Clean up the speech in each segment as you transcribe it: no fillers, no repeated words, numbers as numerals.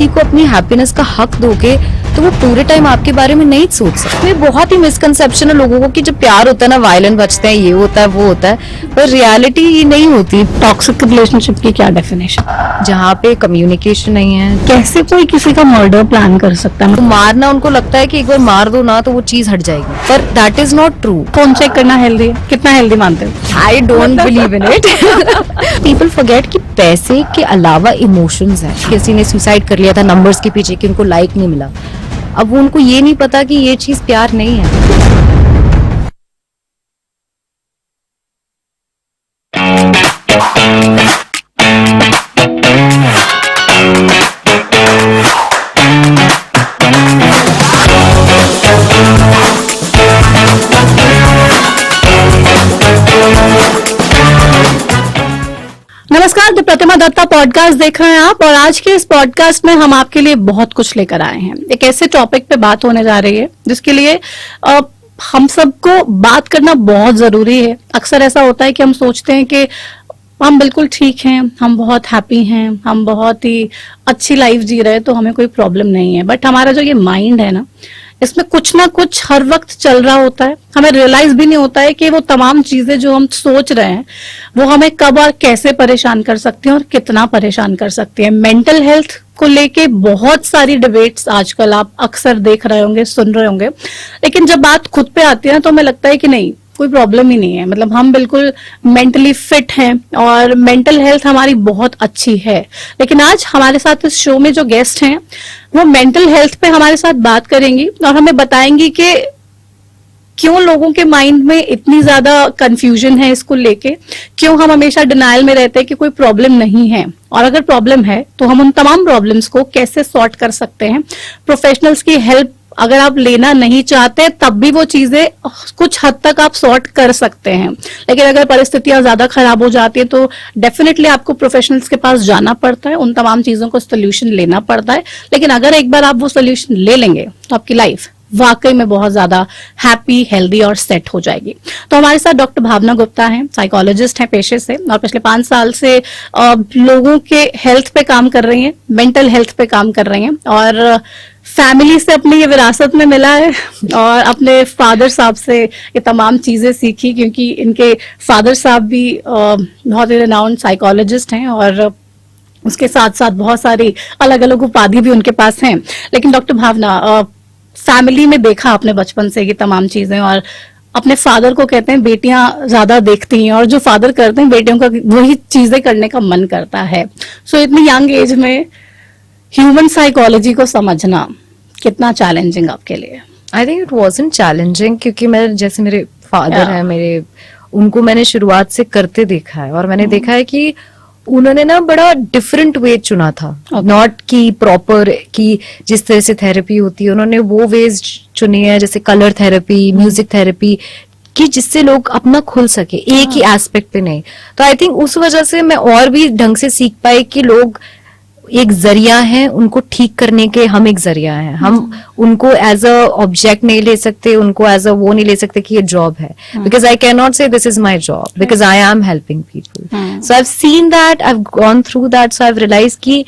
किसी को अपनी हैप्पीनेस का हक दोगे तो वो पूरे टाइम आपके बारे में नहीं सोच सकते। ये बहुत ही मिसकंसेप्शन है लोगों को कि जब प्यार होता है ना वायलेंट बचते हैं, ये होता है वो होता है, पर रियलिटी ये नहीं होती। टॉक्सिक रिलेशनशिप की क्या डेफिनेशन? जहाँ पे कम्युनिकेशन नहीं है। कैसे कोई किसी का मर्डर प्लान कर सकता है? तो मारना उनको लगता है कि एक बार मार दो ना तो वो चीज हट जाएगी, पर that is not true. Phone check करना हेल्दी है? कितना हेल्दी मानते हो? I don't believe in it. People forget कि पैसे के अलावा इमोशंस है। किसी ने सुसाइड कर लिया था नंबर्स के पीछे कि उनको लाइक नहीं मिला, अब वो उनको ये नहीं पता कि ये चीज प्यार नहीं है। नमस्कार, द प्रतिमा दत्ता पॉडकास्ट देख रहे हैं आप। और आज के इस पॉडकास्ट में हम आपके लिए बहुत कुछ लेकर आए हैं। एक ऐसे टॉपिक पे बात होने जा रही है जिसके लिए हम सबको बात करना बहुत जरूरी है। अक्सर ऐसा होता है कि हम सोचते हैं कि हम बिल्कुल ठीक हैं, हम बहुत हैप्पी हैं, हम बहुत ही अच्छी लाइफ जी रहे हैं, तो हमें कोई प्रॉब्लम नहीं है। बट हमारा जो ये माइंड है ना, इसमें कुछ ना कुछ हर वक्त चल रहा होता है। हमें रियलाइज भी नहीं होता है कि वो तमाम चीजें जो हम सोच रहे हैं वो हमें कब और कैसे परेशान कर सकती हैं और कितना परेशान कर सकती है। मेंटल हेल्थ को लेके बहुत सारी डिबेट्स आजकल आप अक्सर देख रहे होंगे, सुन रहे होंगे, लेकिन जब बात खुद पे आती है ना तो हमें लगता है कि नहीं, कोई प्रॉब्लम ही नहीं है। मतलब हम बिल्कुल मेंटली फिट हैं और मेंटल हेल्थ हमारी बहुत अच्छी है। लेकिन आज हमारे साथ इस शो में जो गेस्ट हैं वो मेंटल हेल्थ पे हमारे साथ बात करेंगी और हमें बताएंगी कि क्यों लोगों के माइंड में इतनी ज्यादा कंफ्यूजन है इसको लेके, क्यों हम हमेशा डिनायल में रहते हैं कि कोई प्रॉब्लम नहीं है, और अगर प्रॉब्लम है तो हम उन तमाम प्रॉब्लम्स को कैसे सॉर्ट कर सकते हैं। प्रोफेशनल्स की हेल्प अगर आप लेना नहीं चाहते तब भी वो चीजें कुछ हद तक आप सॉर्ट कर सकते हैं, लेकिन अगर परिस्थितियां ज्यादा खराब हो जाती है तो डेफिनेटली आपको प्रोफेशनल्स के पास जाना पड़ता है, उन तमाम चीजों को सोल्यूशन लेना पड़ता है। लेकिन अगर एक बार आप वो सोल्यूशन ले लेंगे तो आपकी लाइफ वाकई में बहुत ज्यादा हैप्पी, हेल्दी और सेट हो जाएगी। तो हमारे साथ डॉक्टर भावना गुप्ता हैं, साइकोलॉजिस्ट हैं पेशे से, और पिछले 5 साल से लोगों के हेल्थ पे काम कर रही हैं, मेंटल हेल्थ पे काम कर रही हैं, और फैमिली से अपनी ये विरासत में मिला है और अपने फादर साहब से ये तमाम चीजें सीखी, क्योंकि इनके फादर साहब भी बहुत ही रिनाउंड साइकोलॉजिस्ट हैं और उसके साथ साथ बहुत सारी अलग अलग उपाधि भी उनके पास हैं। लेकिन डॉक्टर भावना, फैमिली में देखा आपने बचपन से ये तमाम चीजें, और अपने फादर को कहते हैं बेटियां ज्यादा देखती हैं और जो फादर करते हैं बेटियों का वही चीजें करने का मन करता है। सो इतनी यंग एज में ह्यूमन साइकोलॉजी को समझना कितना चैलेंजिंग आपके लिए? I think it wasn't challenging, क्योंकि मैं जैसे मेरे फादर हैं, मेरे उनको मैंने शुरुआत से करते देखा है और मैंने देखा है कि उन्होंने ना बड़ा डिफरेंट वे चुना था। नॉट कि प्रॉपर कि जिस तरह से थेरेपी होती है, उन्होंने वो वेज चुनी है, जैसे कलर थेरेपी, म्यूजिक थेरेपी, कि जिससे लोग अपना खुल सके, एक ही एस्पेक्ट पे नहीं। तो आई थिंक उस वजह से मैं और भी ढंग से सीख पाई कि लोग एक जरिया है, उनको ठीक करने के हम एक जरिया है। हम उनको एज अ ऑब्जेक्ट नहीं ले सकते, उनको एज अ वो नहीं ले सकते कि ये जॉब है, because I can not say this is my job, because I am helping people. So I have seen that, I have gone through that, so I have realise कि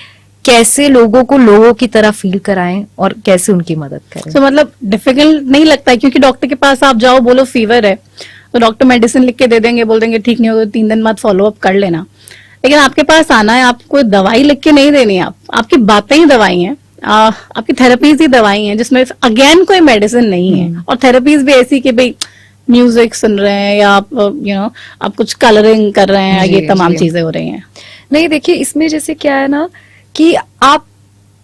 कैसे लोगों को लोगों की तरह फील कराएं और कैसे उनकी मदद करें। तो मतलब डिफिकल्ट नहीं लगता है, क्योंकि डॉक्टर के पास आप जाओ, बोलो फीवर है तो डॉक्टर मेडिसिन लिख के दे देंगे, बोल देंगे ठीक नहीं होगा 3 दिन बाद फॉलो अप कर लेना। लेकिन आपके पास आना है, आपको दवाई लिख के नहीं देनी है, आपकी बातें ही दवाई हैं, आपकी थेरेपीज ही दवाई हैं, जिसमें अगेन कोई मेडिसिन नहीं है। और थेरेपीज भी ऐसी कि भाई म्यूजिक सुन रहे हैं या आप आप कुछ कलरिंग कर रहे हैं, ये तमाम चीजें हो रही हैं। नहीं, देखिए इसमें जैसे क्या है ना कि आप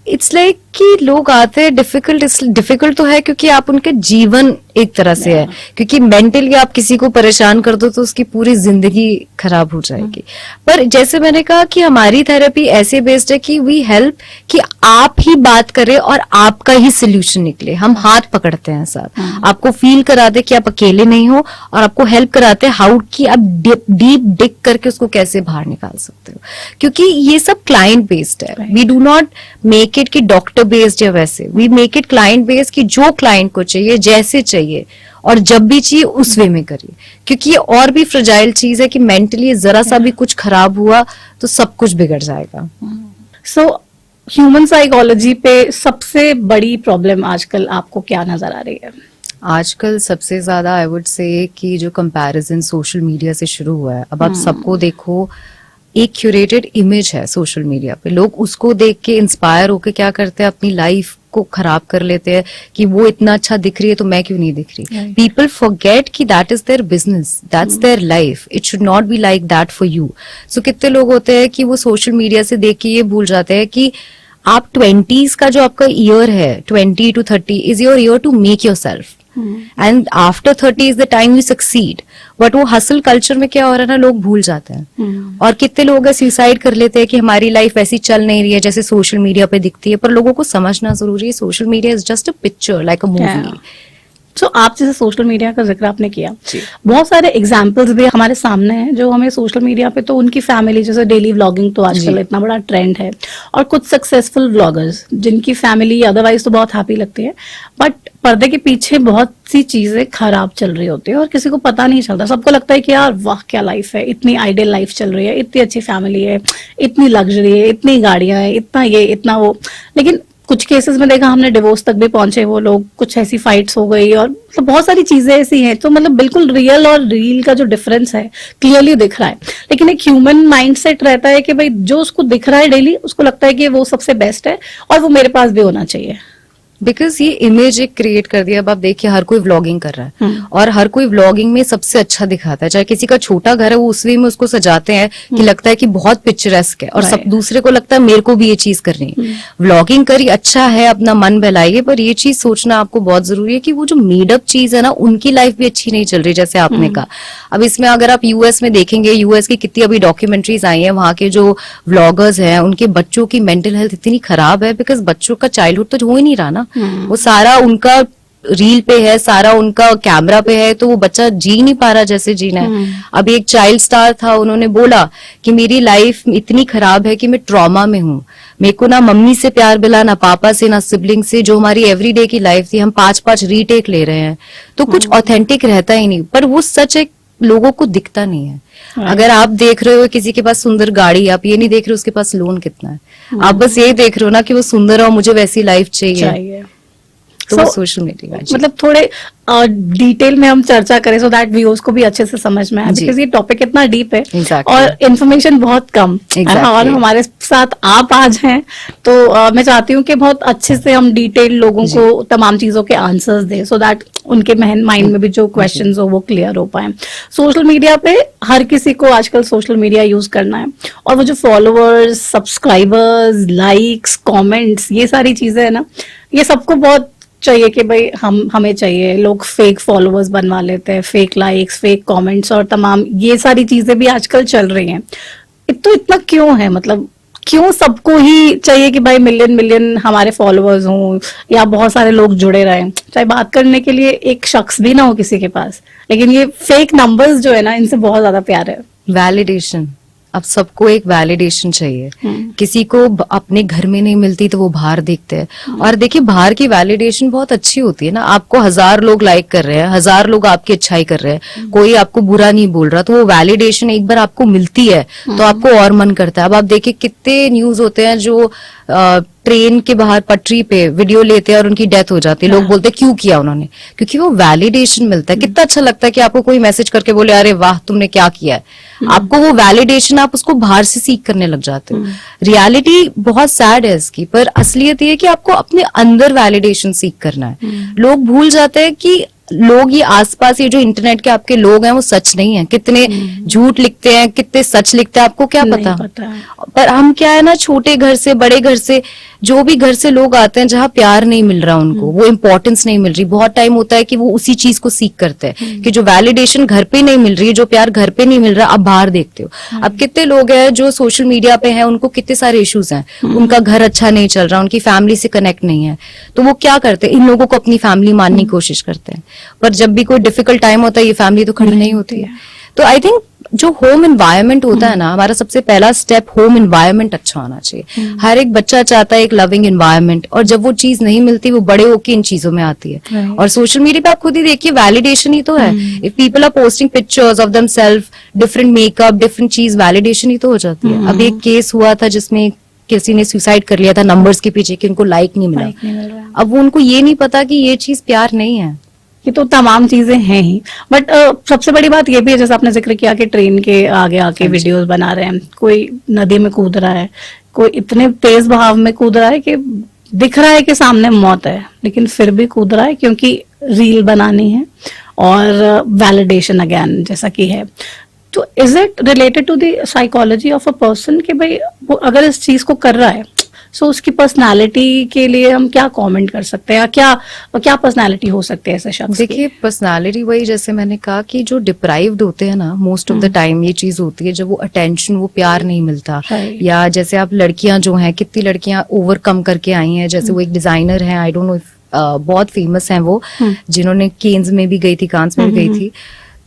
इट्स लाइक कि लोग आते हैं, डिफिकल्ट तो है क्योंकि आप उनके जीवन एक तरह से है, क्योंकि मेंटली आप किसी को परेशान कर दो तो उसकी पूरी जिंदगी खराब हो जाएगी। पर जैसे मैंने कहा कि हमारी थेरेपी ऐसे बेस्ड है कि वी हेल्प कि आप ही बात करें और आपका ही सोल्यूशन निकले। हम हाथ पकड़ते हैं साथ, आपको फील कराते कि आप अकेले नहीं हो, और आपको हेल्प कराते हैं हाउ कि आप डीप डिग करके उसको कैसे बाहर निकाल सकते हो, क्योंकि ये सब क्लाइंट बेस्ड है। We do not make it कि डॉक्टर बेस्ड या वैसे, we make it client based कि जो क्लाइंट को चाहिए, जैसे चाहिए और जब भी चाहिए उस वे में करिए, क्योंकि ये और भी फ्रजाइल चीज है कि मेंटली जरा सा भी कुछ खराब हुआ तो सब कुछ बिगड़ जाएगा। सो ह्यूमन साइकोलॉजी पे सबसे बड़ी प्रॉब्लम आजकल आपको क्या नजर आ रही है? आजकल सबसे ज्यादा आई वुड से कि जो कंपैरिजन सोशल मीडिया से शुरू हुआ है, अब आप सबको देखो, एक क्यूरेटेड इमेज है सोशल मीडिया पे, लोग उसको देख के इंस्पायर होके क्या करते हैं, अपनी लाइफ को खराब कर लेते हैं कि वो इतना अच्छा दिख रही है तो मैं क्यों नहीं दिख रही. पीपल फॉरगेट कि that is their business, that's their life, it should not be like that for you. So कितने लोग होते हैं कि वो सोशल मीडिया से देख के ये भूल जाते हैं कि आप 20s का जो आपका ईयर है, 20 to 30 is your year to make yourself, and after 30 is the time you succeed. But वो हसल कल्चर में क्या हो रहा है ना, लोग भूल जाते हैं. और कितने लोग सुसाइड कर लेते हैं कि हमारी लाइफ ऐसी चल नहीं रही है जैसे सोशल मीडिया पे दिखती है. पर लोगों को समझना जरूरी है, social media is just a picture like a movie. तो आप जैसे सोशल मीडिया का जिक्र आपने किया, बहुत सारे एग्जाम्पल्स भी हमारे सामने हैं जो हमें सोशल मीडिया पे, तो उनकी फैमिली, जैसे डेली व्लॉगिंग तो आजकल इतना बड़ा ट्रेंड है, और कुछ सक्सेसफुल व्लॉगर्स जिनकी फैमिली अदरवाइज तो बहुत हैप्पी लगती है, बट पर्दे के पीछे बहुत सी चीजें खराब चल रही होती है और किसी को पता नहीं चलता. सबको लगता है कि यार वाह क्या लाइफ है, इतनी आइडियल लाइफ चल रही है, इतनी अच्छी फैमिली है, इतनी लग्जरी है, इतनी गाड़ियां हैं, इतना ये इतना वो. लेकिन कुछ केसेस में देखा हमने, डिवोर्स तक भी पहुंचे वो लोग, कुछ ऐसी फाइट्स हो गई, और मतलब बहुत सारी चीजें ऐसी हैं. तो मतलब बिल्कुल रियल और रील का जो डिफरेंस है क्लियरली दिख रहा है. लेकिन एक ह्यूमन माइंडसेट रहता है कि भाई जो उसको दिख रहा है डेली, उसको लगता है कि वो सबसे बेस्ट है और वो मेरे पास भी होना चाहिए. बिकॉज ये इमेज एक क्रिएट कर दिया. अब आप देखिए, हर कोई व्लॉगिंग कर रहा है और हर कोई व्लॉगिंग में सबसे अच्छा दिखाता है. चाहे किसी का छोटा घर है, वो उस वे में उसको सजाते हैं कि लगता है कि बहुत पिक्चरेस्क है, और सब दूसरे को लगता है मेरे को भी ये चीज करनी है. व्लॉगिंग करी, अच्छा है, अपना मन बहलाइए, पर ये चीज सोचना आपको बहुत जरूरी है कि वो जो मेडअप चीज है ना, उनकी लाइफ भी अच्छी नहीं चल रही. जैसे आपने कहा, अब इसमें अगर आप यूएस में देखेंगे, यूएस की कितनी अभी डॉक्यूमेंट्रीज आई है, वहां के जो व्लॉगर्स हैं उनके बच्चों की मेंटल हेल्थ इतनी खराब है, बिकॉज बच्चों का चाइल्डहुड तो हो ही नहीं रहा ना. वो सारा उनका रील पे है, सारा उनका कैमरा पे है, तो वो बच्चा जी नहीं पा रहा जैसे जीना है. अभी एक चाइल्ड स्टार था, उन्होंने बोला कि मेरी लाइफ इतनी खराब है कि मैं ट्रॉमा में हूँ, मेरे को ना मम्मी से प्यार मिला, ना पापा से, ना सिबलिंग से. जो हमारी एवरीडे की लाइफ थी, हम 5-5 रीटेक ले रहे हैं, तो कुछ ऑथेंटिक रहता ही नहीं. पर वो सच एक लोगों को दिखता नहीं है. अगर आप देख रहे हो किसी के पास सुंदर गाड़ी, आप ये नहीं देख रहे उसके पास लोन कितना है, आप बस ये देख रहे हो ना कि वो सुंदर है और मुझे वैसी लाइफ चाहिए. तो सोशल मीडिया मतलब थोड़े डिटेल में हम चर्चा करें सो दैट व्यूअर्स को भी अच्छे से समझ में आए, बिकॉज ये टॉपिक इतना डीप है और इन्फॉर्मेशन बहुत कम है. और हमारे साथ आप आज हैं, तो मैं चाहती हूँ कि बहुत अच्छे से हम डिटेल लोगों को तमाम चीजों के आंसर्स दें, सो दैट उनके माइंड में भी जो क्वेश्चंस हो वो क्लियर हो पाए. सोशल मीडिया पे हर किसी को आजकल सोशल मीडिया यूज करना है, और वो जो फॉलोअर्स, सब्सक्राइबर्स, लाइक्स, कॉमेंट्स, ये सारी चीजें है ना, ये सबको बहुत चाहिए कि भाई हमें चाहिए. लोग फेक फॉलोअर्स बनवा लेते हैं, फेक लाइक्स, फेक कमेंट्स, और तमाम ये सारी चीजें भी आजकल चल रही हैं. तो इतना क्यों है, मतलब क्यों सबको ही चाहिए कि भाई मिलियन हमारे फॉलोअर्स हों या बहुत सारे लोग जुड़े रहें, चाहे बात करने के लिए एक शख्स भी ना हो किसी के पास, लेकिन ये फेक नंबर्स जो है ना, इनसे बहुत ज्यादा प्यार है. वैलिडेशन, अब सबको एक वैलिडेशन चाहिए. किसी को अपने घर में नहीं मिलती तो वो बाहर देखते हैं. और देखिए, बाहर की वैलिडेशन बहुत अच्छी होती है ना. आपको 1000 लोग लाइक कर रहे हैं, 1000 लोग आपकी अच्छाई कर रहे हैं, कोई आपको बुरा नहीं बोल रहा, तो वो वैलिडेशन एक बार आपको मिलती है तो आपको और मन करता है. अब आप देखिए, कितने न्यूज होते हैं जो ट्रेन के बाहर पटरी पे वीडियो लेते हैं और उनकी डेथ हो जाती है. लोग बोलते हैं क्यों किया उन्होंने, क्योंकि वो वैलिडेशन मिलता है. कितना अच्छा लगता है कि आपको कोई मैसेज करके बोले अरे वाह तुमने क्या किया है. आपको वो वैलिडेशन, आप उसको बाहर से सीख करने लग जाते हो. रियलिटी बहुत सैड है इसकी, पर असलियत ये है कि आपको अपने अंदर वैलिडेशन सीख करना है. लोग भूल जाते हैं कि लोग ये आसपास, ये जो इंटरनेट के आपके लोग हैं वो सच नहीं है. कितने झूठ लिखते हैं, कितने सच लिखते हैं, आपको क्या पता. पर हम क्या है ना, छोटे घर से, बड़े घर से, जो भी घर से लोग आते हैं जहाँ प्यार नहीं मिल रहा उनको, वो इम्पोर्टेंस नहीं मिल रही, बहुत टाइम होता है कि वो उसी चीज को सीख करते हैं कि जो वैलिडेशन घर पे नहीं मिल रही है, जो प्यार घर पे नहीं मिल रहा, आप बाहर देखते हो. अब कितने लोग हैं जो सोशल मीडिया पे हैं, उनको कितने सारे इश्यूज हैं, उनका घर अच्छा नहीं चल रहा, उनकी फैमिली से कनेक्ट नहीं है, तो वो क्या करते हैं, इन लोगों को अपनी फैमिली मानने की कोशिश करते हैं. पर जब भी कोई डिफिकल्ट टाइम होता है, ये फैमिली तो खड़ी नहीं होती है. तो आई थिंक जो होम एनवायरनमेंट होता है ना, हमारा सबसे पहला स्टेप होम एनवायरनमेंट अच्छा होना चाहिए. हर एक बच्चा चाहता है एक लविंग एनवायरनमेंट, और जब वो चीज नहीं मिलती, वो बड़े होके इन चीजों में आती है. और सोशल मीडिया पे आप खुद ही देखिए, वैलिडेशन ही तो है. If people are posting pictures of themselves, different makeup, different चीज, वैलिडेशन ही तो हो जाती है. अब एक केस हुआ था जिसमें किसी ने सुसाइड कर लिया था नंबर्स के पीछे कि उनको लाइक नहीं मिला। Like नहीं मिल रहा है। अब वो उनको ये नहीं पता कि ये चीज प्यार नहीं है। ये तो तमाम चीजें हैं ही, बट सबसे बड़ी बात ये भी है, जैसे आपने जिक्र किया कि ट्रेन के आगे आके वीडियोस बना रहे हैं, कोई नदी में कूद रहा है, कोई इतने तेज बहाव में कूद रहा है कि दिख रहा है कि सामने मौत है, लेकिन फिर भी कूद रहा है क्योंकि रील बनानी है और वैलिडेशन अगेन जैसा कि है। तो is it related to the psychology of a person कि भाई वो अगर इस चीज को कर रहा है, सो उसकी पर्सनालिटी के लिए हम क्या कमेंट कर सकते हैं, या क्या पर्सनालिटी हो सकती है ऐसे शख्स की? देखिए पर्सनालिटी वही, जैसे मैंने कहा कि जो डिप्राइव्ड होते हैं ना, मोस्ट ऑफ द टाइम ये चीज होती है जब वो अटेंशन, वो प्यार नहीं मिलता। Right. या जैसे आप लड़कियां जो हैं, कितनी लड़कियां ओवरकम करके आई हैं, जैसे वो एक डिजाइनर हैं, आई डोंट नो इफ बहुत फेमस हैं वो, जिन्होंने केन्स में भी गई थी, कांस में भी गई थी।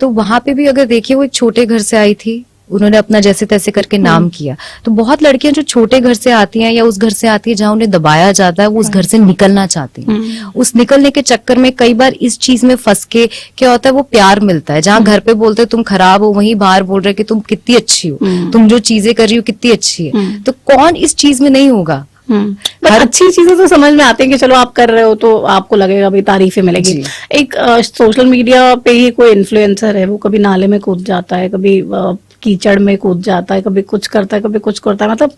तो वहां पे भी अगर देखिए, वो एक छोटे घर से आई थी, उन्होंने अपना जैसे तैसे करके नाम किया। तो बहुत लड़कियां जो छोटे घर से आती हैं या उस घर से आती है जहां उन्हें दबाया जाता है, वो उस घर से निकलना चाहती हैं। उस निकलने के चक्कर में कई बार इस चीज में फंस के क्या होता है, वो प्यार मिलता है जहां घर पे बोलते हैं तुम खराब हो, वहीं बाहर बोल रहे कि तुम कितनी अच्छी हो, तुम जो चीजें कर रही हो कितनी अच्छी है। तो कौन इस चीज में नहीं होगा? पर अच्छी चीजें तो समझ में आती है कि चलो आप कर रहे हो तो आपको लगेगा भाई तारीफें मिलेगी। जी। एक सोशल मीडिया पे ही कोई इन्फ्लुएंसर है, वो कभी नाले में कूद जाता है, कभी कीचड़ में कूद जाता है, कभी कुछ करता है, कभी कुछ करता है, मतलब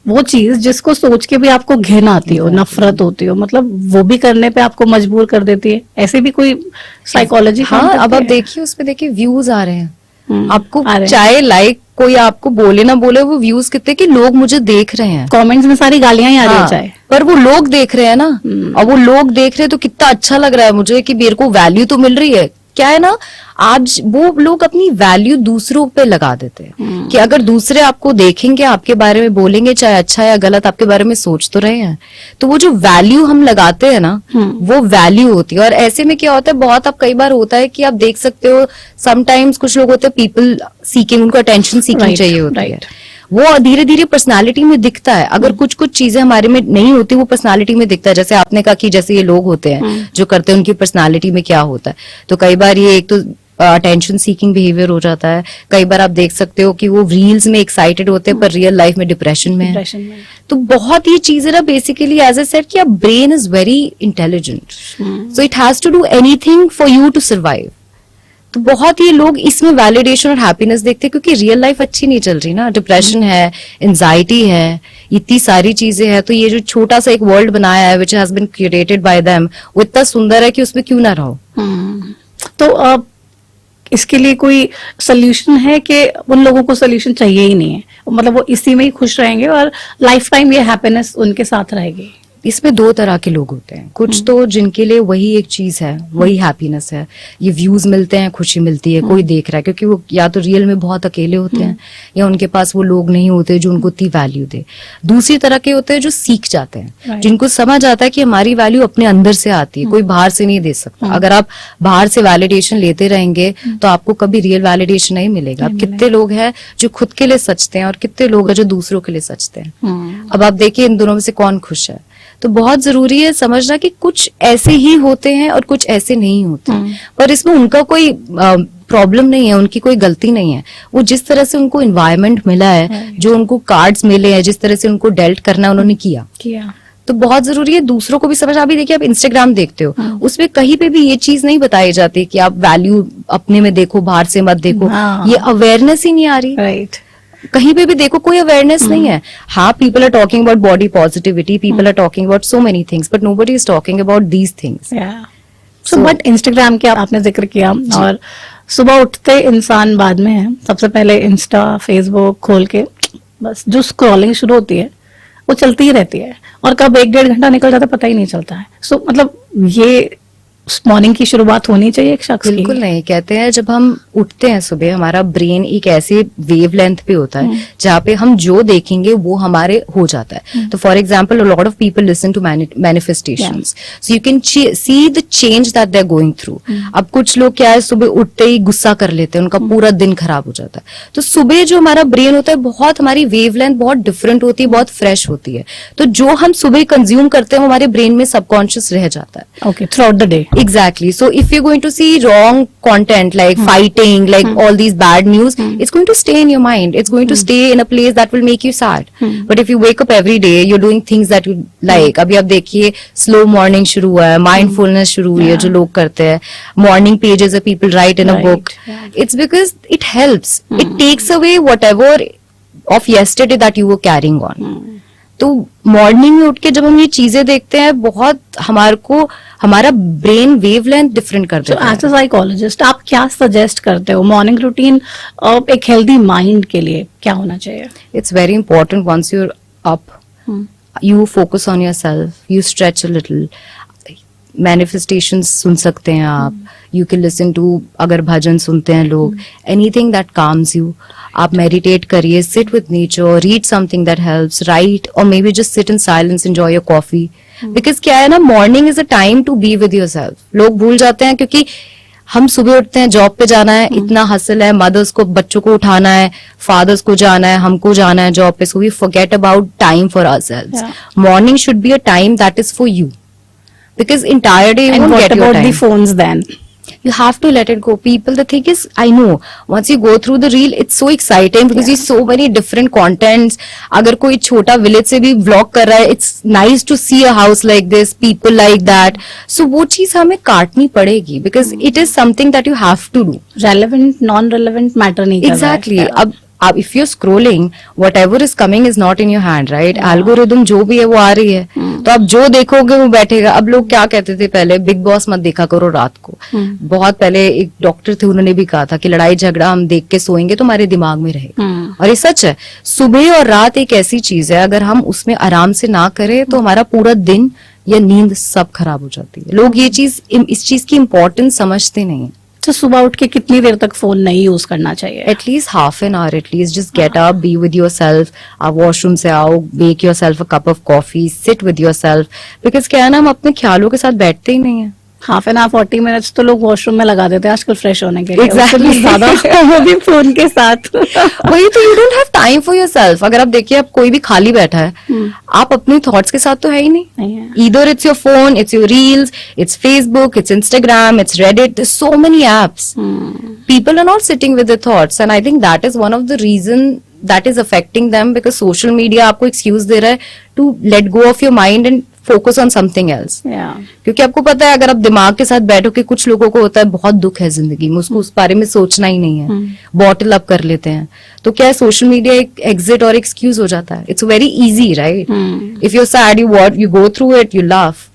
वो चीज जिसको सोच के भी आपको घिन आती हो, नफरत होती हो, मतलब वो भी करने पे आपको मजबूर कर देती है। ऐसे भी कोई साइकोलॉजी? हाँ, अब आप देखिए उसमें देखिए व्यूज आ रहे हैं, आपको आ रहे हैं। चाहे लाइक कोई आपको बोले ना बोले, वो व्यूज कितने कि लोग मुझे देख रहे हैं। कमेंट्स में सारी गालियां ही आ रही है हाँ, चाहे, पर वो लोग देख रहे हैं ना, और वो लोग देख रहे हैं तो कितना अच्छा लग रहा है मुझे कि मेरे को वैल्यू तो मिल रही है। क्या है ना, आज वो लोग अपनी वैल्यू दूसरों पे लगा देते हैं कि अगर दूसरे आपको देखेंगे, आपके बारे में बोलेंगे, चाहे अच्छा या गलत, आपके बारे में सोच तो रहे हैं, तो वो जो वैल्यू हम लगाते हैं ना, वो वैल्यू होती है। और ऐसे में क्या होता है, बहुत अब कई बार होता है कि आप देख सकते हो, समटाइम्स कुछ लोग होते हैं पीपल सीकिंग, उनको अटेंशन सीकिंग Right, चाहिए होती है। right. वो धीरे धीरे पर्सनालिटी में दिखता है। अगर कुछ कुछ चीजें हमारे में नहीं होती, वो पर्सनालिटी में दिखता है। जैसे आपने कहा कि जैसे ये लोग होते हैं जो करते हैं, उनकी पर्सनालिटी में क्या होता है। तो कई बार ये एक तो अटेंशन सीकिंग बिहेवियर हो जाता है। कई बार आप देख सकते हो कि वो रील्स में एक्साइटेड होते हैं पर रियल लाइफ में डिप्रेशन में है। डिप्रेशन में। तो बहुत ये चीजें ना, बेसिकली एज ए सेड कि brain is very intelligent, so it has to do anything for you to survive. तो बहुत ये लोग इसमें वैलिडेशन और हैप्पीनेस देखते हैं, क्योंकि रियल लाइफ अच्छी नहीं चल रही ना, डिप्रेशन है, एंजाइटी है, इतनी सारी चीजें हैं। तो ये जो छोटा सा एक वर्ल्ड बनाया है which has been created by them, वो इतना सुंदर है कि उसमें क्यों ना रहो। तो इसके लिए कोई सोल्यूशन है कि उन लोगों को सोल्यूशन चाहिए ही नहीं है, मतलब वो इसी में ही खुश रहेंगे और लाइफ टाइम ये हैप्पीनेस उनके साथ रहेगी? इसमें दो तरह के लोग होते हैं। कुछ तो जिनके लिए वही एक चीज है, वही हैप्पीनेस है, ये व्यूज मिलते हैं, खुशी मिलती है, कोई देख रहा है, क्योंकि वो या तो रियल में बहुत अकेले होते हैं या उनके पास वो लोग नहीं होते जो उनको इतनी वैल्यू दे। दूसरी तरह के होते हैं जो सीख जाते हैं, Right. जिनको समझ आता है कि हमारी वैल्यू अपने अंदर से आती है, कोई बाहर से नहीं दे सकता। अगर आप बाहर से वैलिडेशन लेते रहेंगे तो आपको कभी रियल वैलिडेशन नहीं मिलेगा। अब कितने लोग हैं जो खुद के लिए सचते हैं और कितने लोग हैं जो दूसरों के लिए सचते हैं। अब आप देखिए इन दोनों में से कौन खुश है। तो बहुत जरूरी है समझना कि कुछ ऐसे ही होते हैं और कुछ ऐसे नहीं होते, पर इसमें उनका कोई प्रॉब्लम नहीं है, उनकी कोई गलती नहीं है। वो जिस तरह से उनको एनवायरनमेंट मिला है, जो उनको कार्ड्स मिले हैं, जिस तरह से उनको डेल्ट करना उन्होंने किया। तो बहुत जरूरी है दूसरों को भी समझना। अभी देखिए आप इंस्टाग्राम देखते हो, उसमें कहीं पे भी ये चीज नहीं बताई जाती कि आप वैल्यू अपने में देखो, बाहर से मत देखो। ये अवेयरनेस ही नहीं आ रही। राइट। कहीं पे भी देखो कोई अवेयरनेस नहीं है। हाँ, people are talking about body positivity, people are talking about so many things, but nobody is talking about these things. So but Instagram के आपने जिक्र किया, और सुबह उठते इंसान बाद में है, सबसे पहले इंस्टा फेसबुक खोल के बस जो स्क्रॉलिंग शुरू होती है वो चलती ही रहती है, और कब 1-1.5 घंटा निकल जाता है पता ही नहीं चलता है। सो मतलब ये मॉर्निंग की शुरुआत होनी चाहिए एक शख्स की। बिल्कुल नहीं। कहते हैं जब हम उठते हैं सुबह, हमारा ब्रेन एक ऐसे वेवलेंथ पे होता है जहाँ पे हम जो देखेंगे वो हमारे हो जाता है। तो for example a lot of people listen to manifestations, so you can see the change that they are going through. अब कुछ लोग क्या है, सुबह उठते ही गुस्सा कर लेते हैं, उनका पूरा दिन खराब हो जाता है। तो सुबह जो हमारा ब्रेन होता है, बहुत हमारी वेवलेंथ बहुत डिफरेंट होती है, बहुत फ्रेश होती है। तो जो हम सुबह कंज्यूम करते हैं वो हमारे ब्रेन में सबकॉन्शियस रह जाता है। Okay, through out the day. Exactly. So if you're going to see wrong content like fighting, like all these bad news, it's going to stay in your mind. It's going to stay in a place that will make you sad. But if you wake up every day, you're doing things that you like. अभी आप देखिए slow morning शुरू हुआ है, mindfulness शुरू हुई है जो लोग करते हैं, morning pages that people write in a Right. book. Yeah. It's because it helps. It takes away whatever of yesterday that you were carrying on. तो मॉर्निंग में उठ के जब हम ये चीजें देखते हैं बहुत हमारा ब्रेन वेवलेंथ डिफरेंट कर तो देता है. एज अ साइकोलॉजिस्ट आप क्या सजेस्ट करते हो मॉर्निंग रूटीन एक हेल्दी माइंड के लिए क्या होना चाहिए? It's very important once you're up, you focus on yourself, you stretch a little. Manifestations सुन सकते हैं आप, you can listen to अगर भजन सुनते हैं लोग, anything that calms you. आप meditate करिए, sit with nature, read something that helps, write or maybe just sit in silence, enjoy your coffee. Because क्या है ना, morning is a time to be with yourself. लोग भूल जाते हैं क्योंकि हम सुबह उठते हैं, जॉब पे जाना है, इतना हसल है, मदर्स को बच्चों को उठाना है, फादर्स को जाना है, हमको जाना है जॉब पे, so we forget about time for ourselves. Morning should be a time that is for you, because entire day you And won't what get your about time. the phones then? You have to let it go. People, the thing is, I know once you go through the reel, it's so exciting because you so many different contents. अगर कोई छोटा village से भी vlog कर रहा है, it's nice to see a house like this, people like that. So वो चीज हमें काटनी पड़ेगी because it is something that you have to do. Relevant, non-relevant matter नहीं कर रहा है. Exactly. अब if you're scrolling, whatever is coming is not in your hand, right? Algorithm जो भी है वो आ रही है, तो आप जो देखोगे वो बैठेगा. अब लोग क्या कहते थे पहले, बिग बॉस मत देखा करो रात को. बहुत पहले एक डॉक्टर थे, उन्होंने भी कहा था कि लड़ाई झगड़ा हम देख के सोएंगे तो हमारे दिमाग में रहेगा. और ये सच है. सुबह और रात एक ऐसी चीज है, अगर हम उसमें आराम से ना करें तो हमारा पूरा दिन या नींद सब खराब हो जाती है. लोग ये चीज, इस चीज की इम्पोर्टेंस समझते नहीं है. तो सुबह उठ के कितनी देर तक फोन नहीं यूज करना चाहिए? At least half an hour, at least just get up, be with yourself. आप वॉशरूम से आओ, make yourself a cup of coffee, sit with yourself. Because क्या है ना, हम अपने ख्यालों के साथ बैठते ही नहीं है. हाफ एन आवर 40 मिनट्स तो लोग वॉशरूम में लगा देते हैं आजकल फ्रेश होने के लिए. Exactly. उससे भी ज्यादा वो भी फोन के साथ. वही तो, you don't have time for yourself. अगर आप देखिए, आप कोई भी खाली बैठा है, आप अपने थॉट्स के साथ तो है ही नहीं. नहीं है. Either it's your phone, it's your reels, it's Facebook, it's Instagram, it's Reddit. There's so many apps. People are not sitting with their thoughts, and I think that is one of the reason that is affecting them, because social media आपको excuse दे रहा है to let go of your mind and focus on something else. Yeah. क्योंकि आपको पता है, अगर आप दिमाग के साथ बैठो कि कुछ लोगों को होता है बहुत दुख है जिंदगी में, उसको उस बारे में सोचना ही नहीं है, बॉटल अप कर लेते हैं, तो क्या है, सोशल मीडिया एक एग्जिट और एक्सक्यूज हो जाता है. It's very easy, right? If you sad, you go through it, you laugh.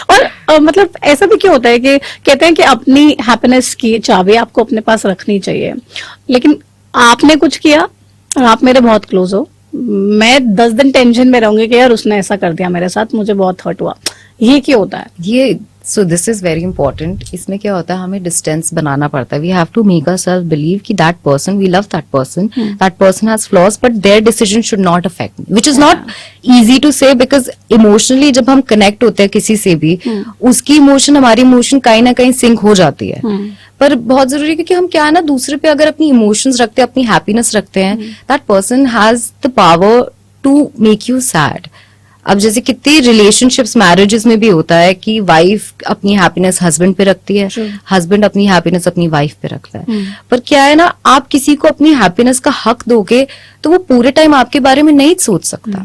और मतलब ऐसा भी क्यों होता है कि कहते हैं कि अपनी हैप्पीनेस की चाबी आपको अपने पास रखनी चाहिए, लेकिन आपने कुछ किया और आप मेरे बहुत क्लोज हो, मैं 10 दिन टेंशन में रहूंगी कि यार उसने ऐसा कर दिया मेरे साथ, मुझे बहुत हर्ट हुआ. ये क्यों होता है? ये so this is very important. इसमें क्या होता है, हमें डिस्टेंस बनाना पड़ता है. We have to make ourself believe कि that person, we love that person has flaws, but their decision should not affect me, which is not easy to say, because emotionally जब हम कनेक्ट होते हैं किसी से भी, उसकी इमोशन हमारी इमोशन कहीं ना कहीं सिंक हो जाती है. पर बहुत जरूरी है, क्योंकि हम क्या है ना, दूसरे पे अगर अपनी इमोशंस रखते हैं, अपनी हैप्पीनेस रखते हैं, that person has the power to make you sad. अब जैसे कितनी रिलेशनशिप्स, मैरिजेस में भी होता है कि वाइफ अपनी हैप्पीनेस हस्बैंड पे रखती है, हस्बैंड अपनी हैप्पीनेस अपनी वाइफ पे रखता है. पर क्या है ना, आप किसी को अपनी हैप्पीनेस का हक दोगे तो वो पूरे टाइम आपके बारे में नहीं सोच सकता.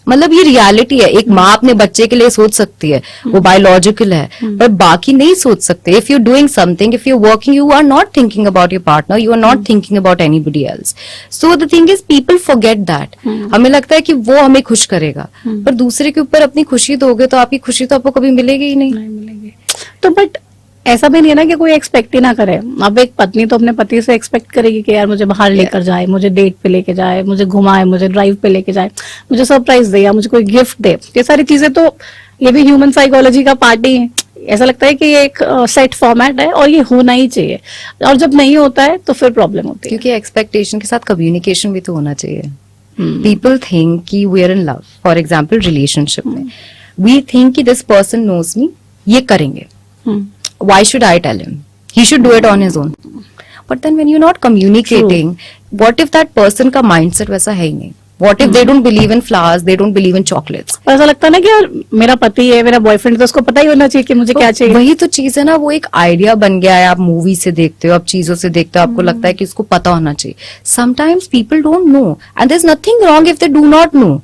मतलब ये रियलिटी है. एक माँ अपने बच्चे के लिए सोच सकती है, वो बायोलॉजिकल है, पर बाकी नहीं सोच सकते. If you doing something, if you working, you are not thinking about your partner, you are not thinking about anybody else. So the thing is, people forget that. हमें लगता है कि वो हमें खुश करेगा, पर दूसरे के ऊपर अपनी खुशी दोगे तो आपकी खुशी तो आपको कभी मिलेगी ही नहीं. मिलेंगे तो बट ऐसा भी नहीं है ना कि कोई एक्सपेक्ट ही ना करे. अब एक पत्नी तो अपने पति से एक्सपेक्ट करेगी कि यार मुझे बाहर लेकर जाए, मुझे डेट पे लेके जाए, मुझे घुमाए, मुझे ड्राइव पे लेके जाए, मुझे सरप्राइज दे या मुझे कोई गिफ्ट दे. ये सारी चीजें तो ये भी ह्यूमन साइकोलॉजी का पार्ट ही है. ऐसा लगता है कि ये एक सेट फॉर्मेट है और ये होना ही चाहिए, और जब नहीं होता है तो फिर प्रॉब्लम होती है. क्योंकि एक्सपेक्टेशन के साथ कम्युनिकेशन भी तो होना चाहिए. पीपल थिंक कि we are in love, for example relationship में वी थिंक कि दिस पर्सन नोज मी, ये करेंगे, why should I tell him? He should do it on his own. But then when you're not communicating, what if that person का mindset वैसा है ही नहीं? What if they don't believe in flowers, they don't believe in chocolates? और ऐसा लगता है ना कि यार मेरा पति है, मेरा बॉयफ्रेंड, तो उसको पता ही होना चाहिए कि मुझे क्या चाहिए। वही तो चीज है ना, वो एक आइडिया बन गया है। आप मूवी से देखते हो, आप चीजों से देखते हो, आपको लगता है कि उसको पता होना चाहिए। Sometimes people don't know and there is nothing wrong if they do not know,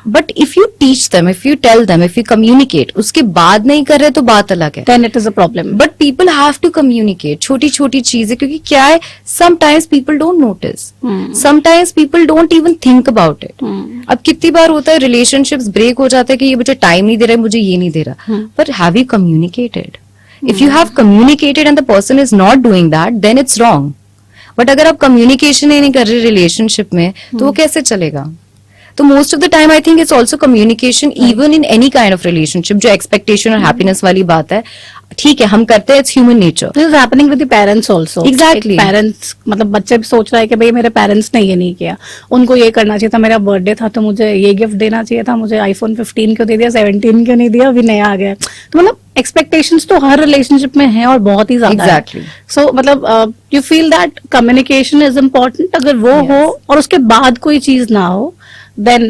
but if you teach them, if you tell them, if you communicate, उसके बाद नहीं कर रहे तो बात अलग है, then it is a problem. But people have to communicate छोटी छोटी चीजें, क्योंकि क्या है, sometimes people don't notice, sometimes people don't even think about it. अब कितनी बार होता है रिलेशनशिप्स ब्रेक हो जाता है कि ये मुझे टाइम नहीं दे रहा है, मुझे ये नहीं दे रहा, पर have you communicated? If you have communicated and the person is not doing that, then it's wrong. But अगर आप कम्युनिकेशन ही नहीं कर रहे रिलेशनशिप में, तो वो कैसे चलेगा? तो most of the time I think it's also communication, even in any kind of relationship. जो एक्सपेक्टेशन और हैप्पीनेस वाली बात है, ठीक है, हम करते हैं, it's human nature. This is happening with the parents also. Exactly. Parents मतलब बच्चे भी सोच रहा है कि भाई मेरे पेरेंट्स ने ये नहीं किया, उनको ये करना चाहिए था, मेरा बर्थडे था तो मुझे ये गिफ्ट देना चाहिए था, मुझे आईफोन 15 क्यों दे दिया, 17 क्यों नहीं दिया, अभी नया आ गया। तो मतलब एक्सपेक्टेशंस तो हर रिलेशनशिप में है और बहुत ही ज्यादा। Exactly. सो मतलब you feel that communication is important. अगर वो Yes. हो और उसके बाद कोई चीज ना हो, then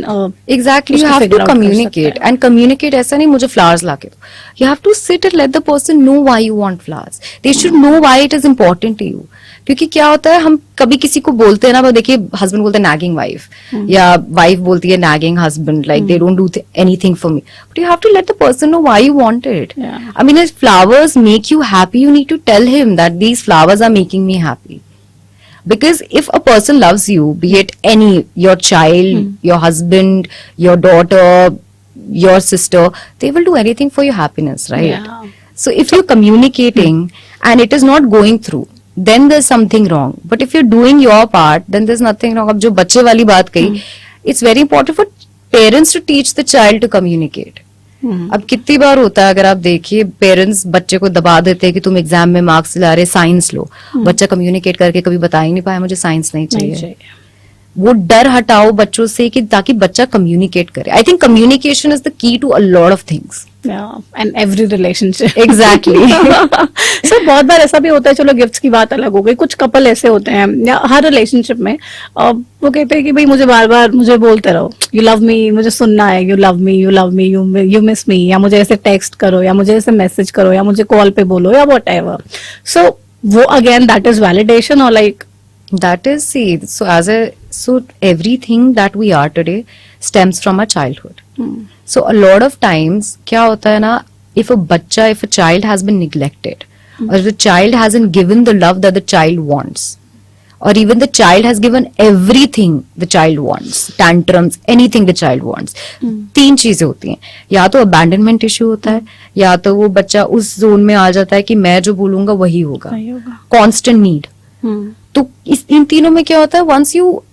एग्जैक्टली, यू उसको हैव figure टू out कर कम्युनिकेट सकते हैं। एंड कम्युनिकेट ऐसा नहीं मुझे फ्लावर्स लाके दो, you have to sit and let the person know why you want flowers, they should know why it is important to you. क्योंकि क्या होता है, हम कभी किसी को बोलते हैं ना, वो देखिए हस्बैंड बोलते हैं नैगिंग वाइफ, या वाइफ बोलती है nagging husband, like they don't do anything for me, but you have to let the person know why you want it. Yeah. I mean if flowers make you happy, you need to tell him that these flowers are making me happy. Because if a person loves you, be it any, your child, your husband, your daughter, your sister, they will do anything for your happiness, right? Yeah. So if you're communicating and it is not going through, then there's something wrong. But if you're doing your part, then there's nothing wrong. अब जो बच्चे वाली बात कही, it's very important for parents to teach the child to communicate. अब कितनी बार होता है, अगर आप देखिए, पेरेंट्स बच्चे को दबा देते हैं कि तुम एग्जाम में मार्क्स ला रहे, साइंस लो। बच्चा कम्युनिकेट करके कभी बता ही नहीं पाया मुझे साइंस नहीं चाहिए। वो डर हटाओ बच्चों से कि ताकि बच्चा कम्युनिकेट करे। I think communication is the key to a lot of things and every relationship. Exactly. Sir बहुत बार ऐसा भी होता है, चलो गिफ्ट्स की बात अलग हो गई, कुछ कपल ऐसे होते हैं या हर रिलेशनशिप में वो कहते हैं कि भाई मुझे बार बार मुझे बोलते रहो, यू लव मी, मुझे सुनना है, you love me, you love me, you miss मी, या मुझे ऐसे टेक्स्ट करो, या मुझे ऐसे मैसेज करो, या मुझे कॉल पे बोलो, या वॉट एवर। सो वो अगेन दैट इज वैलिडेशन और like that is, see, so everything that we are today stems from our childhood. So a lot of times क्या होता है ना, if a child has been neglected, or if the child hasn't given the love that the child wants, or even the child has given everything the child wants, tantrums, anything the child wants, तीन चीजें होती हैं, या तो abandonment issue होता है, या तो वो बच्चा उस जोन में आ जाता है कि मैं जो बोलूंगा वही होगा, constant need. तो इस इन तीनों में क्या होता है, वंस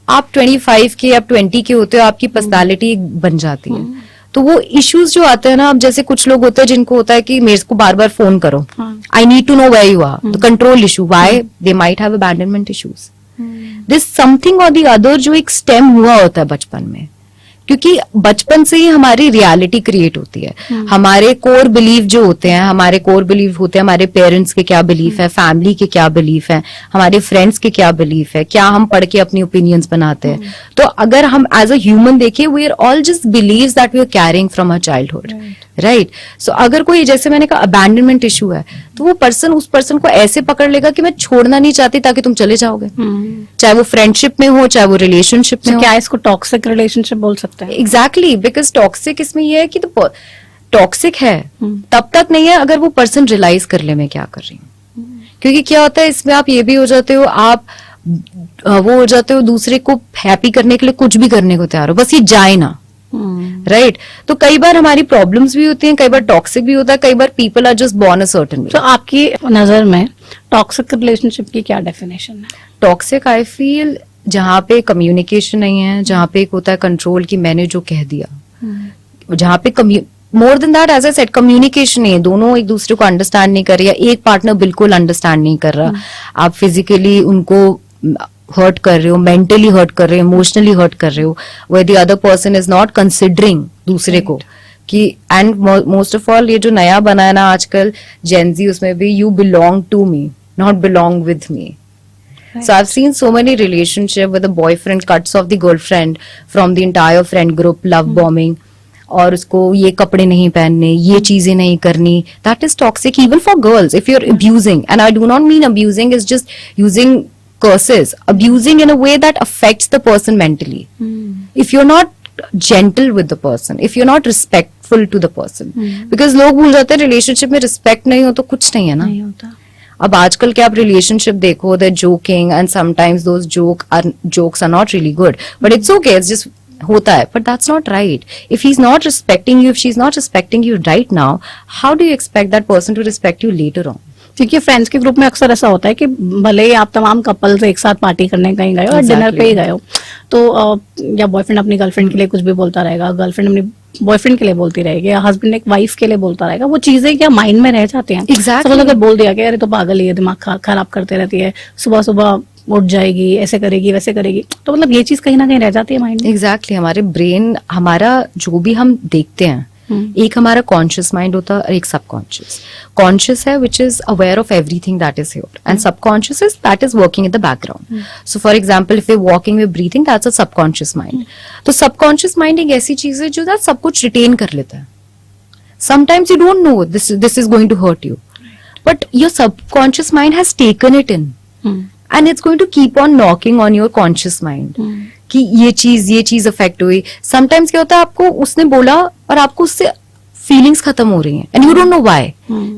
आप 25 के, आप 20 के होते हो, आपकी पर्सनालिटी बन जाती है। तो वो इश्यूज जो आते हैं ना, अब जैसे कुछ लोग होते हैं जिनको होता है कि मेरे को बार बार फोन करो, I need to know where you are, the control issue, why they might have abandonment issues, this something और द अदर जो एक स्टेम हुआ होता है बचपन में, क्योंकि बचपन से ही हमारी रियलिटी क्रिएट होती है। हमारे कोर बिलीफ जो होते हैं, हमारे पेरेंट्स के क्या बिलीफ है, फैमिली के क्या बिलीफ है, हमारे फ्रेंड्स के क्या बिलीफ है, क्या हम पढ़ के अपनी ओपिनियंस बनाते हैं। तो अगर हम एज अ ह्यूमन देखें, we are all just believes that we are carrying from our childhood, right. So अगर कोई, जैसे मैंने कहा, अबैंडनमेंट इशू है, तो वो पर्सन उस पर्सन को ऐसे पकड़ लेगा कि मैं छोड़ना नहीं चाहती ताकि तुम चले जाओगे, चाहे वो फ्रेंडशिप में हो, चाहे वो रिलेशनशिप में हो। क्या इसको टॉक्सिक रिलेशनशिप बोल सकते हैं? एग्जैक्टली, बिकॉज टॉक्सिक इसमें ये है कि तो टॉक्सिक है तब तक नहीं है अगर वो पर्सन रियलाइज कर ले मैं क्या कर रही हूँ। क्योंकि क्या होता है इसमें, आप ये भी हो जाते हो, आप वो हो जाते हो दूसरे को हैप्पी करने के लिए कुछ भी करने को तैयार हो, बस ये जाए ना, राइट। तो कई बार हमारी प्रॉब्लम्स भी होती हैं, कई बार टॉक्सिक भी होता है, कई बार people are just born a certain way. तो आपकी नजर में टॉक्सिक रिलेशनशिप की क्या डेफिनेशन है? टॉक्सिक, आई फील, जहाँ पे कम्युनिकेशन नहीं है, जहाँ पे एक होता है कंट्रोल की मैंने जो कह दिया, जहाँ पे more than that, as I said, communication नहीं है, दोनों एक दूसरे को अंडरस्टैंड नहीं कर रही है, एक पार्टनर बिल्कुल अंडरस्टैंड नहीं कर रहा, आप फिजिकली उनको हर्ट कर रहे हो, मेंटली हर्ट कर रहे हो, इमोशनली हर्ट कर रहे हो, where the other person is not considering दूसरे को कि, एंड मोस्ट ऑफ ऑल ये जो नया बना है ना आजकल जेनजी, उसमें भी you belong to me, not belong with me. Right. So I've seen so many relationship with the boyfriend cuts off the girlfriend from the entire friend group, love bombing. और उसको ये कपड़े नहीं पहनने, ये चीजें नहीं करनी. That is toxic even for girls. If you're abusing, and I do not mean abusing is just using curses, abusing in a way that affects the person mentally. If you're not gentle with the person, if you're not respectful to the person, because लोग भूल जाते हैं relationship में respect नहीं हो तो कुछ नहीं है ना. नहीं होता. अब आजकल के आप रिलेशनशिप देखो, they're joking and sometimes those jokes are not really good, but it's okay, it's just होता है, but that's not right. If he's not respecting you, if she's not respecting you right now, how do you expect that person to respect you later on? क्योंकि friends के group में अक्सर ऐसा होता है कि भले ही आप तमाम कपल्स एक साथ पार्टी करने कहीं गए हो और डिनर पे ही गए हो, तो या बॉयफ्रेंड अपनी गर्लफ्रेंड के लिए कुछ भी बोलता रहेगा, गर्लफ्रेंड अपनी बॉयफ्रेंड के लिए बोलती रहेगी, या हस्बैंड एक वाइफ के लिए बोलता रहेगा, वो चीजें क्या माइंड में रह जाती हैं. Exactly. सपोज अगर बोल दिया कि अरे तो पागल है, ये दिमाग खराब करते रहती है, सुबह सुबह उठ जाएगी, ऐसे करेगी वैसे करेगी, तो मतलब ये चीज कहीं ना कहीं रह जाती है माइंड में. एग्जैक्टली हमारे ब्रेन, हमारा जो भी हम देखते हैं, एक हमारा कॉन्शियस माइंड होता है और एक सबकॉन्शियस. कॉन्शियस है which is aware of everything that is here, and subconscious is that is working in the background. So for example if you walking with breathing, that's a subconscious mind. तो subconscious mind एक ऐसी चीज है जो सब कुछ retain कर लेता है. Sometimes you don't know this is going to hurt you, but your subconscious mind has taken it in and it's going to keep on knocking on your conscious mind कि ये चीज अफेक्ट हुई. Sometimes क्या होता है, आपको उसने बोला और आपको उससे फीलिंग्स खत्म हो रही हैं and you don't know why.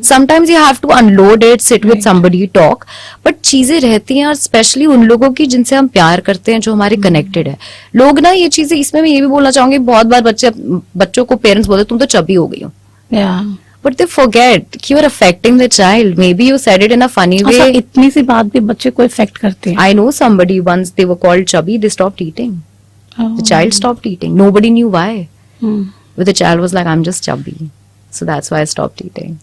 Sometimes you have to unload it, sit with somebody, talk, but चीजें रहती हैं, और स्पेशली उन लोगों की जिनसे हम प्यार करते हैं, जो हमारे कनेक्टेड है. लोग ना ये चीजें, इसमें मैं ये भी बोलना चाहूंगी, बहुत बार बच्चों को पेरेंट्स बोलते तुम तो चबी हो गई हो, but they forget कि you're affecting the child. Maybe you said it in a funny way. अच्छा, इतनी सी बात भी बच्चे को इफेक्ट करती है. I know somebody once, they were called chubby, they stopped eating. The child stopped eating. Nobody knew why. But the child was like, I'm just chubby. So that's why I stopped eating.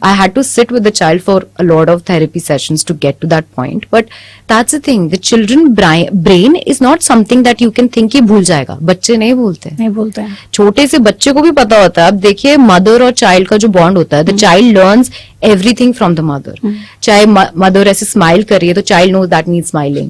I had to sit with the child for a lot of therapy sessions to get to that point. But that's the thing. The children brain is not something that you can think कि भूल जाएगा. बच्चे नहीं भूलते. नहीं भूलते हैं. छोटे से बच्चे को भी पता होता है. अब देखिए मदर और चाइल्ड का जो बॉन्ड होता है, the child learns everything from the mother. चाहे मदर ऐसे स्माइल कर रही है तो child knows that means smiling.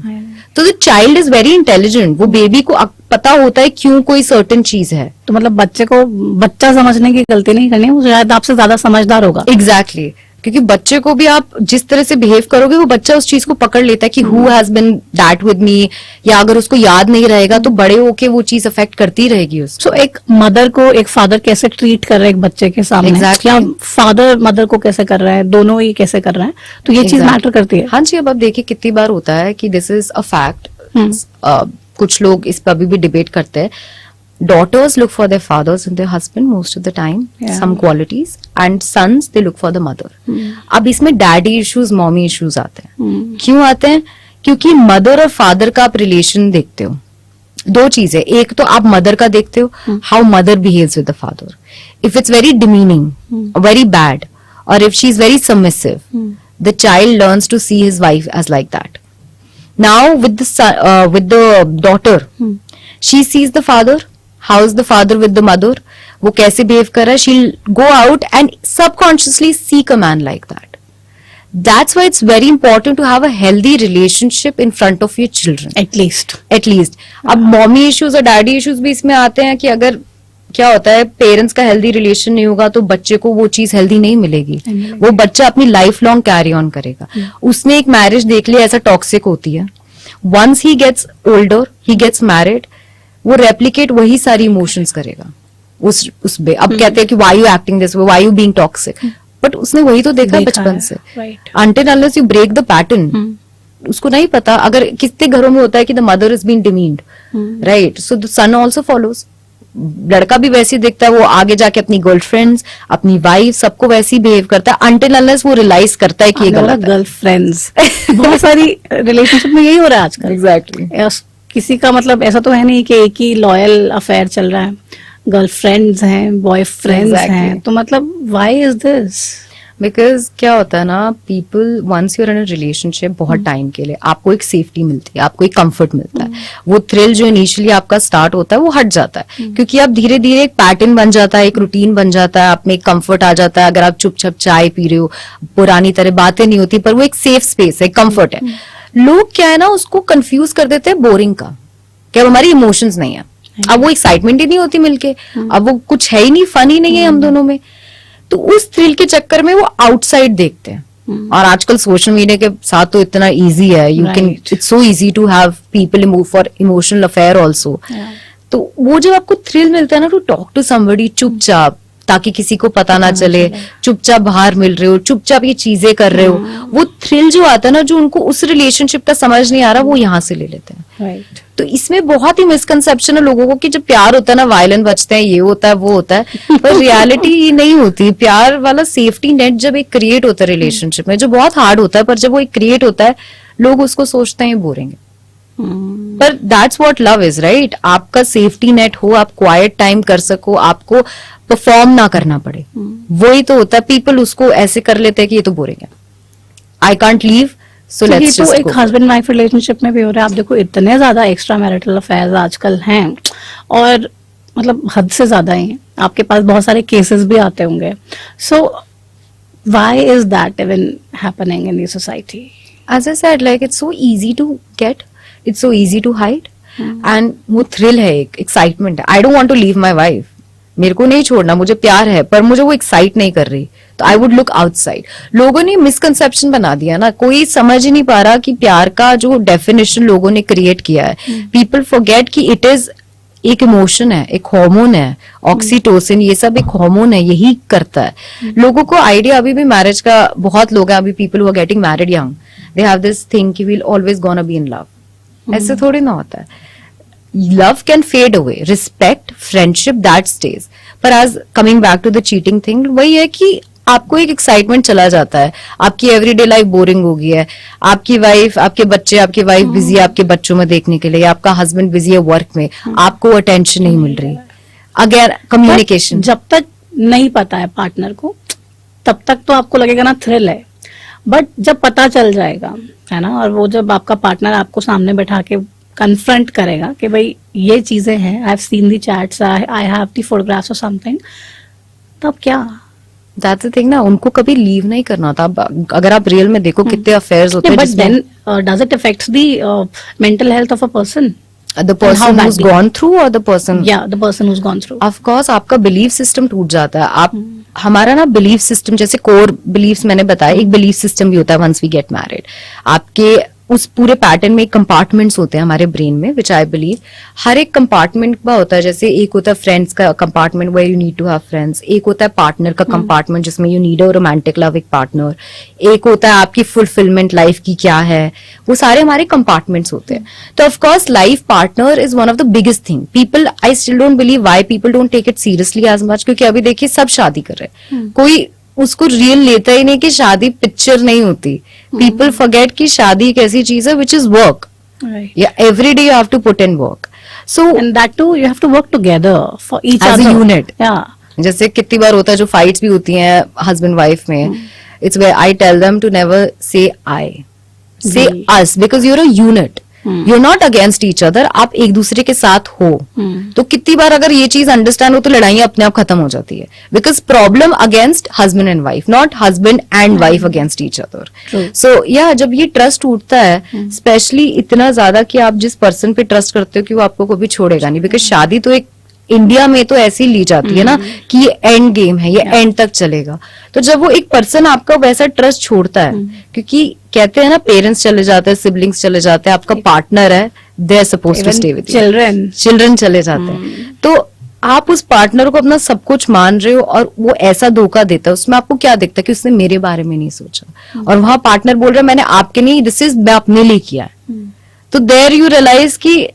तो the child is very intelligent. वो बेबी को पता होता है क्यों कोई सर्टेन चीज है. तो मतलब बच्चे को बच्चा समझने की गलती नहीं करनी, वो शायद आपसे ज्यादा समझदार होगा. एग्जैक्टली क्योंकि बच्चे को भी आप जिस तरह से बिहेव करोगे, वो बच्चा उस चीज को पकड़ लेता है कि who has been that with me, या अगर उसको याद नहीं रहेगा तो बड़े होके वो चीज अफेक्ट करती रहेगी उसको. सो एक मदर को एक फादर कैसे ट्रीट कर रहे हैं एक बच्चे के सामने, Exactly. या फादर मदर को कैसे कर रहे हैं, दोनों ही कैसे कर रहे हैं, तो ये चीज Exactly. मैटर करती है. हाँ जी. अब देखिए कितनी बार होता है कि दिस इज अ फैक्ट. कुछ लोग इस पर अभी भी डिबेट करते हैं. Daughters look for their fathers and their husband most of the time, Yeah. some qualities, and sons they look for the mother. अब इसमें डैडी इश्यूज, मॉमी इश्यूज आते हैं. क्यों आते हैं? क्योंकि मदर और फादर का आप रिलेशन देखते हो. दो चीजें, एक तो आप मदर का देखते हो, how mother behaves with the father. If it's very demeaning, very bad, और if she is very submissive, the child learns to see his wife as like that. Now with the daughter, she sees the father, how is the father with the mother, वो कैसे behave कर रहा है, she'll go out and subconsciously seek a man like that. That's why it's very important to have a healthy relationship in front of your children. At least. अब mommy issues और daddy issues भी इसमें आते हैं कि अगर क्या होता है, पेरेंट्स का हेल्दी रिलेशन नहीं होगा तो बच्चे को वो चीज हेल्दी नहीं मिलेगी. वो बच्चा अपनी लाइफ लॉन्ग कैरी ऑन करेगा. उसने एक मैरिज देख लिया, ऐसा टॉक्सिक होती है. Once he gets older, he gets married, वो रेप्लिकेट वही सारी इमोशंस करेगा उस पे. अब कहते हैं कि why you acting this way, why you being toxic, but उसने वही तो देखा बचपन से. Until unless you break the pattern, उसको नहीं पता. अगर कितने घरों में होता है कि the mother is being demeaned, right, so the son also follows. लड़का भी वैसे ही देखता है, वो आगे जाके अपनी गर्लफ्रेंड्स, अपनी वाइफ, सबको वैसे ही बिहेव करता है, अनटिल अनलेस वो रियलाइज करता है कि ये गलत है. गर्लफ्रेंड्स बहुत सारी रिलेशनशिप में यही हो रहा है आजकल. एग्जैक्टली. किसी का मतलब ऐसा तो है नहीं कि एक ही लॉयल अफेयर चल रहा है. गर्लफ्रेंड्स हैं, बॉयफ्रेंड्स हैं, तो मतलब व्हाई इज दिस? बिकॉज क्या होता है ना, people once you're in a relationship बहुत टाइम के लिए, आपको एक सेफ्टी मिलती है, आपको एक कंफर्ट मिलता है. वो थ्रिल जो इनिशियली आपका स्टार्ट होता है वो हट जाता है, क्योंकि आप धीरे धीरे एक पैटर्न बन जाता है, एक रूटीन बन जाता है, आप में एक कंफर्ट आ जाता है. अगर आप चुपचाप चाय पी रहे हो, पुरानी तरह बातें नहीं होती, पर वो एक सेफ स्पेस है, कंफर्ट है. लोग क्या है ना उसको कंफ्यूज कर देते हैं बोरिंग का, कि अब हमारी इमोशंस नहीं है, अब वो एक्साइटमेंट ही नहीं होती मिलके, अब वो कुछ है ही नहीं, फन ही नहीं है हम दोनों में। तो उस थ्रिल के चक्कर में वो आउटसाइड देखते हैं। और आजकल सोशल मीडिया के साथ तो इतना इजी है, you can, it's so easy to have people move for emotional affair also. तो वो जब आपको थ्रिल मिलता है ना टू टॉक टू समबडी चुपचाप, ताकि किसी को पता ना चले, चुपचाप बाहर मिल रहे हो, चुपचाप ये चीजें कर रहे हो, वो थ्रिल जो आता है ना, जो उनको उस रिलेशनशिप का समझ नहीं आ रहा, वो यहाँ से ले लेते हैं। तो इसमें बहुत ही मिसकंसेप्शन है लोगों को कि जब प्यार होता है ना वायलेंट बचते हैं, ये होता है वो होता है, पर रियलिटी नहीं होती। प्यार वाला सेफ्टी नेट जब एक क्रिएट होता है रिलेशनशिप में, जो बहुत हार्ड होता है, पर जब वो एक क्रिएट होता है, लोग उसको सोचते हैं बोरेंगे। पर that's what love is, right? आपका सेफ्टी नेट हो, आप क्वाइट टाइम कर सको, आपको परफॉर्म ना करना पड़े, वही तो होता है। पीपल उसको ऐसे कर लेते हैं कि ये तो बोरिंग है, I can't leave, so let's तो जस्ट एक हस्बैंड वाइफ रिलेशनशिप में भी हो रहा है। आप देखो इतने ज्यादा एक्स्ट्रा मैरिटल अफेयर्स आजकल हैं, और मतलब हद से ज्यादा ही हैं। आपके पास बहुत सारे केसेस भी आते होंगे। So why is that even happening in the society? as I said, like it's so easy to get, it's so easy to hide, and वो थ्रिल है, एक एक्साइटमेंट है। I don't want to leave my wife, मेरे को नहीं छोड़ना, मुझे प्यार है, पर मुझे वो एक्साइट नहीं कर रही, तो आई वुड लुक आउटसाइड। लोगों ने मिसकंसेप्शन बना दिया ना, कोई समझ ही नहीं पा रहा कि प्यार का जो डेफिनेशन लोगों ने क्रिएट किया है, पीपल फॉरगेट कि इट इज एक इमोशन है, एक हार्मोन है, ऑक्सीटोसिन, ये सब एक हार्मोन है, यही करता है। लोगों को आइडिया अभी भी मैरिज का, बहुत लोग हैं अभी, people who are getting married young, they have this thing कि we'll always gonna be in love. ऐसे थोड़ी ना होता है। Love can fade away, respect, friendship, that stage. पर आज coming back to the cheating thing, वही है कि आपको एक एक्साइटमेंट चला जाता है, आपकी एवरीडे लाइफ बोरिंग हो गई है, आपकी वाइफ, आपके बच्चे, आपकी वाइफ बिजी है आपके बच्चों में देखने के लिए, आपका हस्बैंड बिजी है वर्क में, आपको अटेंशन नहीं मिल रही। अगर कम्युनिकेशन, जब तक नहीं पता है पार्टनर को, तब तक तो आपको लगेगा ना थ्रिल है, बट जब पता चल जाएगा, है ना, और वो जब आपका पार्टनर आपको सामने बैठा के कन्फ्रंट करेगा कि भाई ये चीजें हैं, आई have seen the chats, I have the photographs और समथिंग, तब क्या? दैट्स द थिंग ना, उनको कभी लीव नहीं करना था। अगर आप रियल में देखो कितने अफेयर्स होते हैं, but then does it affect the mental health of a person? the person who's gone through or the person, yeah, the person who's gone through, of course आपका बिलीफ सिस्टम टूट जाता है। आप हमारा ना बिलीफ सिस्टम, जैसे core beliefs मैंने बताया, एक बिलीफ सिस्टम भी होता है वंस वी गेट मैरिड। आपके उस पूरे पैटर्न में कंपार्टमेंट्स होते हैं हमारे ब्रेन में, विच आई बिलीव हर एक कंपार्टमेंट का होता है। जैसे एक होता है फ्रेंड्स का compartment, where you need to have friends, एक होता है पार्टनर का कंपार्टमेंट, जिसमें you need a romantic love एक पार्टनर, एक होता है आपकी फुलफिलमेंट लाइफ की क्या है, वो सारे हमारे कंपार्टमेंट्स होते हैं। तो of course life partner is one of the biggest thing. People, I still don't believe why people don't take it seriously as much, क्योंकि अभी देखिए सब शादी कर रहे हैं, कोई उसको रियल लेता ही नहीं कि शादी पिक्चर नहीं होती। पीपल फॉरगेट कि शादी एक ऐसी चीज है विच इज वर्क, या every day you have to put in work, so and that too you have to work together for each as other a unit. या जैसे कितनी बार होता है जो फाइट्स भी होती हैं हस्बैंड वाइफ में, it's where I tell them to never say I, say us, because you're a unit, you are not against each other, आप एक दूसरे के साथ हो। तो कितनी बार अगर ये चीज अंडरस्टैंड हो तो लड़ाइयां अपने आप खत्म हो जाती है, because problem against husband and wife, not husband and wife against each other. So या जब ये ट्रस्ट टूटता है, स्पेशली इतना ज्यादा कि आप जिस पर्सन पे ट्रस्ट करते हो कि वो आपको कभी छोड़ेगा नहीं, बिकॉज शादी तो एक इंडिया में तो ऐसी ली जाती है ना कि ये एंड गेम है, ये एंड तक चलेगा। तो जब वो एक पर्सन आपका वैसा ट्रस्ट छोड़ता है, क्योंकि कहते हैं ना पेरेंट्स चले जाते हैं, सिबलिंग्स चले जाते हैं, आपका पार्टनर है, they are supposed to stay with you, children चले जाते हैं, तो आप उस पार्टनर को अपना सब कुछ मान रहे हो और वो ऐसा धोखा देता है, उसमें आपको क्या दिखता है कि उसने मेरे बारे में नहीं सोचा, और वहां पार्टनर बोल रहा है मैंने आपके नहीं, दिस इज मैं अपने लिए किया है। तो देयर यू रियलाइज कि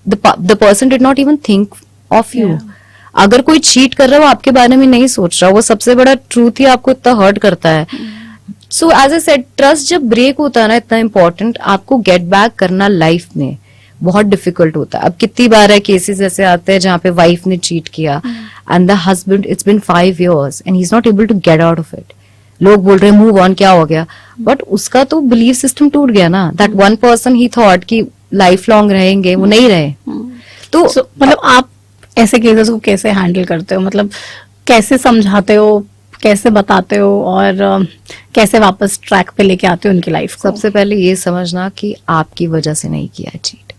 the person did not even think of you. अगर कोई चीट कर रहा है वो आपके बारे में नहीं सोच रहा, वो सबसे बड़ा ट्रूथ ही आपको इतना हर्ट करता है। So as I said, trust जब ब्रेक होता है ना, इतना इंपॉर्टेंट, आपको गेट बैक करना लाइफ में बहुत डिफिकल्ट होता है। अब कितनी बार है केसेस ऐसे आते हैं जहां पे वाइफ ने चीट किया and the husband, it's been 5 years and he is not able to get out of it. लोग बोल रहे हैं मूव ऑन, क्या हो गया, बट उसका तो बिलीफ सिस्टम टूट गया ना। That one person he thought कि लाइफ लॉन्ग रहेंगे, वो नहीं रहे। तो मतलब आप ऐसे केसेस को कैसे हैंडल करते हो? मतलब कैसे समझाते हो कैसे बताते हो और कैसे वापस ट्रैक पे लेके आते हो उनकी लाइफ को? सबसे पहले ये समझना कि आपकी वजह से नहीं किया है चीट,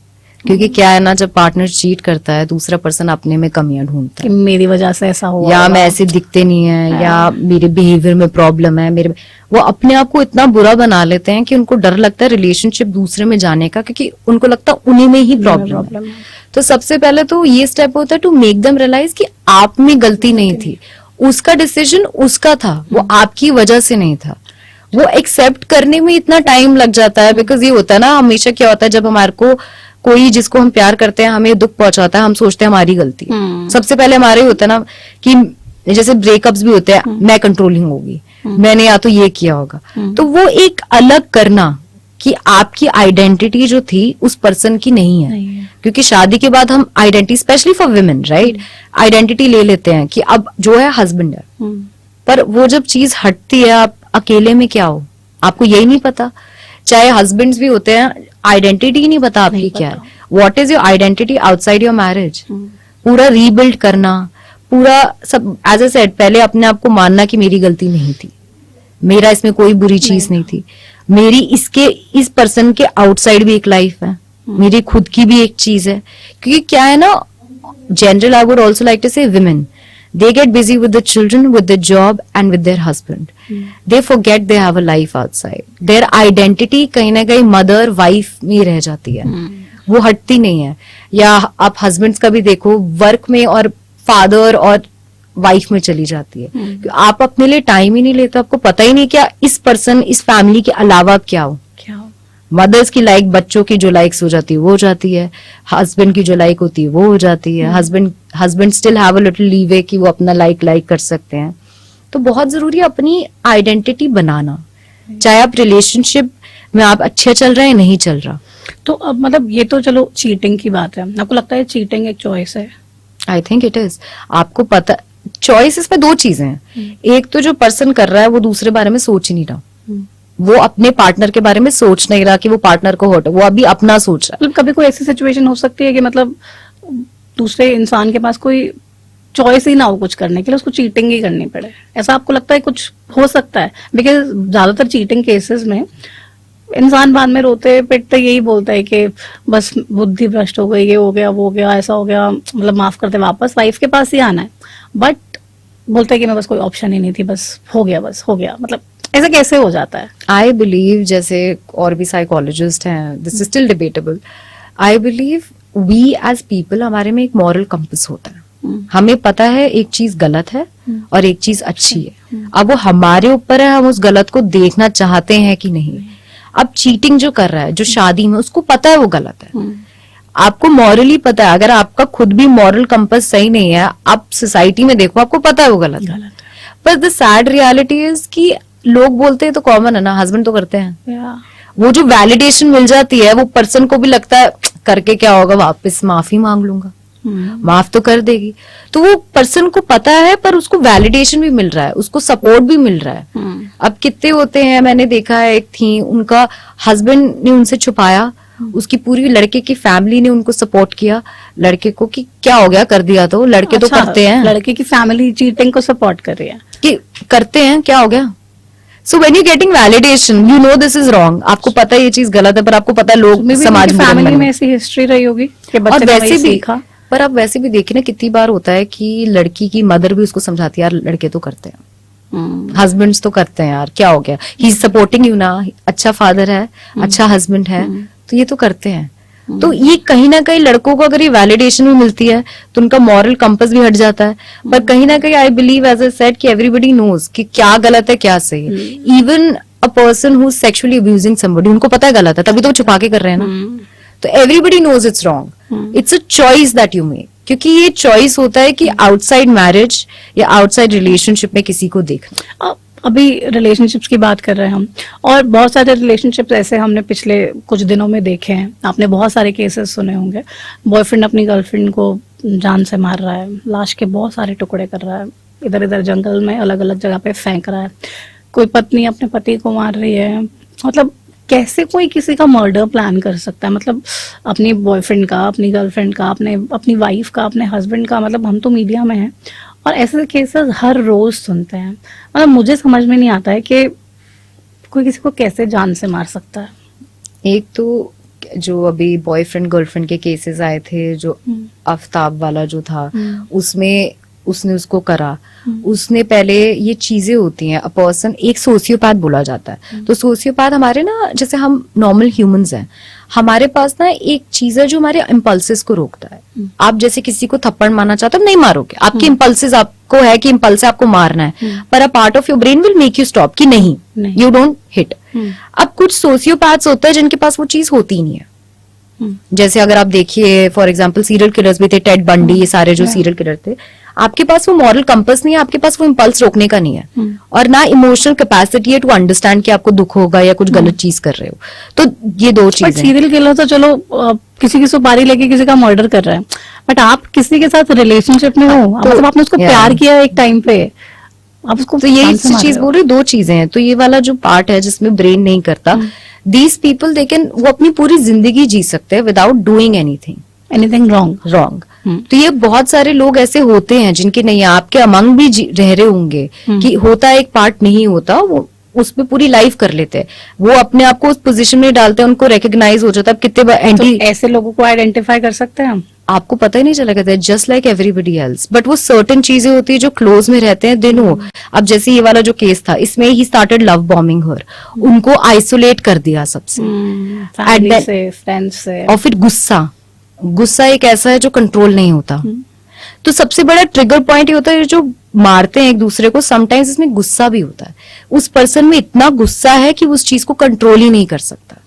क्योंकि क्या है ना, जब पार्टनर चीट करता है दूसरा पर्सन अपने में कमियां ढूंढता कि है, मेरी वजह से ऐसा हुआ या होगा। मैं ऐसे दिखते नहीं है, या मेरे बिहेवियर में प्रॉब्लम है, मेरे वो अपने आप को इतना बुरा बना लेते हैं कि उनको डर लगता है रिलेशनशिप दूसरे में जाने का, क्योंकि उनको लगता है उन्हीं में ही प्रॉब्लम है। तो सबसे पहले तो ये स्टेप होता है टू मेक देम रियलाइज कि आप में गलती नहीं थी, उसका डिसीजन उसका था, वो आपकी वजह से नहीं था। वो एक्सेप्ट करने में इतना टाइम लग जाता है, बिकॉज ये होता है ना, हमेशा क्या होता है जब हमारे को कोई जिसको हम प्यार करते हैं हमें दुख पहुंचाता है, हम सोचते हैं हमारी गलती है। सबसे पहले हमारे होता है ना कि जैसे ब्रेकअप्स भी होते हैं, मैं कंट्रोलिंग होगी, मैंने या तो ये किया होगा, तो वो एक अलग करना कि आपकी आइडेंटिटी जो थी उस पर्सन की नहीं है, क्योंकि शादी के बाद हम identity, specially for women, right, identity ले लेते हैं कि अब जो है हस्बैंड है, पर वो जब चीज हटती है, आप अकेले में क्या हो आपको यही नहीं पता। चाहे हस्बैंड्स भी होते हैं, आइडेंटिटी नहीं पता आपकी क्या है, what is your identity outside your marriage. पूरा रीबिल्ड करना, पूरा सब, एज ए सेड, पहले अपने आप को मानना कि मेरी गलती नहीं थी, मेरा इसमें कोई बुरी चीज नहीं थी, मेरी इस पर्सन के आउटसाइड भी एक लाइफ है, मेरी खुद की भी एक चीज है। क्योंकि क्या है ना, general I would also like to say women, they get busy with the children, with the job and with their husband. They forget they have a life outside. Their identity कहीं ना कहीं मदर वाइफ में रह जाती है, वो हटती नहीं है। या आप हस्बैंड्स का भी देखो, वर्क में और फादर और वाइफ में चली जाती है। आप अपने लिए टाइम ही नहीं लेते, आपको पता ही नहीं क्या इस पर्सन, इस फैमिली के अलावा क्या हो। मदर्स की लाइक, बच्चों की जो लाइक्स हो जाती है वो हो जाती है, हस्बैंड की जो लाइक होती है वो हो जाती है। Husband still have a little leeway कि वो अपना लाइक कर सकते हैं। तो बहुत जरूरी है अपनी आइडेंटिटी बनाना, चाहे आप रिलेशनशिप में आप अच्छे चल रहे हैं नहीं चल रहा। तो अब मतलब ये तो चलो चीटिंग की बात है, आपको लगता है चीटिंग एक चॉइस है? I think it is. आपको पता, चॉइस इसमें दो चीजें हैं, एक तो जो पर्सन कर रहा है वो दूसरे बारे में सोच ही नहीं रहा, वो अपने पार्टनर के बारे में सोच नहीं रहा कि वो पार्टनर को हर्ट, वो अभी अपना सोच रहा है। मतलब कभी कोई ऐसी सिचुएशन हो सकती है कि मतलब दूसरे इंसान के पास कोई चॉइस ही ना हो कुछ करने के लिए, उसको चीटिंग ही करनी पड़े, ऐसा आपको लगता है कुछ हो सकता है? बिकॉज ज्यादातर चीटिंग केसेस में इंसान बाद में रोते पिटते यही बोलता है कि बस बुद्धि भ्रष्ट हो गई, ये हो गया, वो हो गया, ऐसा हो गया, मतलब माफ करते वापस वाइफ के पास ही आना है, बट बोलता है कि मैं बस कोई ऑप्शन ही नहीं थी, बस हो गया। मतलब ऐसा कैसे हो जाता है? आई बिलीव, जैसे और भी साइकोलॉजिस्ट हैं, this is still debatable, I believe we as people, हमारे में एक मॉरल कंपस होता है, हमें पता है एक चीज गलत है और एक चीज अच्छी है। अब वो हमारे ऊपर है, हम उस गलत को देखना चाहते हैं कि नहीं। अब चीटिंग जो कर रहा है, जो शादी में, उसको पता है वो गलत है, आपको मॉरली पता है। अगर आपका खुद भी मॉरल कंपस सही नहीं है, आप सोसाइटी में देखो, आपको पता है वो गलत है। पर द सैड रियलिटी इज कि लोग बोलते हैं तो कॉमन है ना, हस्बैंड तो करते हैं, वो जो वैलिडेशन मिल जाती है, वो पर्सन को भी लगता है करके क्या होगा, वापस माफी मांग लूंगा, माफ तो कर देगी। तो वो पर्सन को पता है, पर उसको वैलिडेशन भी मिल रहा है, उसको सपोर्ट भी मिल रहा है। अब कितने होते हैं, मैंने देखा है, एक थी, उनका हस्बैंड ने उनसे छुपाया, उसकी पूरी लड़के की फैमिली ने उनको सपोर्ट किया, लड़के को कि क्या हो गया, कर दिया तो लड़के तो करते हैं, लड़के की फैमिली चीटिंग को सपोर्ट कर रही है कि करते हैं, क्या हो गया। So when you getting validation, you know this is wrong, आपको पता है ये चीज गलत है, पर आपको पता है लोग समाज में, फैमिली में ऐसी हिस्ट्री रही होगी कि बच्चे ने वही सीखा। पर अब वैसे भी देखिए ना, कितनी बार होता है कि लड़की की मदर भी उसको समझाती है, यार लड़के तो करते हैं, हस्बैंड्स तो करते हैं, यार क्या हो गया, ही इज सपोर्टिंग यू ना, अच्छा फादर है, अच्छा हस्बैंड है, तो ये तो करते हैं। तो ये कहीं ना कहीं लड़कों को अगर ये वैलिडेशन भी मिलती है तो उनका मॉरल कंपस भी हट जाता है। पर कहीं ना कहीं I believe, as I said, कि एवरीबडी नोज कि क्या गलत है क्या सही है। Even a person who is sexually abusing somebody, उनको पता है गलत है, तभी तो वो छुपा के कर रहे हैं ना। तो everybody knows it's wrong, it's a choice that you make, क्योंकि ये चॉइस होता है कि आउटसाइड मैरिज या आउटसाइड रिलेशनशिप में किसी को देखना। अभी रिलेशनशिप्स की बात कर रहे हैं हम, और बहुत सारे रिलेशनशिप्स ऐसे हमने पिछले कुछ दिनों में देखे हैं, आपने बहुत सारे केसेस सुने होंगे। बॉयफ्रेंड अपनी गर्लफ्रेंड को जान से मार रहा है, लाश के बहुत सारे टुकड़े कर रहा है, इधर इधर जंगल में अलग अलग जगह पे फेंक रहा है। कोई पत्नी अपने पति को मार रही है। मतलब कैसे कोई किसी का मर्डर प्लान कर सकता है? मतलब अपनी बॉयफ्रेंड का, अपनी गर्लफ्रेंड का, अपनी वाइफ का, अपने हस्बैंड का। मतलब हम तो मीडिया में हैं और ऐसे केसेस हर रोज सुनते हैं, मतलब मुझे समझ में नहीं आता है कि कोई किसी को कैसे जान से मार सकता है। एक तो जो अभी बॉयफ्रेंड गर्लफ्रेंड के केसेस आए थे, जो आफ्ताब वाला जो था, उसमें उसने उसको करा, उसने पहले ये चीजें होती हैं, अ पर्सन एक सोशियोपैथ बोला जाता है। तो सोशियोपैथ हमारे ना, जैसे हम नॉर्मल ह्यूमंस हैं, हमारे पास ना एक चीज है जो हमारे इम्पल्सेस को रोकता है। आप जैसे किसी को थप्पड़ मारना चाहते हो, नहीं मारोगे, आपके इम्पल्सेस आपको है कि इम्पल्स आपको मारना है, पर a part of your brain will make you stop कि नहीं, यू डोंट हिट। अब कुछ सोशियोपैथ्स होते हैं जिनके पास वो चीज होती ही नहीं है। जैसे अगर आप देखिए फॉर एग्जांपल सीरियल किलर्स भी थे, टेड बंडी, ये सारे जो सीरियल किलर थे, आपके पास वो मॉरल कंपस नहीं है, आपके पास वो इम्पल्स रोकने का नहीं है, और ना इमोशनल कैपेसिटी है टू अंडरस्टैंड कि आपको दुख होगा या कुछ गलत चीज कर रहे हो। तो ये दो बट चीजें। सीरियल किलर तो चलो किसी की सुपारी लेके किसी का मर्डर कर रहा है, बट आप किसी के साथ रिलेशनशिप में हो, मतलब आपने उसको प्यार किया एक टाइम पे, आप उसको तो यही चीज बोल रही, दो चीजें हैं। तो ये वाला जो पार्ट है जिसमें ब्रेन नहीं करता, दीज पीपल दे कैन, वो अपनी पूरी जिंदगी जी सकते हैं विदाउट डूइंग एनीथिंग रॉन्ग। तो ये बहुत सारे लोग ऐसे होते हैं जिनके नहीं, आपके अमंग भी रह रहे होंगे कि होता एक पार्ट नहीं होता, वो उसमें पूरी लाइफ कर लेते हैं, वो अपने आप को उस पोजीशन में डालते हैं, उनको रिकग्नाइज हो जाता है। अब कितने एंटी ऐसे लोगों को आइडेंटिफाई कर सकते हैं हम, आपको पता ही नहीं चला करता है, just like everybody else. But वो सर्टेन चीजें होती है जो क्लोज में रहते हैं, दे नो। अब जैसे ये वाला जो केस था, इसमें ही स्टार्टेड लव बॉम्बिंग हर, उनको आइसोलेट कर दिया सबसे, फैमिली से, फ्रेंड्स से। और फिर गुस्सा एक ऐसा है जो कंट्रोल नहीं होता। तो सबसे बड़ा ट्रिगर पॉइंट ये होता है, जो मारते हैं एक दूसरे को, समटाइम्स इसमें गुस्सा भी होता है, उस पर्सन में इतना गुस्सा है कि वो उस चीज को कंट्रोल ही नहीं कर सकता।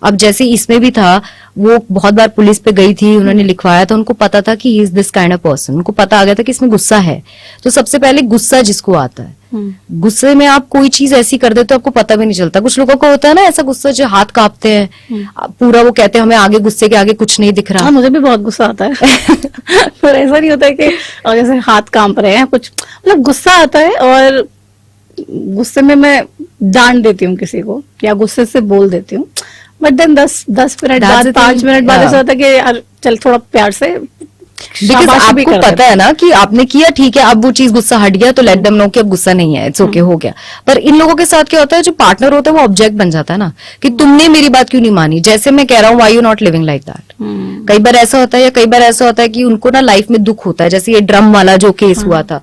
अब जैसे इसमें भी था, वो बहुत बार पुलिस पे गई थी, उन्होंने लिखवाया था, उनको पता था कि he is this kind of person, उनको पता आ गया था कि इसमें गुस्सा है। तो सबसे पहले गुस्सा जिसको आता है, गुस्से में आप कोई चीज ऐसी कर देते हो आपको पता भी नहीं चलता। कुछ लोगों को होता है ना ऐसा गुस्सा जो हाथ कांपते हैं पूरा, वो कहते हैं हमें आगे गुस्से के आगे कुछ नहीं दिख रहा। हाँ, मुझे भी बहुत गुस्सा आता है पर ऐसा नहीं होता है कि जैसे हाथ कांप रहे हैं कुछ, मतलब गुस्सा आता है और गुस्से में मैं डांट देती हूँ किसी को या गुस्से से बोल देती हूँ, बट देन 10 मिनट बाद, 5 मिनट बाद ऐसा होता है कि यार चल थोड़ा प्यार से, बिकॉज आपको पता है ना कि आपने किया, ठीक है, अब वो चीज गुस्सा हट गया, तो लेट देम नो कि अब गुस्सा नहीं है, इट्स ओके, हो गया। पर इन लोगों के साथ क्या होता है, जो पार्टनर होता है वो ऑब्जेक्ट बन जाता है ना, कि तुमने मेरी बात क्यों नहीं मानी, जैसे मैं कह रहा हूँ, why you not living like that. कई बार ऐसा होता है, या कई बार ऐसा होता है कि उनको ना लाइफ में दुख होता है, जैसे ये ड्रम वाला जो केस हुआ था,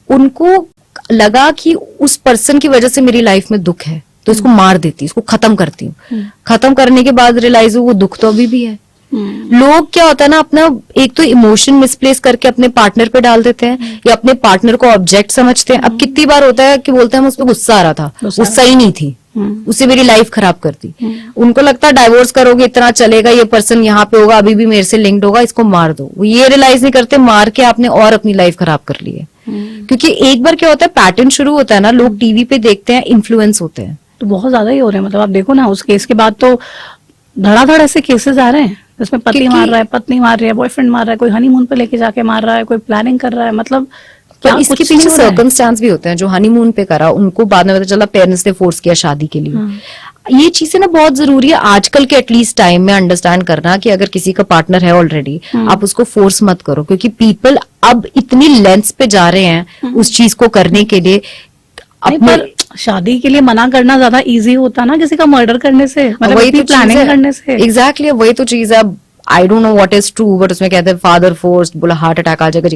उनको लगा कि उस पर्सन की वजह से मेरी लाइफ में दुख है, तो इसको मार देती, इसको खत्म करती हूँ। खत्म करने के बाद रियलाइज हो वो दुख तो अभी भी है। लोग क्या होता है ना, अपना एक तो इमोशन मिसप्लेस करके अपने पार्टनर पे डाल देते हैं, या अपने पार्टनर को ऑब्जेक्ट समझते हैं। अब कितनी बार होता है कि बोलते हैं हम उस पर गुस्सा आ रहा था, गुस्सा ही नहीं थी, उससे मेरी लाइफ खराब कर दी। उनको लगता है डाइवोर्स करोगे इतना चलेगा, ये पर्सन यहाँ पे होगा, अभी भी मेरे से लिंक्ड होगा, इसको मार दो। वो ये रियलाइज नहीं करते, मार के आपने और अपनी लाइफ खराब कर ली है। क्योंकि एक बार क्या होता है, पैटर्न शुरू होता है ना, लोग टीवी पे देखते हैं, इन्फ्लुएंस होते हैं। तो बहुत ज्यादा ही हो रहे हैं, मतलब आप देखो ना, उस केस के बाद तो धड़ाधड़ ऐसे केसेस आ रहे हैं जिसमें पति मार रहा है, पत्नी मार रही है, बॉयफ्रेंड मार रहा है, कोई हनीमून पे लेके जाके मार रहा है, कोई प्लानिंग कर रहा है, मतलब तो इसके पीछे सर्कमस्टांस भी होते हैं। जो हनीमून पे करा उनको बाद में पता चला पेरेंट्स ने फोर्स किया शादी के लिए। ये चीजें ना बहुत जरूरी है आजकल के एटलीस्ट टाइम में अंडरस्टैंड करना, कि अगर किसी का पार्टनर है ऑलरेडी, आप उसको फोर्स मत करो, क्योंकि पीपल अब इतनी लेंथ्स पे जा रहे हैं उस चीज को करने के लिए। पर शादी के लिए मना करना ज्यादा इजी होता ना किसी का मर्डर करने से, मतलब वही तो प्लानिंग करने से। एग्जैक्टली, वही तो चीज है। I don't know what is true, but उसमें कहते हैं फादर फोर्स्ड, बोला हार्ट अटैक आ जाएगा।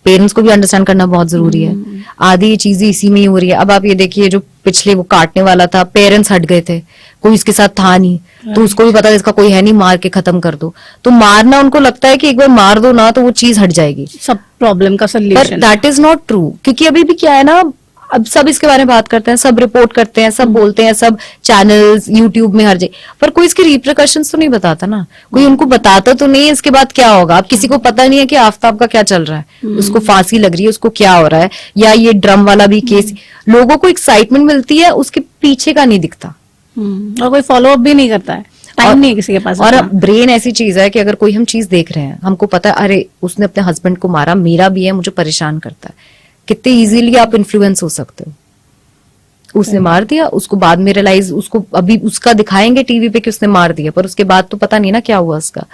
पेरेंट्स को भी अंडरस्टैंड करना बहुत जरूरी है। आधी ये चीजें इसी में ही हो रही है। अब आप ये देखिए, जो पिछले वो काटने वाला था, पेरेंट्स हट गए थे, कोई इसके साथ था नहीं, तो उसको भी पता है इसका कोई है नहीं, मार के खत्म कर दो। तो मारना उनको लगता है कि एक बार मार दो ना तो वो चीज हट जाएगी, सब प्रॉब्लम का solution. That is not true. क्योंकि अभी भी क्या है ना, अब सब इसके बारे में बात करते हैं, सब रिपोर्ट करते हैं, सब बोलते हैं, सब चैनल्स यूट्यूब में हर जगह, पर कोई इसके रिप्रिकॉशंस तो नहीं बताता ना, कोई उनको बताता तो नहीं है इसके बाद क्या होगा। अब किसी को पता नहीं है कि आफ्ताब का क्या चल रहा है, उसको फांसी लग रही है, उसको क्या हो रहा है, या ये ड्रम वाला भी केस, लोगों को एक्साइटमेंट मिलती है, उसके पीछे का नहीं दिखता, और कोई फॉलो अप भी नहीं करता है, टाइम नहीं है किसी के पास। और ब्रेन ऐसी चीज है कि अगर कोई हम चीज देख रहे हैं, हमको पता है अरे उसने अपने हस्बैंड को मारा, मेरा भी है, मुझे परेशान करता है, कितने इजीली आप इन्फ्लुएंस हो सकते हो। उसने मार दिया, उसको बाद में रियलाइज, उसको अभी उसका दिखाएंगे टीवी पे कि उसने मार दिया, पर उसके बाद तो पता नहीं ना क्या हुआ उसका।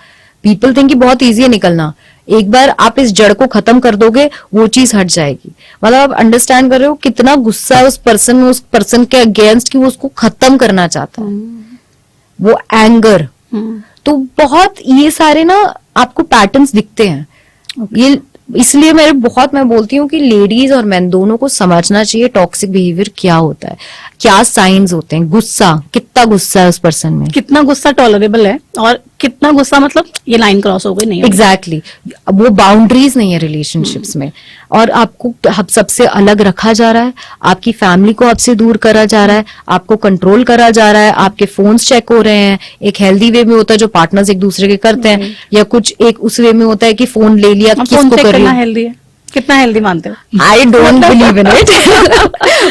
पीपल थिंक कि बहुत इजी है निकलना, एक बार आप इस जड़ को खत्म कर दोगे, वो चीज हट जाएगी। मतलब आप अंडरस्टैंड कर रहे हो कितना गुस्सा है उस पर्सन में, उस पर्सन के अगेंस्ट कि वो उसको खत्म करना चाहता है, वो एंगर। तो बहुत ये सारे ना आपको पैटर्न्स दिखते हैं। ये इसलिए मैं बोलती हूँ कि लेडीज और मैन दोनों को समझना चाहिए टॉक्सिक बिहेवियर क्या होता है, क्या साइंस होते हैं। गुस्सा, कितना गुस्सा है उस पर्सन में, कितना गुस्सा टॉलरेबल है और कितना गुस्सा मतलब ये लाइन क्रॉस हो गई, नहीं एग्जैक्टली वो बाउंड्रीज नहीं है रिलेशनशिप्स में। और आपको सबसे अलग रखा जा रहा है, आपकी फैमिली को आपसे दूर करा जा रहा है, आपको कंट्रोल करा जा रहा है, आपके फोन्स चेक हो रहे हैं। एक हेल्दी वे में होता है जो पार्टनर्स एक दूसरे के करते हैं, या कुछ एक उस वे में होता है कि फोन ले लिया, किसको कर रही है। हेल्दी है, कितना हेल्दी मानते हो? I don't believe in it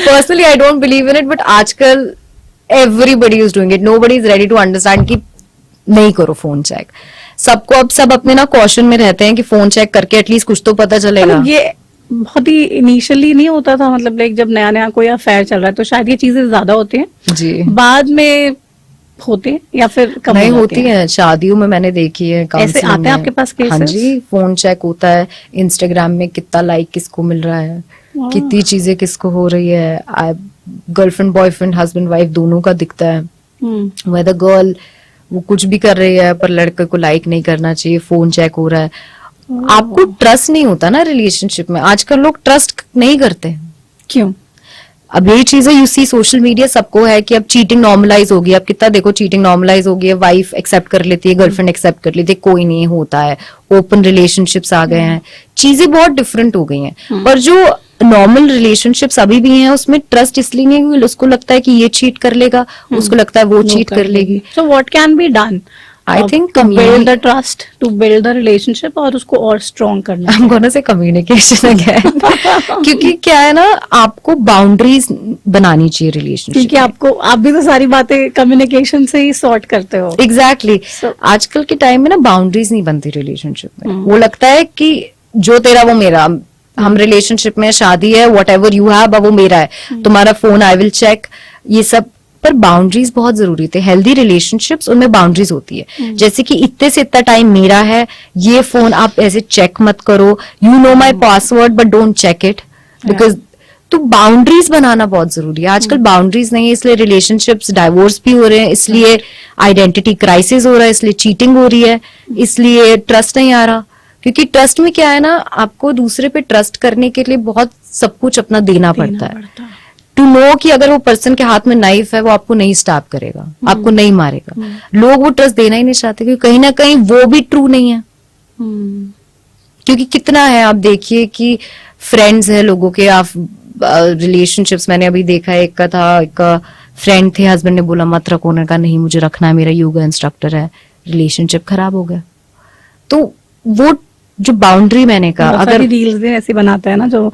personally, I don't believe in it, but आजकल everybody is doing it. Nobody is ready to understand कि नहीं करो फोन चेक। सबको अब सब अपने ना कॉशन में रहते हैं कि फोन चेक करके एटलीस्ट कुछ तो पता चलेगा। ये बहुत ही इनिशियली नहीं होता था, मतलब लाइक जब नया नया कोई अफेयर चल रहा है तो शायद ये चीजें ज्यादा होती हैं जी, बाद में होते हैं या फिर कम नहीं हो होती है। शादियों में मैंने देखी है, ऐसे काउंसलिंग आते हैं में। आपके पास केसेस? हाँ जी, फोन चेक होता है, इंस्टाग्राम में कितना लाइक किसको मिल रहा है, कितनी चीजें किसको हो रही है, गर्लफ्रेंड बॉयफ्रेंड हस्बैंड वाइफ दोनों का दिखता है। वेदर गर्ल वो कुछ भी कर रही है पर लड़के को लाइक नहीं करना चाहिए, फोन चेक हो रहा है। आपको ट्रस्ट नहीं होता ना रिलेशनशिप में। आजकल लोग ट्रस्ट नहीं करते। क्यों? अब यही चीज है, यू सी सोशल मीडिया सबको है कि अब चीटिंग नॉर्मलाइज होगी। अब कितना देखो चीटिंग नॉर्मलाइज हो गई है, वाइफ एक्सेप्ट कर लेती है, गर्लफ्रेंड एक्सेप्ट कर लेती है, कोई नहीं होता है, ओपन रिलेशनशिप्स आ गए हैं, चीजें बहुत डिफरेंट हो गई हैं। पर जो नॉर्मल रिलेशनशिप्स अभी भी हैं उसमें ट्रस्ट इसलिए नहीं है, उसको लगता है कि ये चीट कर लेगा, उसको लगता है वो चीट कर लेगी। So what can be done? I think build the trust, to build the relationship और उसको और स्ट्रॉन्ग करना। I'm gonna say communication again क्योंकि क्या है ना, आपको बाउंड्रीज बनानी चाहिए रिलेशनशिप। क्योंकि आप भी तो सारी बातें कम्युनिकेशन से ही सॉर्ट करते हो। एग्जैक्टली आजकल के टाइम में ना बाउंड्रीज नहीं बनती रिलेशनशिप में। वो लगता है कि जो तेरा वो मेरा, हम रिलेशनशिप में, शादी है, वट एवर यू हैव वो मेरा है, तुम्हारा फोन आई विल चेक, ये सब। पर बाउंड्रीज बहुत जरूरी थे। हेल्दी रिलेशनशिप्स उनमें बाउंड्रीज होती है, जैसे कि इतने से इतना टाइम मेरा है, ये फोन आप ऐसे चेक मत करो, you know my password but don't check it, because तो बाउंड्रीज बनाना बहुत जरूरी है। आजकल बाउंड्रीज नहीं है, इसलिए रिलेशनशिप्स डाइवोर्स भी हो रहे हैं, इसलिए आइडेंटिटी क्राइसिस हो रहा है, इसलिए चीटिंग हो रही है, इसलिए ट्रस्ट नहीं आ रहा। क्योंकि ट्रस्ट में क्या है ना, आपको दूसरे पे ट्रस्ट करने के लिए बहुत सब कुछ अपना देना पड़ता है। टू नो कि अगर वो पर्सन के हाथ में नाइफ है वो आपको नहीं स्टैप करेगा, आपको नहीं मारेगा। लोग वो ट्रस्ट देना ही नहीं चाहते क्योंकि कहीं ना कहीं वो भी ट्रू नहीं है। क्योंकि कितना है, आप देखिए कि फ्रेंड्स है लोगों के, आप रिलेशनशिप्स, मैंने अभी देखा है, एक का फ्रेंड थे, हस्बैंड ने बोला मत रखो, उन्होंने कहा नहीं मुझे रखना है, मेरा योगा इंस्ट्रक्टर है, रिलेशनशिप खराब हो गया। तो वो जो बाउंड्री मैंने कहा, अगर रील्स ऐसे बनाते हैं ना, जो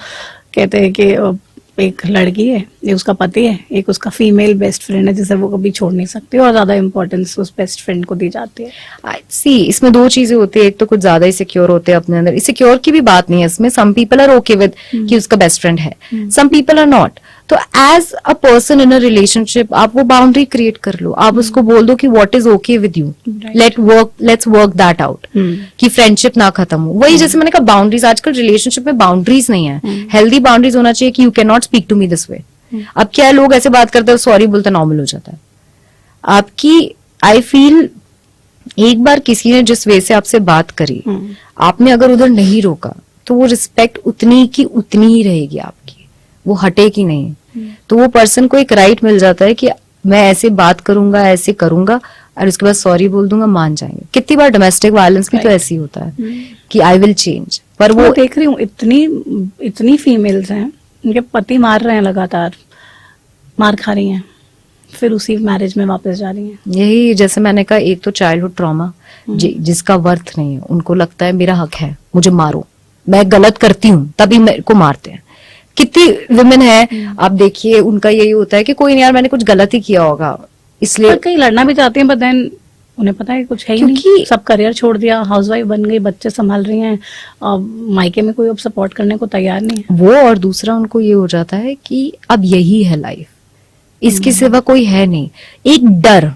कहते हैं कि एक लड़की है, एक उसका पति है, एक उसका फीमेल बेस्ट फ्रेंड है जिसे वो कभी छोड़ नहीं सकती, और ज्यादा इंपॉर्टेंस उस बेस्ट फ्रेंड को दी जाती है। सी इसमें दो चीजें होती है, एक तो कुछ ज्यादा ही सिक्योर होते हैं अपने अंदर। सिक्योर की भी बात नहीं है इसमें, some people are okay with कि उसका बेस्ट फ्रेंड है, सम पीपल आर नॉट। तो as a person in a relationship आप वो बाउंड्री क्रिएट कर लो, आप उसको बोल दो कि what is okay with you, let's work that out, कि फ्रेंडशिप ना खत्म हो। वही जैसे मैंने कहा बाउंड्रीज, आजकल रिलेशनशिप में बाउंड्रीज नहीं है। हेल्दी बाउंड्रीज होना चाहिए कि you can not speak to me this way. अब क्या है, लोग ऐसे बात करते हैं, सॉरी बोलते नॉर्मल हो जाता है आपकी। आई फील एक बार किसी ने जिस वे से आपसे बात करी, आपने अगर उधर नहीं रोका तो वो रिस्पेक्ट उतनी की उतनी ही रहेगी आपकी, वो हटेगी नहीं। तो वो पर्सन को एक राइट मिल जाता है कि मैं ऐसे बात करूंगा, ऐसे करूंगा, और उसके बाद सॉरी बोल दूंगा, मान जाएंगे। कितनी बार डोमेस्टिक वायलेंस भी तो ऐसे ही होता है कि आई विल चेंज। पर वो देख रही हूँ इतनी फीमेल्स हैं, उनके पति मार रहे हैं, लगातार मार खा रही हैं, फिर उसी मैरिज में वापस जा रही हैं। यही जैसे मैंने कहा, एक तो चाइल्डहुड ट्रॉमा जिसका वर्थ नहीं है, उनको लगता है मेरा हक है, मुझे मारो, मैं गलत करती हूँ तभी मेरे को मारते हैं। कितनी वुमेन है आप देखिए, उनका यही होता है कि कोई नहीं यार मैंने कुछ गलत ही किया होगा, इसलिए कहीं लड़ना भी चाहती हैं, बट देन उन्हें पता है कुछ है ही नहीं, सब करियर छोड़ दिया, हाउसवाइफ बन गई, बच्चे संभाल रही हैं, मायके में कोई अब सपोर्ट करने को तैयार नहीं है वो। और दूसरा उनको ये हो जाता है कि अब यही है लाइफ, इसके सिवा कोई है नहीं। एक डर,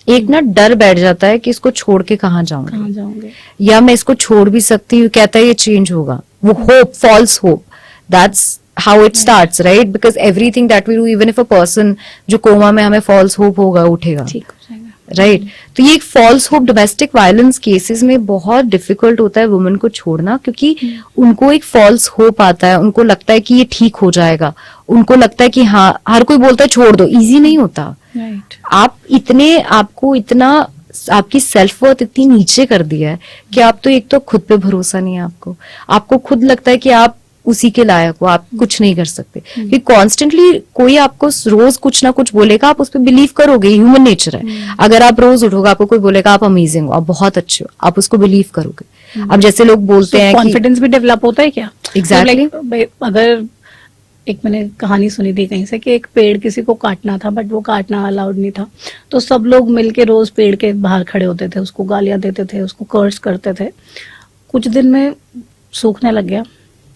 एक ना डर बैठ जाता है कि इसको छोड़ के कहाँ जाऊंगी, कहाँ जाओगे? या मैं इसको छोड़ भी सकती हूँ, कहता है ये चेंज होगा, वो hope, false hope, that's how it starts, right? Because everything that we do, even if a person जो कोमा में, हमें फॉल्स होप होगा उठेगा, ठीक हो जाएगा। राइट? तो ये एक false hope domestic violence cases में बहुत डिफिकल्ट होता है वुमेन को छोड़ना, क्योंकि उनको एक फॉल्स होप आता है, उनको लगता है कि ये ठीक हो जाएगा, उनको लगता है कि हाँ, हर कोई बोलता है छोड़ दो, इजी नहीं होता। राइट। आपको इतना, आपकी सेल्फ वर्थ इतनी नीचे कर दिया है कि आप तो, एक तो खुद पे भरोसा नहीं है आपको खुद लगता है कि आप उसी के लायक हो, आप कुछ नहीं कर सकते, कि कॉन्स्टेंटली कोई आपको रोज कुछ ना कुछ बोलेगा, आप उस पर बिलीव करोगे, ह्यूमन नेचर है। अगर आप रोज उठोगे, आपको कोई बोलेगा आप अमेजिंग हो, आप बहुत अच्छे हो, आप उसको बिलीव करोगे। अब जैसे लोग बोलते हैं कि कॉन्फिडेंस भी डेवलप होता है क्या? Exactly. तो like, अगर एक मैंने कहानी सुनी थी कहीं से कि एक पेड़ किसी को काटना था, बट वो काटना अलाउड नहीं था, तो सब लोग मिलके रोज पेड़ के बाहर खड़े होते थे, उसको गालियां देते थे, उसको कर्स करते थे। कुछ दिन में सूखने लग गया,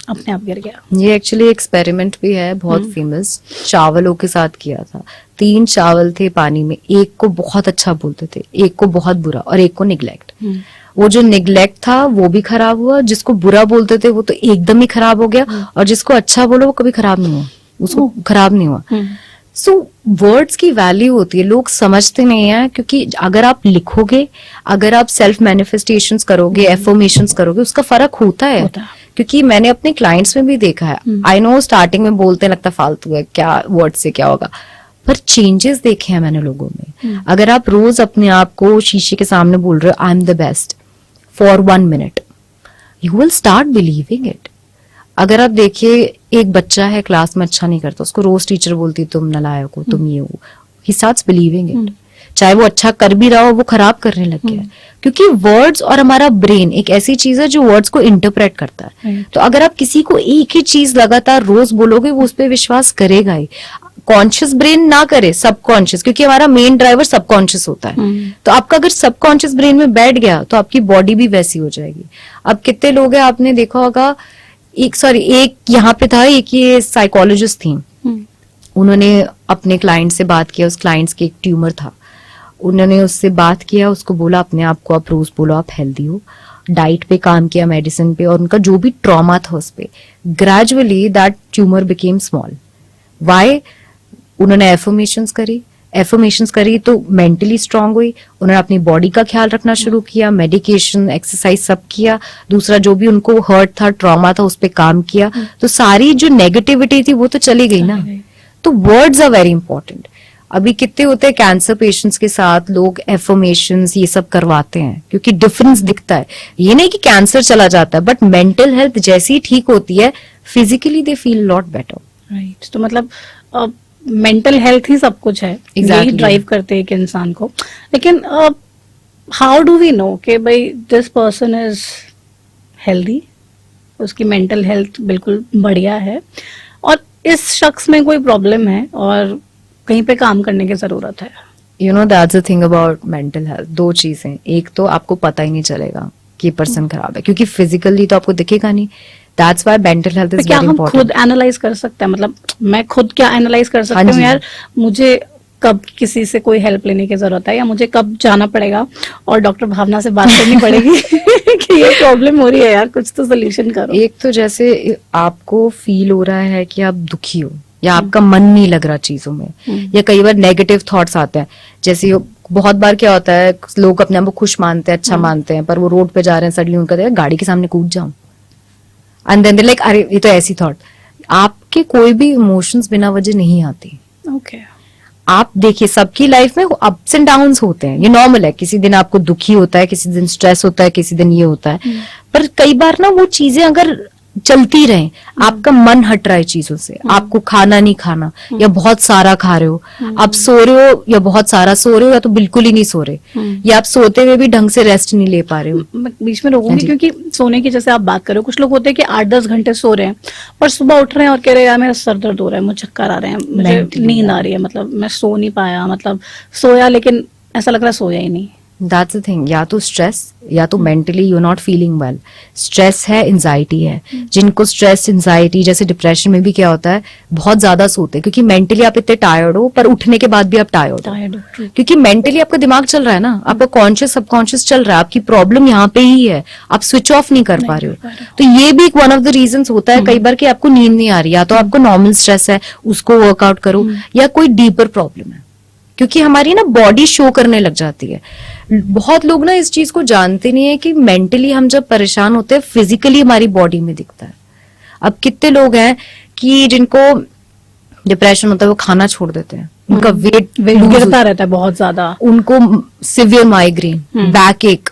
अपने आप गिर गया। ये एक्चुअली एक्सपेरिमेंट भी है बहुत फेमस, चावलों के साथ किया था। 3 चावल थे पानी में, एक को बहुत अच्छा बोलते थे, एक को बहुत बुरा, और एक को निग्लेक्ट। वो जो निग्लेक्ट था वो भी खराब हुआ, जिसको बुरा बोलते थे वो तो एकदम ही खराब हो गया, और जिसको अच्छा बोलो वो कभी खराब नहीं हुआ, उसको खराब नहीं हुआ। सो वर्ड्स की वैल्यू होती है, लोग समझते नहीं है, क्योंकि अगर आप लिखोगे, अगर आप सेल्फ मैनिफेस्टेशंस करोगे, एफर्मेशंस करोगे, उसका फर्क होता है। क्योंकि मैंने अपने क्लाइंट्स में भी देखा है, आई नो स्टार्टिंग में बोलते हैं लगता फालतू है, क्या वर्ड से क्या होगा, पर चेंजेस देखे हैं मैंने लोगों में। अगर आप रोज अपने आप को शीशे के सामने बोल रहे हो I am the best for 1 minute, you will start believing it. अगर आप देखिए, एक बच्चा है क्लास में अच्छा नहीं करता, उसको रोज टीचर बोलती तुम नालायक हो, तुम ये हो, ही स्टार्ट्स बिलीविंग इट। चाहे वो अच्छा कर भी रहा हो, वो खराब करने लग गया है, क्योंकि वर्ड्स और हमारा ब्रेन एक ऐसी चीज है जो वर्ड्स को इंटरप्रेट करता है। तो अगर आप किसी को एक ही चीज लगातार रोज बोलोगे, वो उस पर विश्वास करेगा ही। कॉन्शियस ब्रेन ना करे, सबकॉन्शियस, क्योंकि हमारा मेन ड्राइवर सबकॉन्शियस होता है। तो आपका अगर सबकॉन्शियस ब्रेन में बैठ गया तो आपकी बॉडी भी वैसी हो जाएगी। अब कितने लोग हैं, आपने देखा होगा, एक यहाँ पे था, एक ये साइकोलॉजिस्ट थी, उन्होंने अपने क्लाइंट से बात किया, उस क्लाइंट्स के एक ट्यूमर था, उन्होंने उससे बात किया, उसको बोला अपने आप को आप रोज बोलो आप हेल्दी हो, डाइट पे काम किया, मेडिसिन पे, और उनका जो भी ट्रॉमा था उस पे, gradually that tumour became small. Why? उन्होंने एफर्मेशंस करी तो मेंटली स्ट्रांग हुई, उन्होंने अपनी बॉडी का ख्याल रखना शुरू किया, मेडिकेशन, एक्सरसाइज सब किया, दूसरा जो भी उनको हर्ट था, ट्रॉमा था, उस पे काम किया, तो सारी जो नेगेटिविटी थी वो तो चली गई ना। तो वर्ड्स आर वेरी इंपॉर्टेंट। अभी कितने होते हैं कैंसर पेशेंट्स के साथ लोग एफर्मेशंस ये सब करवाते हैं, क्योंकि डिफरेंस दिखता है। ये नहीं कि कैंसर चला जाता है, बट मेंटल हेल्थ जैसी ठीक होती है, physically they feel lot better. Right. तो मतलब मेंटल हेल्थ ही सब कुछ है, यही ड्राइव करते हैं एक इंसान को। लेकिन हाउ डू वी नो कि भाई दिस पर्सन इज हेल्दी, उसकी मेंटल हेल्थ बिल्कुल बढ़िया है, और इस शख्स में कोई प्रॉब्लम है और कहीं पे काम करने की जरूरत है? You know that's the thing about mental health, 2 चीजें, एक तो आपको पता ही नहीं चलेगा कि ये पर्सन खराब है, क्योंकि फिजिकली तो आपको दिखेगा नहीं। That's why mental health is very important. क्या हम खुद एनालाइज कर सकते हैं? मतलब मैं खुद क्या एनालाइज कर सकती हूँ यार, मुझे कब किसी से कोई हेल्प लेने की जरूरत है, या मुझे कब जाना पड़ेगा और डॉक्टर भावना से बात करनी पड़ेगी कि ये प्रॉब्लम हो रही है यार, कुछ तो सोल्यूशन करो। एक तो जैसे आपको फील हो रहा है कि आप दुखी हो, या आपका मन नहीं लग रहा चीजों में, या कई बार नेगेटिव थॉट्स आते हैं। जैसे बहुत बार क्या होता है, लोग अपने आप को खुश मानते हैं, अच्छा मानते हैं, पर वो रोड पे जा रहे हैं, सडनली उनका देखा गाड़ी के सामने कूद जाऊं, एंड देन दे लाइक अरे ये तो ऐसी थॉट। आपके कोई भी इमोशंस बिना वजह नहीं आते। ओके। आप देखिए, सबकी लाइफ में अप्स एंड डाउन्स होते हैं, ये नॉर्मल है। किसी दिन आपको दुखी होता है, किसी दिन स्ट्रेस होता है, किसी दिन ये होता है, पर कई बार ना वो चीजें अगर चलती रहे, आपका मन हट रहा है चीजों से, आपको खाना नहीं खाना, या बहुत सारा खा रहे हो, आप सो रहे हो या बहुत सारा सो रहे हो, या तो बिल्कुल ही नहीं सो रहे, या आप सोते हुए भी ढंग से रेस्ट नहीं ले पा रहे हो। मैं बीच में रोकूंगी, क्योंकि सोने की जैसे आप बात करो, कुछ लोग होते हैं कि 8-10 घंटे सो रहे हैं, पर सुबह उठ रहे हैं और कह रहे हैं यार मेरा सर दर्द हो रहा है, मुझे चक्कर आ रहे हैं, मुझे नींद आ रही है, मतलब मैं सो नहीं पाया, मतलब सोया लेकिन ऐसा लग रहा है सोया ही नहीं। दैट्स द थिंग, या तो स्ट्रेस या तो mentally you are not feeling well. Stress है, एंजाइटी है। जिनको स्ट्रेस एंजाइटी जैसे डिप्रेशन में भी क्या होता है, बहुत ज्यादा सोते हैं क्योंकि मेंटली आप इतने टायर्ड हो, पर उठने के बाद भी आप टायर्ड हो क्योंकि मेंटली आपका दिमाग चल रहा है ना, आपका कॉन्शियस सबकॉन्शियस चल रहा है, आपकी प्रॉब्लम यहाँ पे ही है, आप स्विच ऑफ नहीं कर पा रहे हो। तो ये भी वन ऑफ द रीजंस होता है कई बार कि आपको नींद नहीं आ रही, या तो आपको नॉर्मल स्ट्रेस है उसको वर्कआउट करो, या कोई डीपर प्रॉब्लम है, क्योंकि हमारी ना बॉडी शो करने लग जाती है। बहुत लोग ना इस चीज को जानते नहीं है कि मेंटली हम जब परेशान होते हैं फिजिकली हमारी बॉडी में दिखता है। अब कितने लोग हैं कि जिनको डिप्रेशन होता है वो खाना छोड़ देते हैं, उनका वेट गिरता रहता है बहुत ज्यादा, उनको सिवियर माइग्रेन, बैक एक,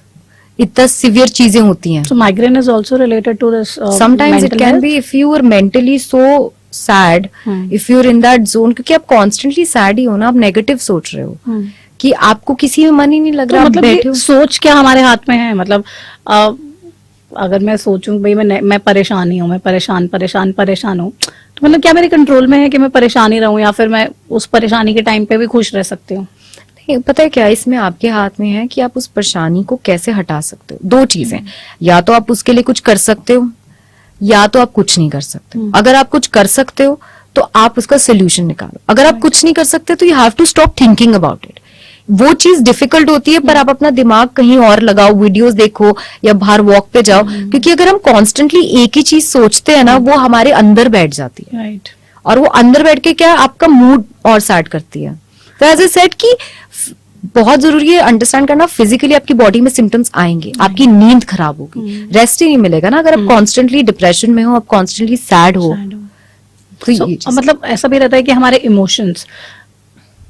इतना सिवियर चीजें होती हैं। So migraine is also related to this Sometimes it mental can health? be if you are mentally so sad, if you're in that zone, क्योंकि आप कॉन्स्टेंटली सैड ही हो ना, आप नेगेटिव सोच रहे हो कि आपको किसी में मन ही नहीं लग तो रहा, आप मतलब बैठे ये हो। सोच क्या हमारे हाथ में है? मतलब अगर मैं सोचूं भाई मैं परेशान ही हूँ, मैं परेशान हूँ, तो मतलब क्या मेरे कंट्रोल में है कि मैं परेशान ही रहूं, या फिर मैं उस परेशानी के टाइम पे भी खुश रह सकती हूँ? नहीं, पता है क्या, इसमें आपके हाथ में है कि आप उस परेशानी को कैसे हटा सकते हो। दो चीजें, या तो आप उसके लिए कुछ कर सकते हो, या तो आप कुछ नहीं कर सकते। अगर आप कुछ कर सकते हो तो आप उसका सोल्यूशन निकालो, अगर आप कुछ नहीं कर सकते तो you have to stop thinking about it. वो चीज डिफिकल्ट होती है, पर आप अपना दिमाग कहीं और लगाओ, वीडियोस देखो या बाहर वॉक पे जाओ, क्योंकि अगर हम कॉन्स्टेंटली एक ही चीज सोचते हैं ना, वो हमारे अंदर बैठ जाती है, राइट। और वो अंदर बैठ के क्या आपका मूड और सैड करती है। तो एज ए सेड कि बहुत जरूरी है अंडरस्टैंड करना, फिजिकली आपकी बॉडी में सिम्टम्स आएंगे, आपकी नींद खराब होगी, रेस्ट ही नहीं मिलेगा ना। अगर आप कॉन्स्टेंटली डिप्रेशन में हो, आप कॉन्स्टेंटली सैड हो, तो ये चीज़। मतलब ऐसा भी रहता है कि हमारे इमोशंस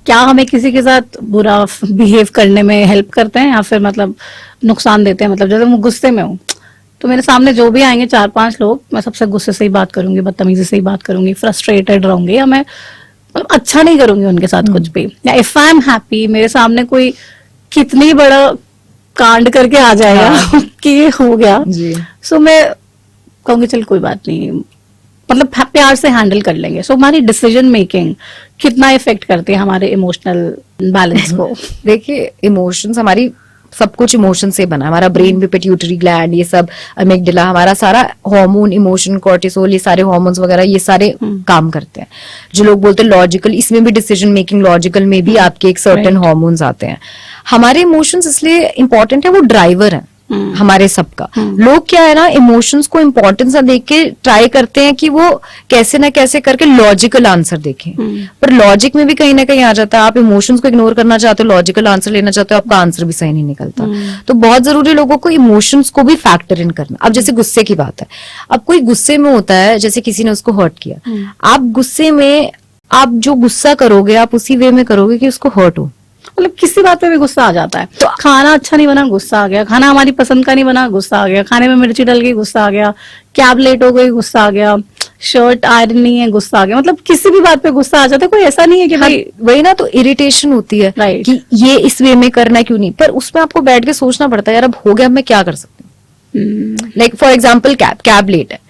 क्या हमें किसी के साथ बुरा बिहेव करने में हेल्प करते हैं, या फिर मतलब नुकसान देते हैं? मतलब जैसे मैं गुस्से में हूँ तो मेरे सामने जो भी आएंगे 4-5 लोग, मैं सबसे गुस्से से ही बात करूंगी, बदतमीजी से ही बात करूंगी, फ्रस्ट्रेटेड रहूंगी, या मैं मतलब अच्छा नहीं करूंगी उनके साथ कुछ भी। या इफ आई एम हैप्पी, मेरे सामने कोई कितनी बड़ा कांड करके आ जाएगा कि ये हो गया, सो मैं कहूंगी चल कोई बात नहीं, मतलब प्यार से हैंडल कर लेंगे। सो हमारी डिसीजन मेकिंग कितना इफेक्ट करती है हमारे इमोशनल बैलेंस को? देखिए, इमोशंस हमारी सब कुछ इमोशन से बना है, हमारा ब्रेन भी, पिट्यूटरी ग्लैंड, ये सब, अमिगडाला, हमारा सारा हार्मोन, इमोशन, कॉर्टिसोल, ये सारे हार्मोन्स वगैरह ये सारे काम करते हैं। जो लोग बोलते हैं लॉजिकल, इसमें भी डिसीजन मेकिंग लॉजिकल में भी आपके एक सर्टेन हार्मोन्स आते हैं। हमारे इमोशंस इसलिए इंपॉर्टेंट है, वो ड्राइवर है हमारे सबका। लोग क्या है ना, इमोशंस को इम्पोर्टेंस ना देख के ट्राई करते हैं कि वो कैसे ना कैसे करके लॉजिकल आंसर देखें, पर लॉजिक में भी कहीं ना कहीं आ जाता है। आप इमोशंस को इग्नोर करना चाहते हो, लॉजिकल आंसर लेना चाहते हो, आपका आंसर भी सही नहीं निकलता। तो बहुत जरूरी लोगों को इमोशंस को भी फैक्टर इन करना। अब जैसे गुस्से की बात है, अब कोई गुस्से में होता है, जैसे किसी ने उसको हर्ट किया, आप गुस्से में आप जो गुस्सा करोगे आप उसी वे में करोगे कि उसको हर्ट हो। मतलब किसी बात पे भी गुस्सा आ जाता है। तो खाना अच्छा नहीं बना, गुस्सा आ गया, खाना हमारी पसंद का नहीं बना, गुस्सा आ गया, खाने में मिर्ची डल गई, गुस्सा आ गया, कैब लेट हो गई, गुस्सा आ गया, शर्ट आयरन नहीं है, गुस्सा आ गया। मतलब किसी भी बात पे गुस्सा आ जाता है। कोई ऐसा नहीं है कि भाई वही ना, तो इरिटेशन होती है कि ये इस वे में करना क्यों नहीं, पर उसमें आपको बैठ के सोचना पड़ता है, यार अब हो गया, अब मैं क्या कर सकती हूँ। Like for example cab late है,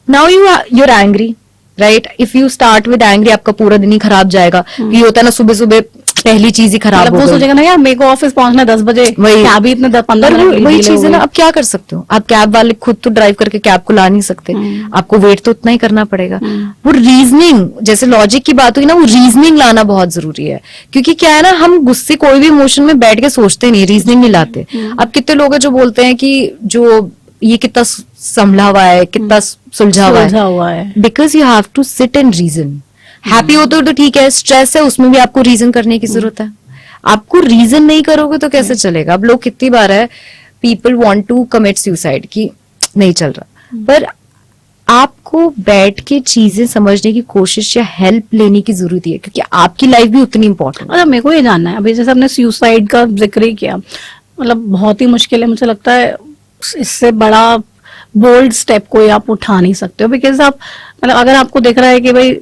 now you are angry, right? If you start with angry, आपका पूरा दिन ही खराब जाएगा। ये होता है ना, सुबह सुबह पहली चीज ही खराब हो गई, सोचेगा ना यार मेरे को ऑफिस पहुंचना 10 बजे, कैब ही इतने 15 मिनट, वही चीज है ना। अब क्या कर सकते हो आप, कैब वाले खुद तो ड्राइव करके कैब को ला नहीं सकते, आपको वेट तो उतना ही करना पड़ेगा। वो रीजनिंग, जैसे लॉजिक की बात हुई ना, वो रीजनिंग लाना बहुत जरूरी है, क्योंकि क्या है ना, हम गुस्से कोई भी इमोशन में बैठ के सोचते नहीं, रीजनिंग नहीं लाते। अब कितने लोग हैं जो बोलते हैं कि जो ये कितना संभला हुआ है, कितना सुलझा हुआ है, because you have to sit and reason. Happy होते हो तो ठीक है, स्ट्रेस है उसमें भी आपको रीजन करने की जरूरत है। आपको रीजन नहीं करोगे तो कैसे चलेगा? अब लोग कितनी बार है, people want to commit suicide कि नहीं चल रहा, पर आपको बैठ के चीजें समझने की कोशिश या हेल्प लेने की जरूरत है, क्योंकि आपकी लाइफ भी उतनी इंपॉर्टेंट है। मेरे को ये जानना है, अभी जैसे हमने सुसाइड का जिक्र ही किया, मतलब बहुत ही मुश्किल है, मुझे लगता है इससे बड़ा बोल्ड स्टेप कोई आप उठा नहीं सकते हो, बिकॉज आप मतलब अगर आपको दिख रहा है कि भाई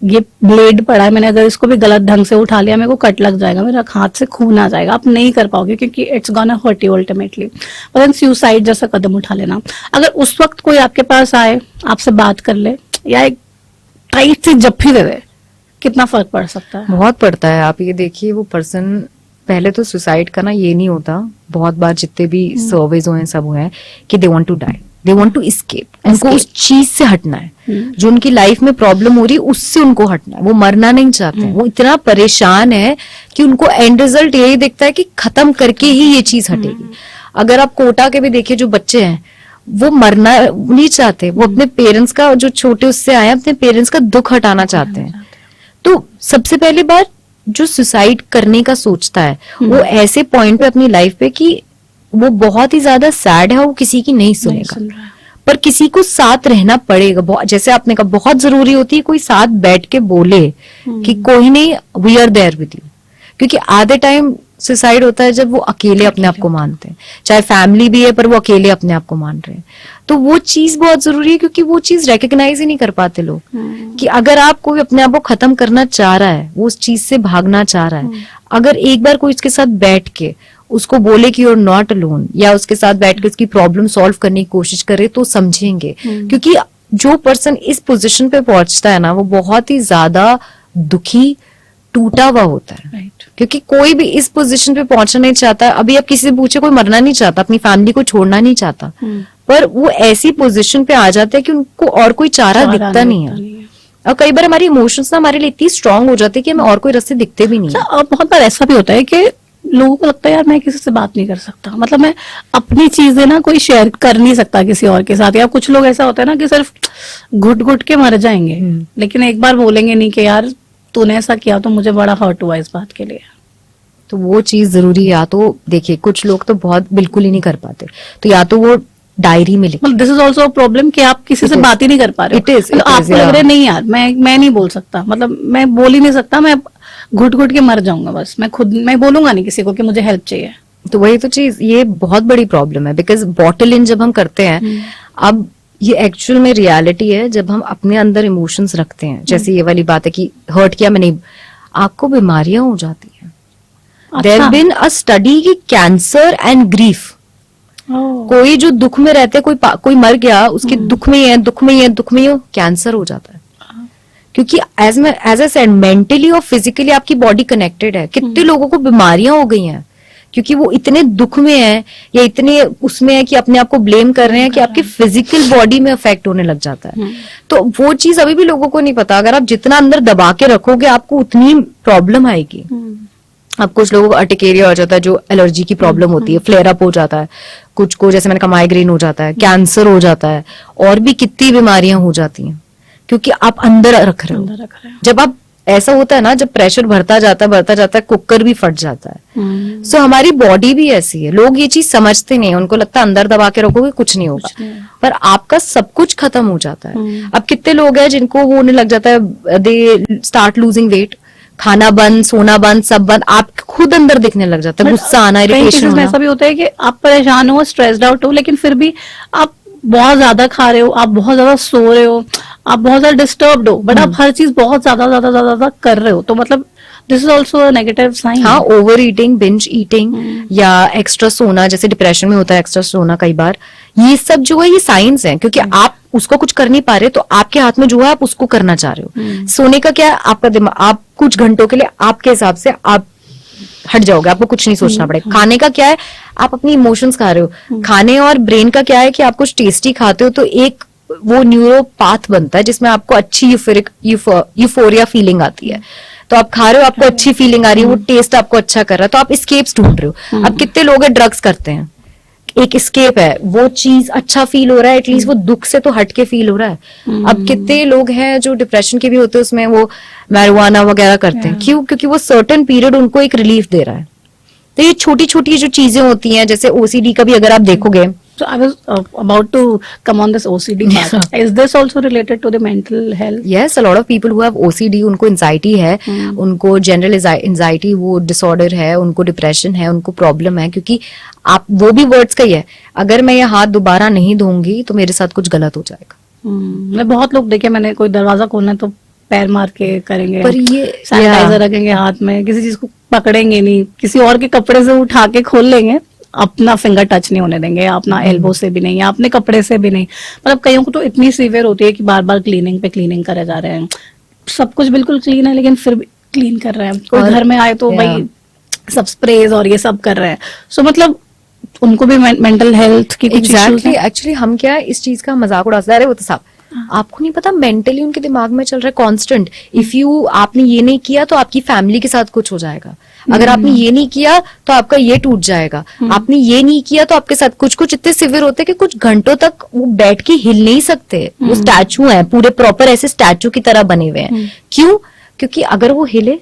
ये ब्लेड पड़ा है, मैंने अगर इसको भी गलत ढंग से उठा लिया, मेरे को कट लग जाएगा, मेरा हाथ से खून आ जाएगा, आप नहीं कर पाओगे क्योंकि it's gonna hurt you ultimately. पर सुसाइड जैसा कदम उठा लेना, अगर उस वक्त कोई आपके पास आए, आपसे बात कर ले, या एक टाइट सी जप्फी दे दे, कितना फर्क पड़ सकता है? बहुत पड़ता है। आप ये देखिए, वो पर्सन पहले तो सुसाइड का ना ये नहीं होता, बहुत बार जितने भी सर्वेज हुए हैं सब हुए हैं कि they want to die, they want to escape, उनको उस चीज से हटना है जो उनकी लाइफ में प्रॉब्लम हो रही है उससे उनको हटना है, वो मरना नहीं चाहते हैं। वो इतना परेशान है कि उनको एंड रिजल्ट यही दिखता है कि खत्म करके ही ये चीज हटेगी। अगर आप कोटा के भी देखिए जो बच्चे हैं वो मरना नहीं चाहते, वो अपने पेरेंट्स का, जो छोटे उससे आए अपने पेरेंट्स का दुख हटाना चाहते हैं। तो सबसे पहली बात, जो सुसाइड करने का सोचता है वो ऐसे पॉइंट पे अपनी लाइफ पे कि वो बहुत ही ज्यादा सैड है, वो किसी की नहीं सुनेगा, पर किसी को साथ रहना पड़ेगा। जैसे आपने कहा बहुत जरूरी होती है कोई साथ बैठ के बोले कि कोई नहीं, we are there with you. क्योंकि आधे टाइम सुसाइड होता है जब वो अकेले अपने आप को मानते हैं, चाहे फैमिली भी है पर वो अकेले अपने आप को मान रहे हैं। तो वो चीज बहुत जरूरी है, क्योंकि वो चीज रिकॉग्नाइज ही नहीं कर पाते लोग कि अगर आप कोई अपने आप को खत्म करना चाह रहा है, वो उस चीज से भागना चाह रहा है, अगर एक बार कोई इसके साथ बैठ के उसको बोले कि यू आर नॉट अलोन, या उसके साथ बैठ के उसकी प्रॉब्लम सॉल्व करने की कोशिश करे तो समझेंगे। क्योंकि जो पर्सन इस पोजीशन पे पहुंचता है ना, वो बहुत ही ज्यादा दुखी, टूटा हुआ होता है। क्योंकि कोई भी इस पोजीशन पे पहुंचना नहीं चाहता। अभी आप किसी से पूछे, कोई मरना नहीं चाहता, अपनी फैमिली को छोड़ना नहीं चाहता, पर वो ऐसी पोजीशन पे आ जाते हैं कि उनको और कोई चारा दिखता नहीं है। और कई बार हमारी इमोशंस ना हमारे लिए इतनी स्ट्रांग हो जाती है कि हमें और कोई रास्ते दिखते भी नहीं है। और बहुत बार ऐसा भी होता है कि लोगों को लगता है यार मैं किसी से बात नहीं कर सकता, मतलब मैं अपनी चीजें ना कोई शेयर कर नहीं सकता किसी और के साथ। या कुछ लोग ऐसा होता है ना कि सिर्फ घुट घुट के मर जाएंगे, लेकिन एक बार बोलेंगे नहीं कि यार तूने ऐसा किया तो मुझे बड़ा हर्ट हुआ इस बात के लिए। तो वो चीज जरूरी है। या तो देखिए कुछ लोग तो बहुत बिल्कुल ही नहीं कर पाते, तो या तो वो डायरी में लिखे। दिस इज ऑल्सो प्रॉब्लम कि आप किसी से बात ही नहीं कर पा रहे हो। It is, आपको लग रहा है नहीं यार मैं नहीं बोल सकता, मतलब मैं बोल ही नहीं सकता, मैं घुट घुट के मर जाऊंगा, बस मैं बोलूंगा नहीं किसी को कि मुझे हेल्प चाहिए। तो वही तो चीज, ये बहुत बड़ी प्रॉब्लम है। बिकॉज बॉटल इन जब हम करते हैं, अब ये एक्चुअल में रियलिटी है जब हम अपने अंदर इमोशंस रखते हैं। जैसे ये वाली बात है कि हर्ट किया मैंने, आपको बीमारियां हो जाती हैं। देयर बीन अ स्टडी कि कैंसर एंड ग्रीफ, कोई जो दुख में रहते, कोई मर गया, उसके दुख में ही है, दुख में ही है, दुख में ही कैंसर हो जाता है। क्योंकि एज आई सेड, मेंटली और फिजिकली आपकी बॉडी कनेक्टेड है। कितने लोगों को बीमारियां हो गई हैं क्योंकि वो इतने दुख में है या इतने उसमें है कि अपने आप को ब्लेम कर रहे हैं कि आपकी फिजिकल बॉडी में अफेक्ट होने लग जाता है। तो वो चीज अभी भी लोगों को नहीं पता। अगर आप जितना अंदर दबा के रखोगे आपको उतनी प्रॉब्लम आएगी। अब कुछ लोगों को अर्टिकेरिया हो जाता है, जो एलर्जी की प्रॉब्लम होती है, फ्लेयर अप हो जाता है। कुछ को जैसे मैंने कहा माइग्रेन हो जाता है, कैंसर हो जाता है, और भी कितनी बीमारियां हो जाती हैं क्योंकि आप अंदर रख रहे हो। जब आप ऐसा होता है ना, जब प्रेशर बढ़ता जाता है, कुकर भी फट जाता है। सो हमारी बॉडी भी ऐसी है। लोग ये चीज समझते नहीं है, उनको लगता है अंदर दबा के रखोगे कुछ नहीं होगा, पर आपका सब कुछ खत्म हो जाता है। अब कितने लोग हैं जिनको वो होने लग जाता है, दे स्टार्ट लूजिंग वेट, खाना बंद, सोना बंद, सब बंद, आप खुद अंदर दिखने लग जाता है, गुस्सा आना, इरिटेशन होना। ऐसा भी होता है कि आप परेशान हो, स्ट्रेस्ड आउट हो, लेकिन फिर भी आप बहुत ज्यादा खा रहे हो, आप बहुत ज्यादा सो रहे हो, आप बहुत ज्यादा डिस्टर्ब्ड हो, बट आप हर चीज बहुत ज्यादा कर रहे हो, तो मतलब this is also a negative sign. हाँ, ओवर ईटिंग, बिंज ईटिंग या एक्स्ट्रा सोना, जैसे डिप्रेशन में होता है एक्स्ट्रा सोना कई बार, ये सब जो है ये साइंस हैं। क्योंकि आप उसको कुछ कर नहीं पा रहे, तो आपके हाथ में जो है आप उसको करना चाह रहे हो। सोने का क्या है, आपका दिमाग, आप कुछ घंटों के लिए आपके हिसाब से आप हट जाओगे, आपको कुछ नहीं सोचना पड़ेगा। खाने का क्या है, आप अपनी इमोशंस खा रहे हो। खाने और ब्रेन का क्या है कि आप कुछ टेस्टी खाते हो तो एक वो न्यूरो पाथ बनता है जिसमें आपको अच्छी यूफोरिया फीलिंग आती है। तो आप खा रहे हो, आपको अच्छी फीलिंग आ रही है, वो टेस्ट आपको अच्छा कर रहा है, तो आप एस्केप्स ढूंढ रहे हो। अब कितने लोग हैं ड्रग्स करते हैं, एक एस्केप है, वो चीज अच्छा फील हो रहा है, एटलीस्ट वो दुख से तो हट के फील हो रहा है। अब कितने लोग हैं जो डिप्रेशन के भी होते हैं, उसमें वो मैरिजुआना वगैरह करते हैं। क्यों? क्योंकि वो सर्टेन पीरियड उनको एक रिलीफ दे रहा है। तो ये छोटी छोटी जो चीजें होती हैं, जैसे ओसीडी का भी अगर आप देखोगे, So I was about to come on this OCD part. Is this also related to the mental health? Yes, a lot of people who have OCD, उनको एंजाइटी है, उनको जनरल एंजाइटी वो डिसऑर्डर है, उनको डिप्रेशन है, उनको problem है। क्योंकि आप वो भी वर्ड्स का ही है, अगर मैं ये हाथ दोबारा नहीं धोऊंगी तो मेरे साथ कुछ गलत हो जाएगा। मैं बहुत लोग देखे, मैंने कोई दरवाजा खोलना है तो पैर मार के करेंगे, पर ये सैनिटाइजर रखेंगे हाथ में, किसी चीज को पकड़ेंगे नहीं, किसी और के कपड़े से उठा के खोल लेंगे, अपना फिंगर टच नहीं होने देंगे, अपना एल्बो से भी नहीं, या अपने कपड़े से भी नहीं। मतलब कईयों को तो इतनी सीवियर होती है कि बार बार क्लीनिंग पे क्लीनिंग करे जा रहे हैं। सब कुछ बिल्कुल क्लीन है लेकिन फिर भी क्लीन कर रहे हैं। कोई घर में आए तो भाई सब स्प्रेज और ये सब कर रहे हैं, सो मतलब उनको भी मेंटल हेल्थ की कुछ issues हैं? एक्चुअली हम क्या है, इस चीज का मजाक उड़ाते हैं, वो तो साहब आपको नहीं पता मेंटली उनके दिमाग में चल रहा है कांस्टेंट, इफ यू आपने ये नहीं किया तो आपकी फैमिली के साथ कुछ हो जाएगा, अगर आपने ये नहीं किया तो आपका ये टूट जाएगा, आपने ये नहीं किया तो आपके साथ कुछ कुछ इतने सिवियर होते हैं कि कुछ घंटों तक वो बैठ के हिल नहीं सकते, वो स्टैचू है पूरे प्रॉपर ऐसे स्टैचू की तरह बने हुए हैं। क्यों? क्योंकि अगर वो हिले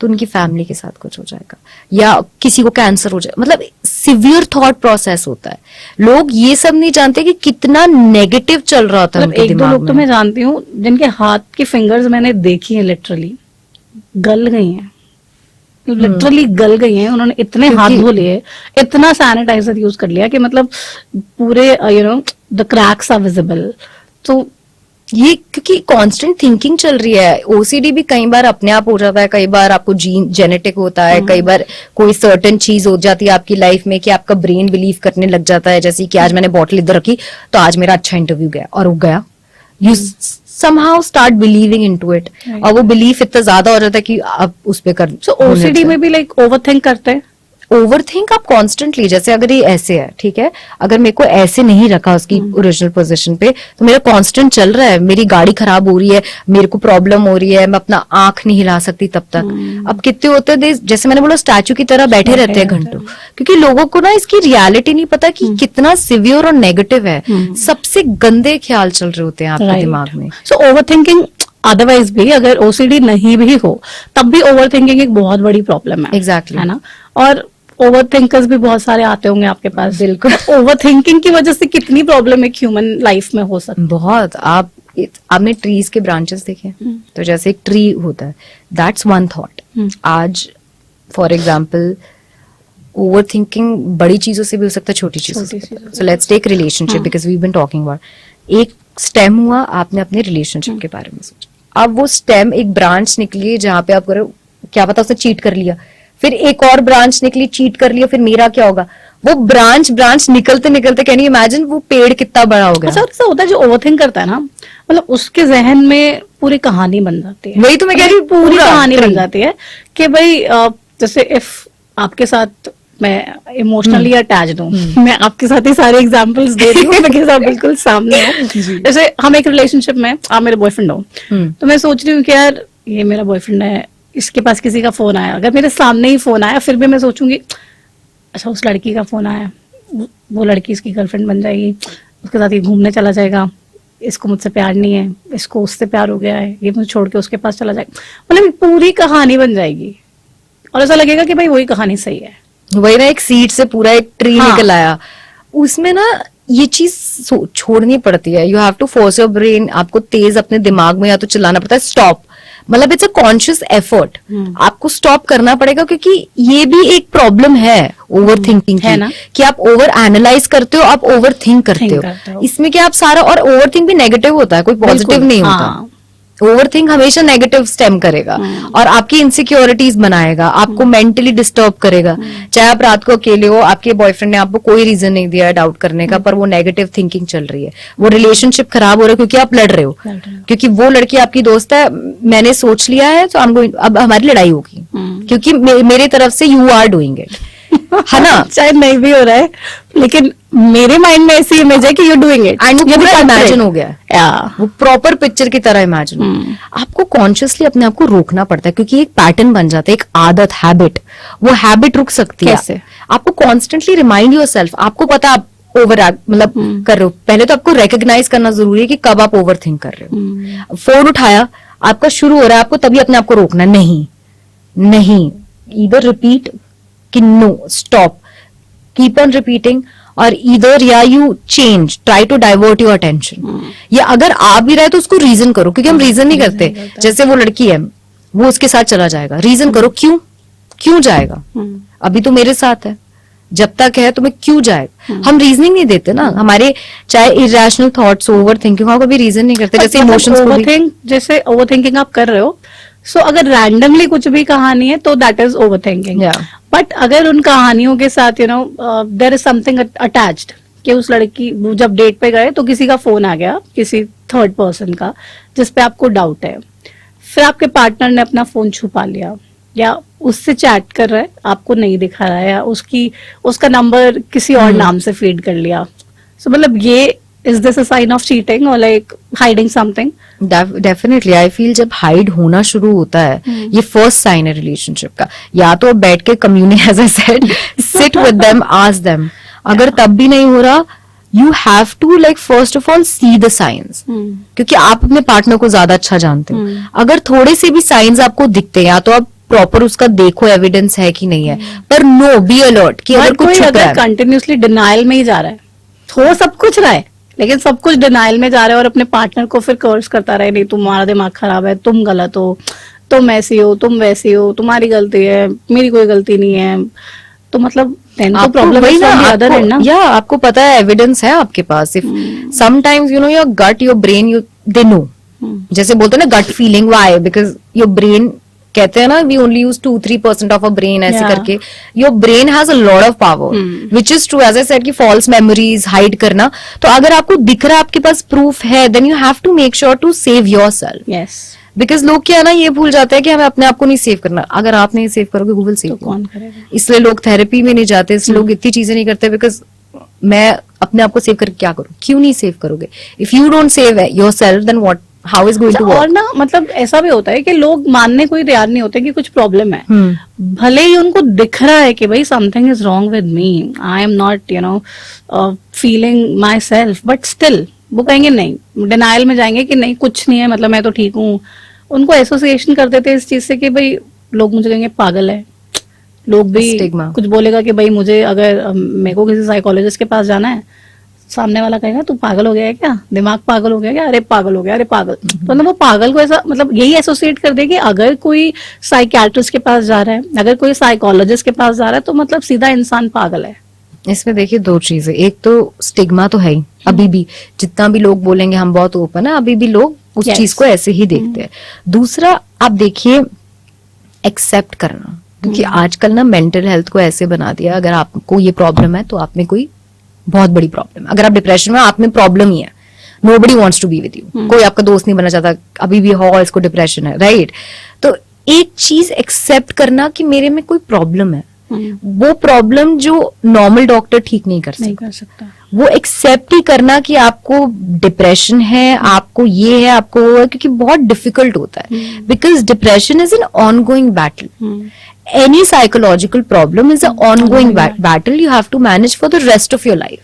तो उनकी फैमिली के साथ कुछ हो जाएगा या किसी को कैंसर हो जाएगा, मतलब सिवियर थॉट प्रोसेस होता है। लोग ये सब नहीं जानते कि कितना नेगेटिव चल रहा होता है मतलब उनके एक दो दिमाग लोग तो में। मैं जानती हूँ जिनके हाथ की फिंगर्स मैंने देखी है, लिटरली गल गई हैं, लिटरली गल गई हैं। उन्होंने इतने हाथ धो लिए, इतना सैनिटाइजर यूज कर लिया कि मतलब पूरे द क्रैक्स आर विजिबल। तो ये क्योंकि कांस्टेंट थिंकिंग चल रही है। ओसीडी भी कई बार अपने आप हो जाता है, कई बार आपको जीन जेनेटिक होता है, कई बार कोई सर्टेन चीज हो जाती है आपकी लाइफ में कि आपका ब्रेन बिलीव करने लग जाता है, जैसे कि आज मैंने बॉटल इधर रखी तो आज मेरा अच्छा इंटरव्यू गया, और वो गया। You somehow start believing into it, और वो बिलीफ इतना ज्यादा हो जाता है कि आप उस पे कर। सो ओसीडी में भी लाइक ओवरथिंक करते हैं। ओवरथिंक आप कॉन्स्टेंटली, जैसे अगर ये ऐसे है, ठीक है, अगर मेरे को ऐसे नहीं रखा उसकी ओरिजिनल पोजीशन पे तो मेरा कांस्टेंट चल रहा है, मेरी गाड़ी खराब हो रही है, मेरे को प्रॉब्लम हो रही है, मैं अपना आंख नहीं हिला सकती तब तक। अब कितने होते हैं जैसे मैंने बोला स्टैचू की तरह बैठे रहते हैं घंटों, क्योंकि लोगों को ना इसकी रियलिटी नहीं पता कि कितना सिवियर और नेगेटिव है। सबसे गंदे ख्याल चल रहे होते हैं आपके दिमाग में। सो ओवरथिंकिंग अदरवाइज भी, अगर ओसीडी नहीं भी हो तब भी ओवरथिंकिंग एक बहुत बड़ी प्रॉब्लम है। Exactly. है ना? और ओवरथिंकर्स भी बहुत सारे आते होंगे आपके पास। बिल्कुल। ओवरथिंकिंग की वजह से कितनी प्रॉब्लम एक ह्यूमन लाइफ में हो सकती है। बहुत। आपने ट्रीज के ब्रांचेस देखे? तो जैसे एक ट्री होता है, दैट्स वन थॉट। आज फॉर एग्जाम्पल ओवर थिंकिंग बड़ी चीजों से भी हो सकता है, छोटी चीजों से। So let's take relationship, because we been talking about. एक स्टेम हुआ, आपने अपने रिलेशनशिप के बारे में सोचा, अब वो स्टेम एक ब्रांच निकली जहां पे आप करो, क्या पता उसने चीट कर लिया, फिर एक और ब्रांच निकली, चीट कर लिया, फिर मेरा क्या होगा? वो ब्रांच निकलते निकलते, कैन यू इमेजिन वो पेड़ कितना बड़ा हो गया? अच्छा, ऐसा होता है जो ओवरथिंक करता है ना, मतलब उसके जहन में पूरी कहानी बन जाती है। वही तो मैं कह रही हूँ, पूरी पूरा कहानी बन ट्री। जाती है कि भाई जैसे इफ आपके साथ मैं इमोशनली अटैच्ड हूँ, मैं आपके साथ ही सारे एग्जांपल्स दे रही हूँ, मेरे साथ बिल्कुल सामने हो। जैसे हम एक रिलेशनशिप में, आप मेरे बॉयफ्रेंड हो, तो मैं सोच रही हूँ कि यार ये मेरा बॉयफ्रेंड है, इसके पास किसी का फोन आया, अगर मेरे सामने ही फोन आया फिर भी मैं सोचूंगी अच्छा उस लड़की का फोन आया, वो लड़की इसकी गर्लफ्रेंड बन जाएगी, उसके साथ ये घूमने चला जाएगा, इसको मुझसे प्यार नहीं है, इसको उससे प्यार हो गया है, ये मुझे छोड़ के उसके पास चला जाएगा, मतलब पूरी कहानी बन जाएगी और ऐसा लगेगा कि भाई वही कहानी सही है। वही ना, एक सीड से पूरा एक ट्री निकल आया। उसमें ना ये चीज छोड़नी पड़ती है। You have to force your brain, आपको तेज अपने दिमाग में या तो चलाना पड़ता है, स्टॉप, मतलब इट्स अ कॉन्शियस एफर्ट। आपको स्टॉप करना पड़ेगा, क्योंकि ये भी एक प्रॉब्लम है ओवर थिंकिंग है की, ना? कि आप ओवर एनालाइज करते हो, आप ओवर थिंक करते हो। इसमें क्या आप सारा, और ओवर थिंक भी नेगेटिव होता है, कोई पॉजिटिव नहीं होता। ओवर थिंक हमेशा नेगेटिव स्टेम करेगा और आपकी इनसिक्योरिटीज बनाएगा, आपको मेंटली डिस्टर्ब करेगा। चाहे आप रात को अकेले हो, आपके बॉयफ्रेंड ने आपको कोई रीजन नहीं दिया डाउट करने का, पर वो नेगेटिव थिंकिंग चल रही है, वो रिलेशनशिप खराब हो रहा है क्योंकि आप लड़ रहे हो, क्योंकि वो लड़की आपकी दोस्त है, मैंने सोच लिया है तो अब हमारी लड़ाई होगी, क्योंकि मेरी तरफ से यू आर डूइंग इट, है ना? शायद नहीं भी हो रहा है, लेकिन मेरे माइंड में ऐसी इमेज है कि यू डूइंग इट, एंड वो पूरा इमेजिन हो गया है, या वो प्रॉपर पिक्चर की तरह इमेजिन। आपको कॉन्शियसली अपने आप को रोकना पड़ता है, क्योंकि एक पैटर्न बन जाता है, एक आदत, हैबिट। वो हैबिट रुक सकती है कैसे? आपको कॉन्स्टेंटली रिमाइंड योरसेल्फ, आपको पता आप ओवर मतलब कर रहे हो, पहले तो आपको रिकॉग्नाइज करना जरूरी है कि कब आप ओवर थिंक कर रहे हो। फोन उठाया, आपका शुरू हो रहा है, आपको तभी अपने आप को रोकना, नहीं, इधर रिपीट कि no, stop, keep on repeating, और इधर या you change, try to divert your attention. या अगर आ भी रहा है तो उसको रीजन करो, क्योंकि हम रीजन नहीं करते। जैसे वो लड़की है, वो उसके साथ चला जाएगा, रीजन करो, क्यों जाएगा? अभी तो मेरे साथ है, जब तक है तो मैं क्यों जाएगा? हम रीजनिंग नहीं देते ना, हमारे चाहे इरेशनल थॉट्स, ओवर थिंकिंग हो, कभी रीजन नहीं करते। जैसे इमोशंस को भी, जैसे ओवर थिंकिंग आप कर रहे हो, सो अगर रैंडमली कुछ भी कहानी है तो that is over thinking. But अगर उन कहानियों के साथ देयर इज समथिंग अटैच्ड, कि उस लड़की जब डेट पे गए तो किसी का फोन आ गया, किसी थर्ड पर्सन का, जिसपे आपको डाउट है, फिर आपके पार्टनर ने अपना फोन छुपा लिया, या उससे चैट कर रहा है, आपको नहीं दिखा रहा है, या उसका नंबर किसी और नाम से फीड कर लिया, सो मतलब ये is this a sign of cheating और like hiding something? Definitely I feel जब हाइड होना शुरू होता है, ये फर्स्ट साइन है रिलेशनशिप का। या तो बैठ के communicate, as I said, sit with them, ask them. अगर तब भी नहीं हो रहा, you have to like first of all see the science, क्योंकि आप अपने पार्टनर को ज्यादा अच्छा जानते हो। अगर थोड़े से भी साइंस आपको दिखते हैं, या तो आप प्रॉपर उसका देखो एविडेंस है कि नहीं है, पर नो, बी अलर्ट कि अगर कुछ छुप रहा है, कंटिन्यूसली डिनाइल में ही जा रहा है, हो सब कुछ रहा है लेकिन सब कुछ डिनाइल में जा रहा है और अपने पार्टनर को फिर कर्स करता रहे, नहीं तुम्हारा दिमाग खराब है, तुम गलत हो, तुम ऐसी हो, तुम वैसी हो, तुम्हारी गलती है, मेरी कोई गलती नहीं है, तो मतलब प्रॉब्लम है ना, अदर है ना। या आपको पता है, एविडेंस है आपके पास। If sometimes you know your gut, your brain, you they know, जैसे बोलते हैं ना gut feeling, why? Because your brain, कहते हैं ना, we only use 2-3% of a brain, ऐसे करके your brain has a lot of power, which is true. As I said कि फॉल्स मेमोरीज हाइड करना, तो अगर आपको दिख रहा है, आपके पास प्रूफ है, then you have to make sure to save yourself. Yes, because लोग क्या है ना, ये भूल जाते हैं कि हमें अपने आप को नहीं सेव करना। अगर आप नहीं सेव करोगे, गूगल सेव कौन करेगा? इसलिए लोग थेरेपी में नहीं जाते, इसलिए लोग इतनी चीजें नहीं करते, बिकॉज मैं अपने आप को सेव करके क्या करूं? क्यों नहीं सेव करोगे? If you don't save yourself, then what, how is going to work? और ना मतलब ऐसा भी होता है कि लोग मानने को ही तैयार नहीं होते कि कुछ प्रॉब्लम है, भले ही उनको दिख रहा है कि भाई something is wrong with me, I am not feeling my self, but still वो कहेंगे नहीं, डिनाइल में जाएंगे कि नहीं कुछ नहीं है, मतलब मैं तो ठीक हूँ। उनको एसोसिएशन कर देते हैं इस चीज से कि भाई लोग मुझे कहेंगे पागल है, लोग भी Stigma. कुछ बोलेगा कि भाई मुझे अगर मेरे को किसी साइकोलॉजिस्ट के पास जाना है, सामने वाला कहेगा तू पागल हो गया है क्या, दिमाग पागल हो गया क्या, अरे पागल हो गया, अरे पागल। तो मतलब वो पागल को ऐसा मतलब यही एसोसिएट कर दे कि अगर कोई साइकियाट्रिस्ट के पास जा रहा है, अगर कोई साइकोलॉजिस्ट के पास जा रहा है, तो मतलब सीधा इंसान पागल है। इसमें देखिए दो चीजें, एक तो स्टिग्मा तो है ही, अभी भी जितना भी लोग बोलेंगे हम बहुत ओपन है, अभी भी लोग उस Yes. चीज को ऐसे ही देखते हैं। दूसरा, आप देखिए एक्सेप्ट करना, क्योंकि आजकल ना मेंटल हेल्थ को ऐसे बना दिया, अगर आपको ये प्रॉब्लम है तो आप में कोई बहुत बड़ी प्रॉब्लम है। अगर आप डिप्रेशन में, आप में प्रॉब्लम ही है, nobody wants to be with you, कोई आपका दोस्त नहीं बनना चाहता, अभी भी हो इसको डिप्रेशन है, राइट? तो एक चीज एक्सेप्ट करना कि मेरे में कोई प्रॉब्लम है, वो प्रॉब्लम जो नॉर्मल डॉक्टर ठीक नहीं कर सकता, वो एक्सेप्ट ही करना कि आपको डिप्रेशन है, आपको ये है, आपको वो है, क्योंकि बहुत डिफिकल्ट होता है, because depression is an ongoing battle. Any psychological problem is an ongoing battle you have to manage for the rest of your life,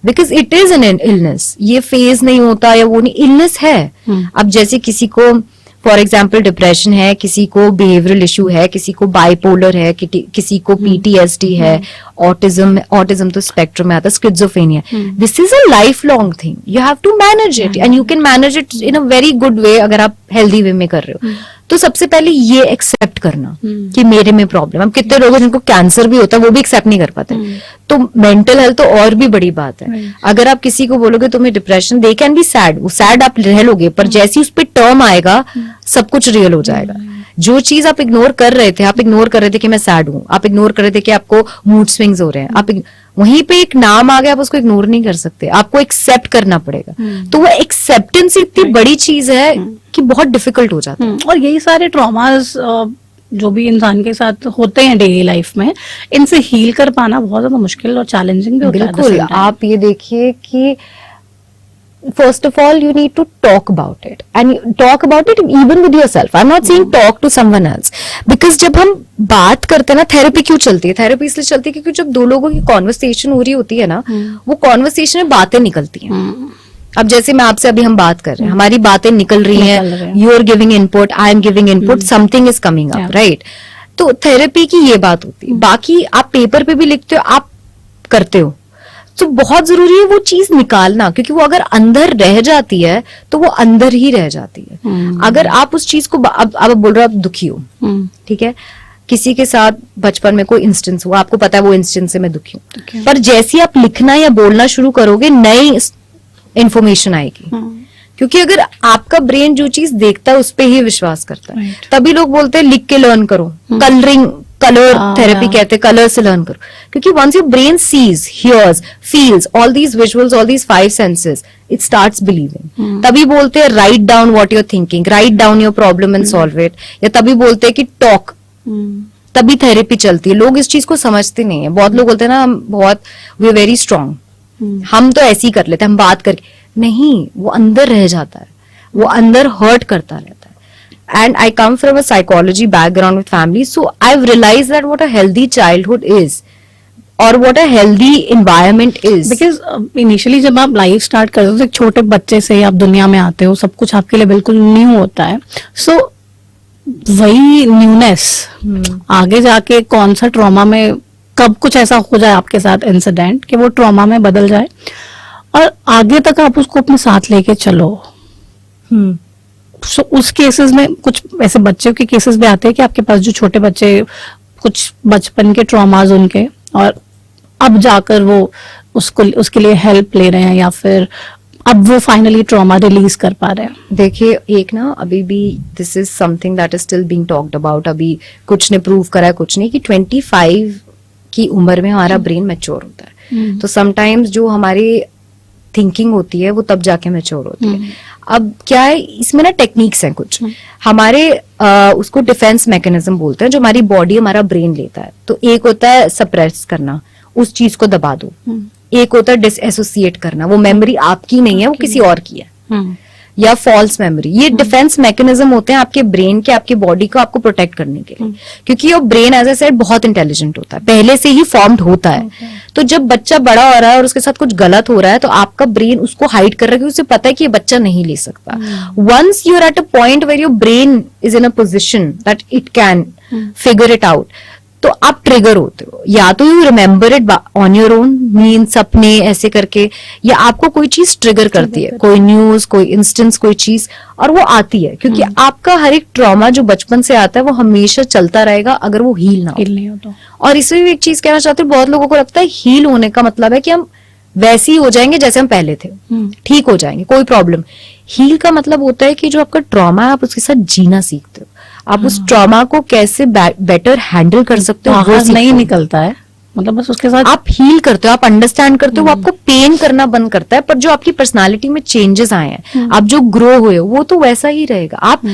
because it is an illness. ये फेज नहीं होता या वो नहीं, इलनेस है। अब जैसे किसी को फॉर एग्जाम्पल डिप्रेशन है, किसी को बिहेवियरल इशू है, किसी को बाइपोलर है, किसी को PTSD है, ऑटिज्म तो स्पेक्ट्रम में आता है, schizophrenia. This is a life long thing, you have to manage it, and you can manage it in a very good way अगर आप हेल्दी वे में कर रहे हो। तो सबसे पहले ये एक्सेप्ट करना कि मेरे में प्रॉब्लम। अब कितने लोग हैं जिनको कैंसर भी होता है, वो भी एक्सेप्ट नहीं कर पाते। तो मेंटल हेल्थ तो और भी बड़ी बात है। अगर आप किसी को बोलोगे तुम्हें depression, they can be sad, वो सैड आप रह लोगे, पर जैसे उस पर टर्म आएगा सब कुछ रियल हो जाएगा। जो चीज आप इग्नोर कर रहे थे, आप इग्नोर कर रहे थे कि मैं सैड हूं, आप इग्नोर कर रहे थे कि आपको मूड स्विंग्स हो रहे हैं, आप वहीं पे एक नाम आ गया, आप उसको इग्नोर नहीं कर सकते, आपको एक्सेप्ट करना पड़ेगा। तो वो एक्सेप्टेंस इतनी बड़ी चीज है कि बहुत डिफिकल्ट हो जाता है। और यही सारे ट्रॉमास जो भी इंसान के साथ होते हैं डेली लाइफ में, इनसे हील कर पाना बहुत ज्यादा मुश्किल और चैलेंजिंग भी होता है। बिल्कुल, आप ये देखिए कि first of all you need to talk about it, and talk about it even with yourself. I'm not saying talk to someone else, because जब हम बात करते हैं ना, थेरेपी क्यों चलती है? थेरेपी इसलिए चलती है क्योंकि जब दो लोगों की कॉन्वर्सेशन हो रही होती है ना, वो कॉन्वर्सेशन में बातें निकलती हैं। अब जैसे मैं आपसे अभी हम बात कर रहे हैं, हमारी बातें निकल रही हैं, you are giving input, I am giving input, something is coming up, right? तो थेरेपी की ये बात होती है। बाकी आप पेपर पे भी लिखते हो, आप करते हो, तो बहुत जरूरी है वो चीज निकालना, क्योंकि वो अगर अंदर रह जाती है तो वो अंदर ही रह जाती है। अगर आप उस चीज को अब आप बोल रहे हो आप दुखी हो, ठीक है, किसी के साथ बचपन में कोई इंस्टेंस हुआ, आपको पता है वो इंस्टेंस से मैं दुखी हूँ, पर जैसे आप लिखना या बोलना शुरू करोगे नई इंफॉर्मेशन आएगी, क्योंकि अगर आपका ब्रेन जो चीज देखता है उस पर ही विश्वास करता है। तभी लोग बोलते हैं लिख के लर्न करो, कलर थेरेपी कहते हैं, कलर से लर्न करो, क्योंकि once your brain sees, hears, feels all these visuals, all these 5 senses, it starts believing. तभी बोलते हैं write down what you are thinking, write down your problem and solve it. या तभी बोलते हैं कि टॉक, तभी थेरेपी चलती है। लोग इस चीज को समझते नहीं है। बहुत लोग बोलते हैं ना, हम बहुत वी आर वेरी स्ट्रांग, हम तो ऐसे ही कर लेते हैं, हम बात करके नहीं, वो अंदर रह जाता है, वो अंदर हर्ट करता रहता है। And I come from a psychology background with family, so I have realised that what a healthy childhood is और what a healthy environment is. Because initially जब आप लाइफ स्टार्ट करते हो, तो एक छोटे बच्चे से आप दुनिया में आते हो, सब कुछ आपके लिए बिल्कुल न्यू होता है। सो वही न्यूनेस आगे जाके कौन सा ट्रॉमा में, कब कुछ ऐसा हो जाए आपके साथ इंसिडेंट कि वो ट्रॉमा में बदल जाए और आगे तक आप उसको अपने साथ लेके चलो। सो उस केसेस में कुछ ऐसे बच्चों के केसेस भी आते हैं कि आपके पास जो छोटे बच्चे, कुछ बचपन के ट्रॉमाज उनके, और अब जाकर वो उसके लिए हेल्प ले रहे हैं या फिर अब वो फाइनली ट्रॉमा रिलीज कर पा रहे हैं। देखिए, एक ना अभी भी this is something that is still being talked about. अभी कुछ ने प्रूव करा है, कुछ नहीं, कि 25 की उम्र में हमारा ब्रेन मैच्योर होता है। तो समटाइम्स जो हमारी थिंकिंग होती है वो तब जाके मैच्योर होती है। अब क्या है, इसमें ना टेक्निक्स हैं कुछ हमारे, उसको डिफेंस मैकेनिज्म बोलते हैं, जो हमारी बॉडी हमारा ब्रेन लेता है। तो एक होता है सप्रेस करना, उस चीज को दबा दो। एक होता है डिसएसोसिएट करना, वो मेमोरी आपकी नहीं है, वो किसी और की है, या फॉल्स मेमोरी। ये डिफेंस मैकेनिज्म होते हैं आपके ब्रेन के, आपकी बॉडी को आपको प्रोटेक्ट करने के लिए, क्योंकि ये ब्रेन एज ए सेड बहुत इंटेलिजेंट होता है, पहले से ही फॉर्म्ड होता है। तो जब बच्चा बड़ा हो रहा है और उसके साथ कुछ गलत हो रहा है, तो आपका ब्रेन उसको हाइड कर रहा है, क्योंकि उसे पता है कि ये बच्चा नहीं ले सकता। Once you are at a point where your brain is in a position that it can figure it out, तो आप ट्रिगर होते हो। या तो you remember it on your own, mean सपने ऐसे करके, या आपको कोई चीज ट्रिगर करती है, कोई न्यूज, कोई इंस्टेंस, कोई चीज, और वो आती है। क्योंकि आपका हर एक ट्रॉमा जो बचपन से आता है वो हमेशा चलता रहेगा अगर वो हील ना हो तो। और इसमें भी एक चीज कहना चाहती हूँ, बहुत लोगों को लगता है हील होने का मतलब है कि हम वैसे ही हो जाएंगे जैसे हम पहले थे, ठीक हो जाएंगे, कोई प्रॉब्लम। हील का मतलब होता है कि जो आपका ट्रॉमा है आप उसके साथ जीना सीखते हो, आप उस ट्रॉमा को कैसे बेटर हैंडल कर सकते हो, वो नहीं निकलता है, मतलब बस उसके साथ आप हील करते हो, आप अंडरस्टैंड करते हो, वो आपको पेन करना बंद करता है। पर जो आपकी पर्सनालिटी में चेंजेस आए हैं, आप जो ग्रो हुए हो, वो तो वैसा ही रहेगा। आप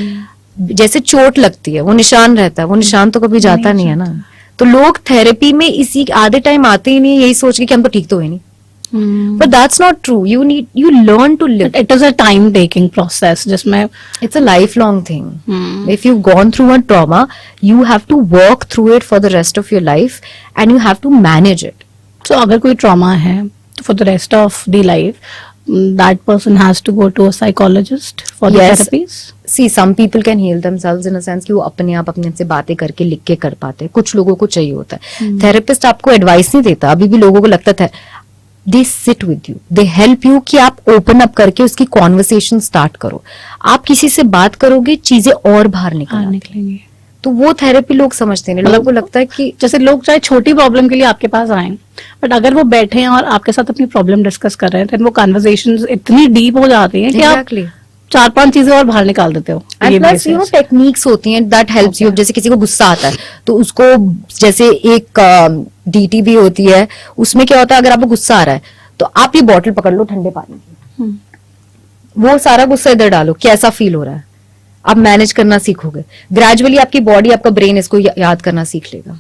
जैसे चोट लगती है, वो निशान रहता है, वो निशान तो कभी जाता नहीं है ना। तो लोग थेरेपी में इसी आधे टाइम आते ही नहीं, यही सोच के कि हम तो ठीक तो है नहीं। But that's not true. You learn to live. It is a time taking process जिसमें it's a lifelong thing. If you've gone through a trauma, you have to work through it for the rest of your life and you have to manage it. So अगर कोई trauma है तो for the rest of the life that person has to go to a psychologist for the therapies. See, some people can heal themselves in a sense कि वो अपने आप अपने से बातें करके लिख के कर पाते हैं। कुछ लोगों को चाहिए होता है। थेरेपिस्ट आपको एडवाइस नहीं देता। अभी भी लोगों को लगता था they sit with you, they help you कि आप ओपन अप करके उसकी कॉन्वर्सेशन स्टार्ट करो। आप किसी से बात करोगे, चीजें और बाहर निकलेंगे। तो वो थेरेपी लोग समझते हैं। लोगों को लगता है कि जैसे लोग चाहे छोटी प्रॉब्लम के लिए आपके पास आए, बट अगर वो बैठे हैं और आपके साथ अपनी प्रॉब्लम डिस्कस कर रहे हैं, तो वो कन्वर्सेशंस इतनी डीप हो जाती हैं कि आप 4-5 चीजें और बाहर निकाल देते हो। प्लस यू नो टेक्निक्स होती हैं दैट हेल्प्स यू। जैसे किसी को गुस्सा आता है तो उसको, जैसे एक डीटी भी होती है, उसमें क्या होता है, अगर आपको गुस्सा आ रहा है तो आप ये बॉटल पकड़ लो ठंडे पानी की, वो सारा गुस्सा इधर डालो, कैसा फील हो रहा है, आप मैनेज करना सीखोगे। ग्रेजुअली आपकी बॉडी, आपका ब्रेन इसको याद करना सीख लेगा।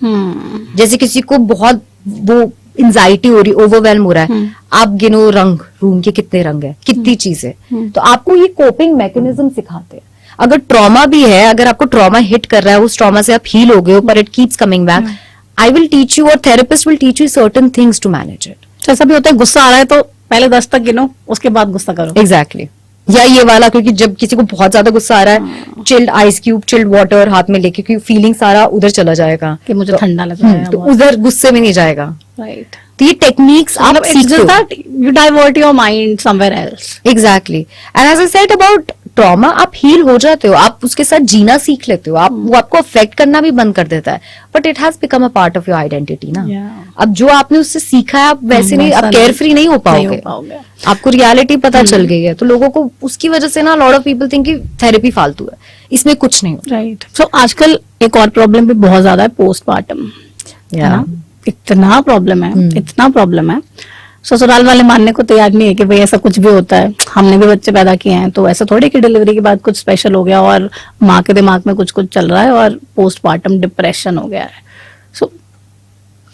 जैसे किसी को बहुत वो एंजाइटी हो रही, ओवरवेलम हो रहा है, आप गिनो रंग, रूम के कितने रंग है, कितनी चीजें, तो आपको ये कोपिंग मैकेनिज्म सिखाते हैं। अगर ट्रॉमा भी है, अगर आपको ट्रॉमा हिट कर रहा है, उस ट्रॉमा से आप हील हो गए हो, पर it keeps coming back, I will teach you, और therapist will teach you certain things to manage it. ऐसा भी होता है गुस्सा आ रहा है तो पहले 10 तक गिनो, उसके बाद गुस्सा करो। एग्जैक्टली। या ये वाला, क्योंकि जब किसी को बहुत ज्यादा गुस्सा आ रहा है, chilled ice cube, chilled water हाथ में लेके, क्योंकि फीलिंग सारा उधर चला जाएगा कि मुझे ठंडा लग रहा है, तो उधर गुस्से में नहीं जाएगा। राइट। तो ये टेक्निक्स आप सीखते हो। You divert your mind somewhere else. Exactly. And as I said about trauma, आप हील हो जाते हो, आप उसके साथ जीना सीख लेते हो, आप वो आपको अफेक्ट करना भी बंद कर देता है, but it has become a part of your identity ना। अब जो आपने उससे सीखा है, आप वैसे नहीं, आप केयर फ्री नहीं हो पाओगे, आपको रियलिटी पता चल गई है। तो लोगों को उसकी वजह से ना, लॉट ऑफ पीपल थिंक कि थेरेपी फालतू है, इसमें कुछ नहीं होता। राइट। सो आजकल एक और प्रॉब्लम भी बहुत ज्यादा है, पोस्टमार्टम। इतना प्रॉब्लम है, इतना प्रॉब्लम है, ससुराल वाले मानने को तैयार नहीं है कि भाई ऐसा कुछ भी होता है। हमने भी बच्चे पैदा किए हैं, तो ऐसा थोड़ी कि डिलीवरी के बाद कुछ स्पेशल हो गया और माँ के दिमाग में कुछ कुछ चल रहा है और पोस्टमार्टम डिप्रेशन हो गया है।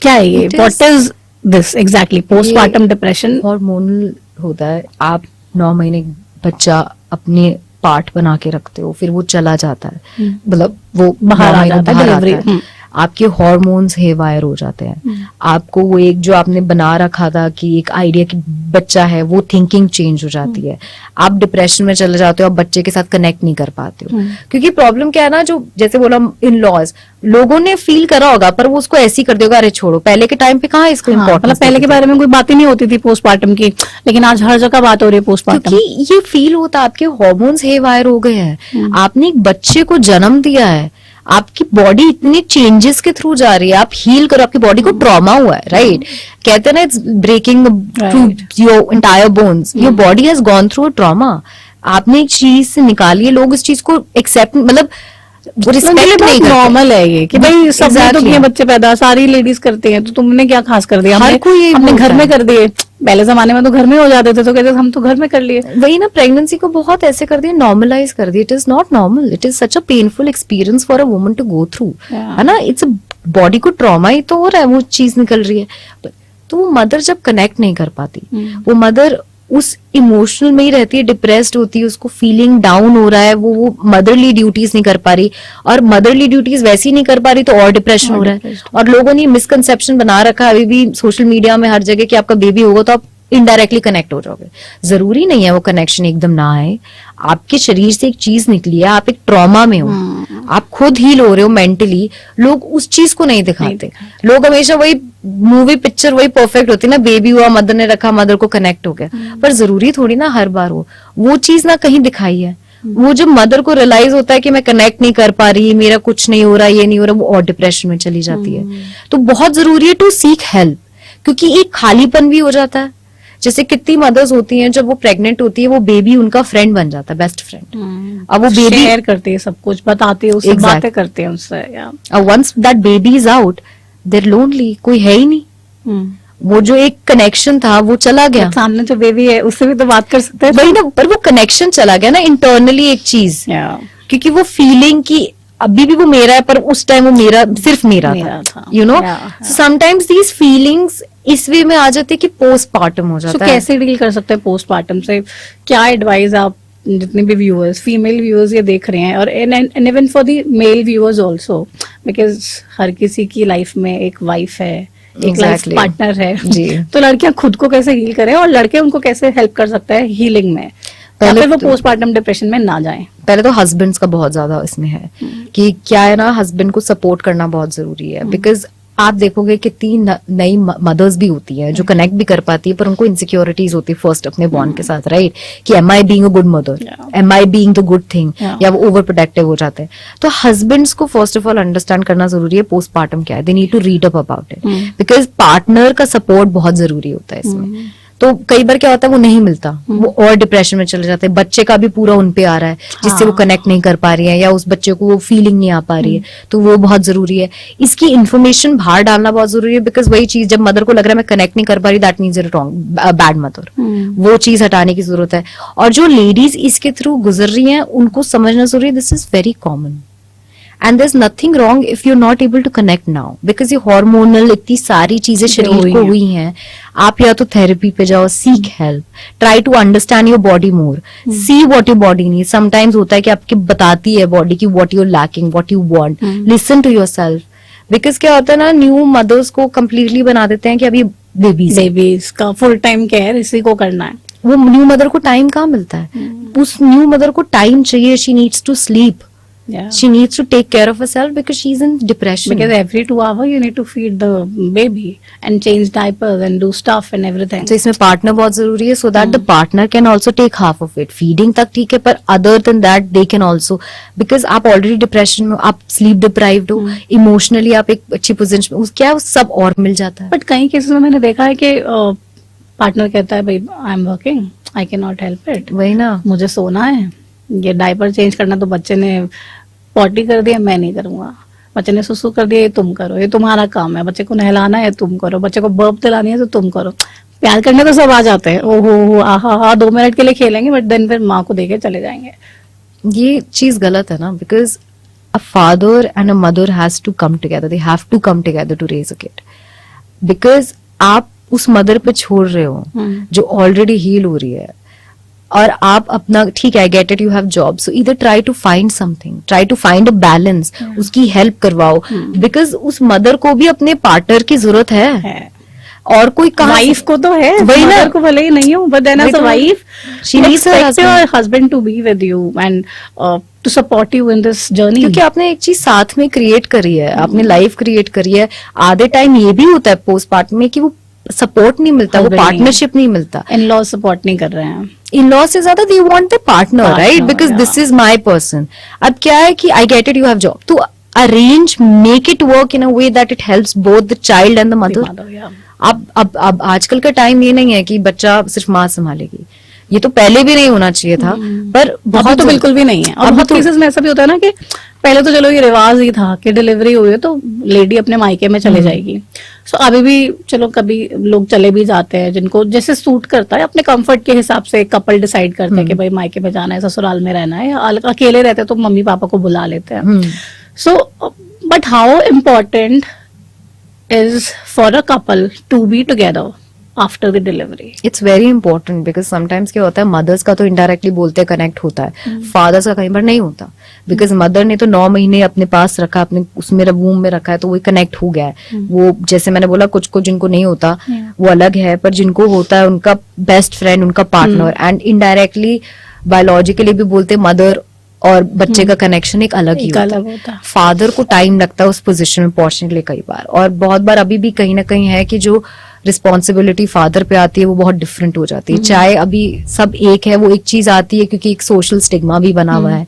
क्या है ये, It what is this exactly, postmortem depression? Hormonal होता है। आप 9 महीने बच्चा अपने पार्ट बना के रखते हो, फिर वो चला जाता है, मतलब वो बाहर 9 आ महीने जाता है, बाहर डिलीवरी। आता है। आपके हॉर्मोन्स हेवायर हो जाते हैं। आपको वो एक जो आपने बना रखा था कि एक आइडिया कि बच्चा है, वो थिंकिंग चेंज हो जाती है। आप डिप्रेशन में चले जाते हो, आप बच्चे के साथ कनेक्ट नहीं कर पाते हो। क्योंकि प्रॉब्लम क्या है ना, जो जैसे बोला इन लॉज, लोगों ने फील करा होगा पर वो उसको ऐसे ही कर देगा, अरे छोड़ो। पहले के टाइम पे कहाँ इसको इम्पोर्टेंस, मतलब पहले के बारे में कोई बात ही नहीं होती थी पोस्टमार्टम की, लेकिन आज हर जगह बात हो रही है पोस्टमार्टम। क्योंकि ये फील होता है, आपके हॉर्मोन्स हेवायर हो गए हैं। आपने एक बच्चे को जन्म दिया है, आपकी बॉडी इतने चेंजेस के थ्रू जा रही है, आप हील करो, आपकी बॉडी को ट्रॉमा हुआ है, राइट? कहते हैं ना, it's breaking through your entire bones, your body has gone through a trauma. आपने एक चीज से निकाली है, लोग इस चीज को एक्सेप्ट, मतलब रिस्पेक्ट नहीं करते। नॉर्मल है ये कि भाई सब तो Exactly. किए बच्चे पैदा, सारी लेडीज करती हैं, तो तुमने क्या खास कर दिया? हर हमने कोई यही हमने बोलता घर में है। कर दिए। पहले जमाने में तो घर में हो जाते थे, तो कहते थे हम तो घर में कर लिए। वही ना, प्रेगनेंसी को बहुत ऐसे कर दिया, नॉर्मलाइज कर दिया। It is not normal, it is such a painful experience for a woman to go through, Yeah. है ना? इट्स बॉडी को ट्रॉमा ही तो हो रहा है, वो चीज निकल रही है। तो वो मदर जब कनेक्ट नहीं कर पाती, वो मदर उस इमोशनल में ही रहती है, डिप्रेस्ड होती है, उसको फीलिंग डाउन हो रहा है, वो मदरली ड्यूटीज नहीं कर पा रही, और मदरली ड्यूटीज वैसी नहीं कर पा रही तो और डिप्रेशन हो रहा है। और लोगों ने मिसकंसेप्शन बना रखा है अभी भी सोशल मीडिया में हर जगह कि आपका बेबी होगा तो आप इनडायरेक्टली कनेक्ट हो जाओगे। जरूरी नहीं है वो कनेक्शन एकदम ना आए। आपके शरीर से एक चीज निकली है, आप एक ट्रॉमा में हो, आप खुद हील हो रहे हो मेंटली, लोग उस चीज को नहीं दिखाते। लोग हमेशा वही मूवी पिक्चर वही परफेक्ट होती है ना, बेबी हुआ, मदर ने रखा, मदर को कनेक्ट हो गया, पर जरूरी थोड़ी ना हर बार हो। वो चीज ना कहीं दिखाई है। वो जब मदर को रियलाइज होता है कि मैं कनेक्ट नहीं कर पा रही, मेरा कुछ नहीं हो रहा, ये नहीं हो रहा, वो और डिप्रेशन में चली जाती है। तो बहुत जरूरी है टू सीक हेल्प, क्योंकि एक खालीपन भी हो जाता है। जैसे कितनी मदर्स होती हैं, जब वो प्रेग्नेंट होती है, वो बेबी उनका फ्रेंड बन जाता है, बेस्ट फ्रेंड। अब वो बेबी शेयर करती है, सब कुछ बताती है, उससे Exactly. बातें करते हैं उससे। Once that baby is out, they're lonely, कोई है ही नहीं। वो जो एक कनेक्शन था वो चला गया। सामने जो बेबी है उससे भी तो बात कर सकते हैं। वही ना, पर वो कनेक्शन चला गया ना इंटरनली, एक चीज, क्योंकि वो फीलिंग की अभी भी वो मेरा है, पर उस टाइम वो मेरा सिर्फ मेरा था, you know. Sometimes these feelings इस वे में आ जाते कि पोस्टमार्टम हो जाता है। कैसे डील कर सकते हैं पोस्टमार्टम से? क्या एडवाइस आप जितने भी व्यूअर्स, फीमेल व्यूअर्स ये देख रहे हैं, और and even for the male viewers also, because हर किसी की लाइफ में एक वाइफ है, एक लाइफ Exactly. पार्टनर है जी। तो लड़कियां खुद को कैसे हील करें, और लड़के उनको कैसे हेल्प कर सकते हैं हीलिंग में, पहले ताकि वो तो- पोस्टमार्टम डिप्रेशन में ना जाएं? पहले तो हस्बैंड्स का बहुत ज्यादा इसमें है कि क्या है ना, हस्बैंड को सपोर्ट करना बहुत जरूरी है। बिकॉज आप देखोगे कितनी नई मदर्स भी होती है जो कनेक्ट भी कर पाती है, पर उनको इनसिक्योरिटीज होती है फर्स्ट अपने बॉन्ड के साथ, राइट? कि am I being a good mother, am I being the good thing, या वो ओवर प्रोटेक्टिव हो जाते हैं। तो हस्बैंड्स को फर्स्ट ऑफ ऑल अंडरस्टैंड करना जरूरी है पोस्टमार्टम क्या है। They need to read up about it, because partner का सपोर्ट बहुत जरूरी होता है इसमें। तो कई बार क्या होता है वो नहीं मिलता, वो और डिप्रेशन में चले जाते हैं। बच्चे का भी पूरा उन पे आ रहा है जिससे वो कनेक्ट नहीं कर पा रही है, या उस बच्चे को वो फीलिंग नहीं आ पा रही है, तो वो बहुत जरूरी है। इसकी इन्फॉर्मेशन बाहर डालना बहुत जरूरी है, बिकॉज वही चीज जब मदर को लग रहा है मैं कनेक्ट नहीं कर पा रही, that means wrong, bad mother. वो चीज हटाने की जरूरत है। और जो लेडीज इसके थ्रू गुजर रही हैं उनको समझना जरूरी है, this is very common and there is nothing wrong if you not able to connect now, because ये हार्मोनल इतनी सारी चीजें शरीर को हुई हैं। आप या तो थेरेपी पे जाओ, seek help, try to understand your body more, see what your body need. Sometimes होता है कि आपकी बताती है बॉडी की what you lacking, what you want, listen to yourself. Because क्या होता है ना, न्यू मदर्स को कंप्लीटली बना देते हैं कि अभी बेबीज का फुल टाइम केयर इसी को करना है। वो न्यू मदर को टाइम कहाँ मिलता है? उस न्यू मदर को टाइम चाहिए, she needs to sleep, she needs to take care of herself because she's in depression. Because every 2 hours you need to feed the baby and change diapers and do stuff and everything. तो इसमें partner बहुत जरूरी है, so that the partner can also take half of it. Feeding तक ठीक है, पर other than that they can also, because आप already depression में, आप sleep deprived हो, emotionally आप एक अच्छी पोजीशन में, क्या है सब और मिल जाता है। But कई केसेस में मैंने देखा है कि पार्टनर कहता है भाई I am working, I can not help it, वही ना, मुझे सोना है, ये डायपर चेंज करना तो बच्चे ने पॉटी कर दिया, मैं नहीं करूंगा, बच्चे ने सुसु कर दिया, ये तुम करो, ये तुम्हारा काम है, बच्चे को नहलाना है तुम करो, बच्चे को बर्फ दिलानी है तो तुम करो। प्यार करने तो सब आ जाते हैं, ओहो आहा 2 मिनट के लिए खेलेंगे, बट देन फिर माँ को देके चले जाएंगे। ये चीज गलत है ना, because a father and a mother has to come together, they have to come together to raise a kid. Because आप उस मदर पे छोड़ रहे हो जो ऑलरेडी हील हो रही है, और आप अपना, ठीक है, get it, you have job, so इधर try to find something, try to find a balance, उसकी हेल्प करवाओ, बिकॉज उस मदर को भी अपने पार्टनर की जरूरत है। और कोई वाइफ को तो है, वही ना, mother को भले ही नहीं हो, but then as a wife she needs her expect your husband to be with you and to support you in this journey. क्योंकि आपने एक चीज साथ में क्रिएट करी है, आपने लाइफ क्रिएट करी है। आधे टाइम ये भी होता है पोस्टपार्टम में कि वो सपोर्ट नहीं मिलता, वो पार्टनरशिप नहीं मिलता, इन लॉ सपोर्ट नहीं कर रहे हैं, इन लॉ से ज्यादा they want the partner, right, because this is my person. अब क्या है कि I get it, you have job, तो arrange, make it work in a way that it helps both the child and the mother. अब आजकल का time ये नहीं है कि बच्चा सिर्फ माँ संभालेगी, ये तो पहले भी नहीं होना चाहिए था, पर बहुत तो बिल्कुल भी नहीं है। और बहुत केसेस में ऐसा भी होता है ना कि पहले तो चलो ये रिवाज ही था कि डिलीवरी हुई है तो लेडी अपने मायके में चले जाएगी। सो अभी भी चलो कभी लोग चले भी जाते हैं, जिनको जैसे सूट करता है, अपने कंफर्ट के हिसाब से कपल डिसाइड करते हैं कि भाई मायके में जाना है, ससुराल में रहना है, या अकेले रहते हैं तो मम्मी पापा को बुला लेते हैं। So but how important is for a couple to be together after the delivery? It's very important because sometimes क्या होता है, मदर्स का तो इनडायरेक्टली बोलते हैं कनेक्ट होता है, फादर्स का कई बार नहीं होता, बिकॉज मदर ने तो 9 महीने अपने पास रखा, अपने उसमें वूम में रखा है, तो वो कनेक्ट हो गया है। वो जैसे मैंने बोला, कुछ को जिनको नहीं होता वो अलग है, पर जिनको होता है उनका बेस्ट फ्रेंड, उनका पार्टनर, एंड इनडायरेक्टली बायोलॉजिकली भी बोलते मदर और बच्चे का कनेक्शन एक अलग ही होता है। फादर को टाइम लगता है उस पोजीशन में पहुंचने के लिए कई बार, और बहुत बार अभी भी कहीं ना कहीं है कि जो रिस्पॉन्सिबिलिटी फादर पे आती है वो बहुत डिफरेंट हो जाती है। चाहे अभी सब एक है, वो एक चीज आती है क्योंकि एक सोशल स्टिग्मा भी बना हुआ है,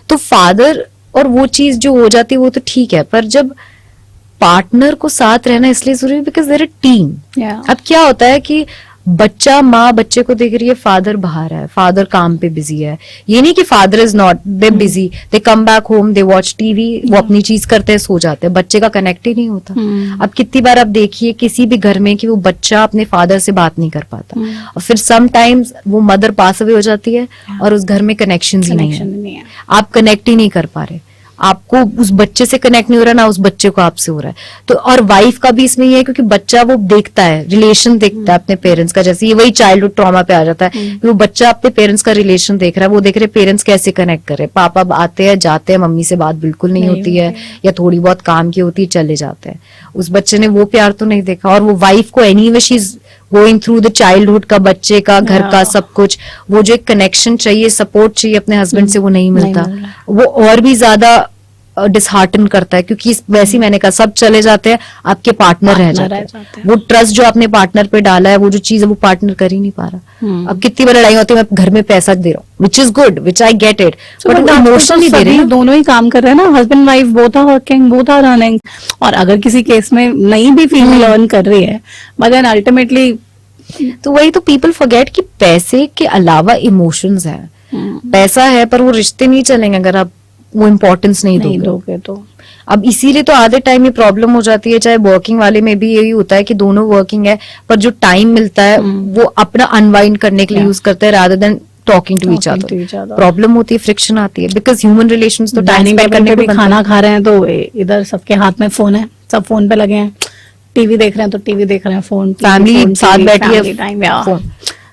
तो फादर और वो चीज जो हो जाती है वो तो ठीक है, पर जब पार्टनर को साथ रहना इसलिए जरूरी है बिकॉज देयर अ टीम। अब क्या होता है कि बच्चा, माँ बच्चे को देख रही है, फादर बाहर है, फादर काम पे बिजी है, ये नहीं कि father is not, they busy, they come back home, they watch TV, वो अपनी चीज करते हैं, सो जाते हैं, बच्चे का कनेक्ट ही नहीं होता। अब कितनी बार आप देखिए किसी भी घर में कि वो बच्चा अपने फादर से बात नहीं कर पाता, और फिर समटाइम्स वो मदर पास अवे हो जाती है और उस घर में कनेक्शन ही नहीं है, आप कनेक्ट ही नहीं कर पा रहे, आपको उस बच्चे से कनेक्ट नहीं हो रहा, ना उस बच्चे को आपसे हो रहा है। तो और वाइफ का भी इसमें ये है क्योंकि बच्चा वो देखता है, रिलेशन देखता है अपने पेरेंट्स का, जैसे ये वही चाइल्डहुड ट्रॉमा पे आ जाता है कि वो बच्चा अपने पेरेंट्स का रिलेशन देख रहा है, वो देख रहे पेरेंट्स कैसे कनेक्ट कर रहे हैं, पापा आते हैं जाते हैं, मम्मी से बात बिल्कुल नहीं होती है, या थोड़ी बहुत काम की होती है, चले जाते हैं। उस बच्चे ने वो प्यार तो नहीं देखा, और वो वाइफ को anyway she is going through the childhood का, बच्चे का, घर का, सब कुछ, वो जो एक कनेक्शन चाहिए, सपोर्ट चाहिए अपने हस्बैंड से, वो नहीं मिलता, वो और भी ज्यादा डिसहार्टन करता है, क्योंकि वैसे ही मैंने कहा सब चले जाते हैं, आपके पार्टनर रह जाते हैं। वो ट्रस्ट जो आपने पार्टनर पे डाला है, वो जो चीज है वो पार्टनर कर ही नहीं पा रहा। अब कितनी बार लड़ाई होती है, मैं घर में पैसा दे रहा हूँ, which is good, which I get it, but emotionally दे रहे हैं, दोनों ही काम कर रहे हैं ना, husband wife both are working, both are earning. और अगर किसी केस में नहीं भी फीमेल अर्न कर रही है, बट देन अल्टीमेटली, तो वही तो पीपल फॉरगेट कि पैसे के अलावा इमोशंस है। पैसा है पर वो रिश्ते नहीं चलेंगे अगर आप वो इम्पोर्टेंस नहीं दोगे तो। अब इसीलिए तो आधे टाइम ये प्रॉब्लम हो जाती है, चाहे वर्किंग वाले में भी यही होता है कि दोनों वर्किंग है, पर जो टाइम मिलता है वो अपना अनवाइंड करने के लिए यूज करते हैं rather than talking to each other. Problem होती है, फ्रिक्शन आती है, बिकॉज ह्यूमन रिलेशंस तो डाइनिंग टेबल पे खाना खा रहे हैं तो इधर सबके हाथ में फोन है, सब फोन पे लगे हैं, टीवी देख रहे हैं तो टीवी देख रहे हैं, फोन, फैमिली साथ बैठी है, फोन।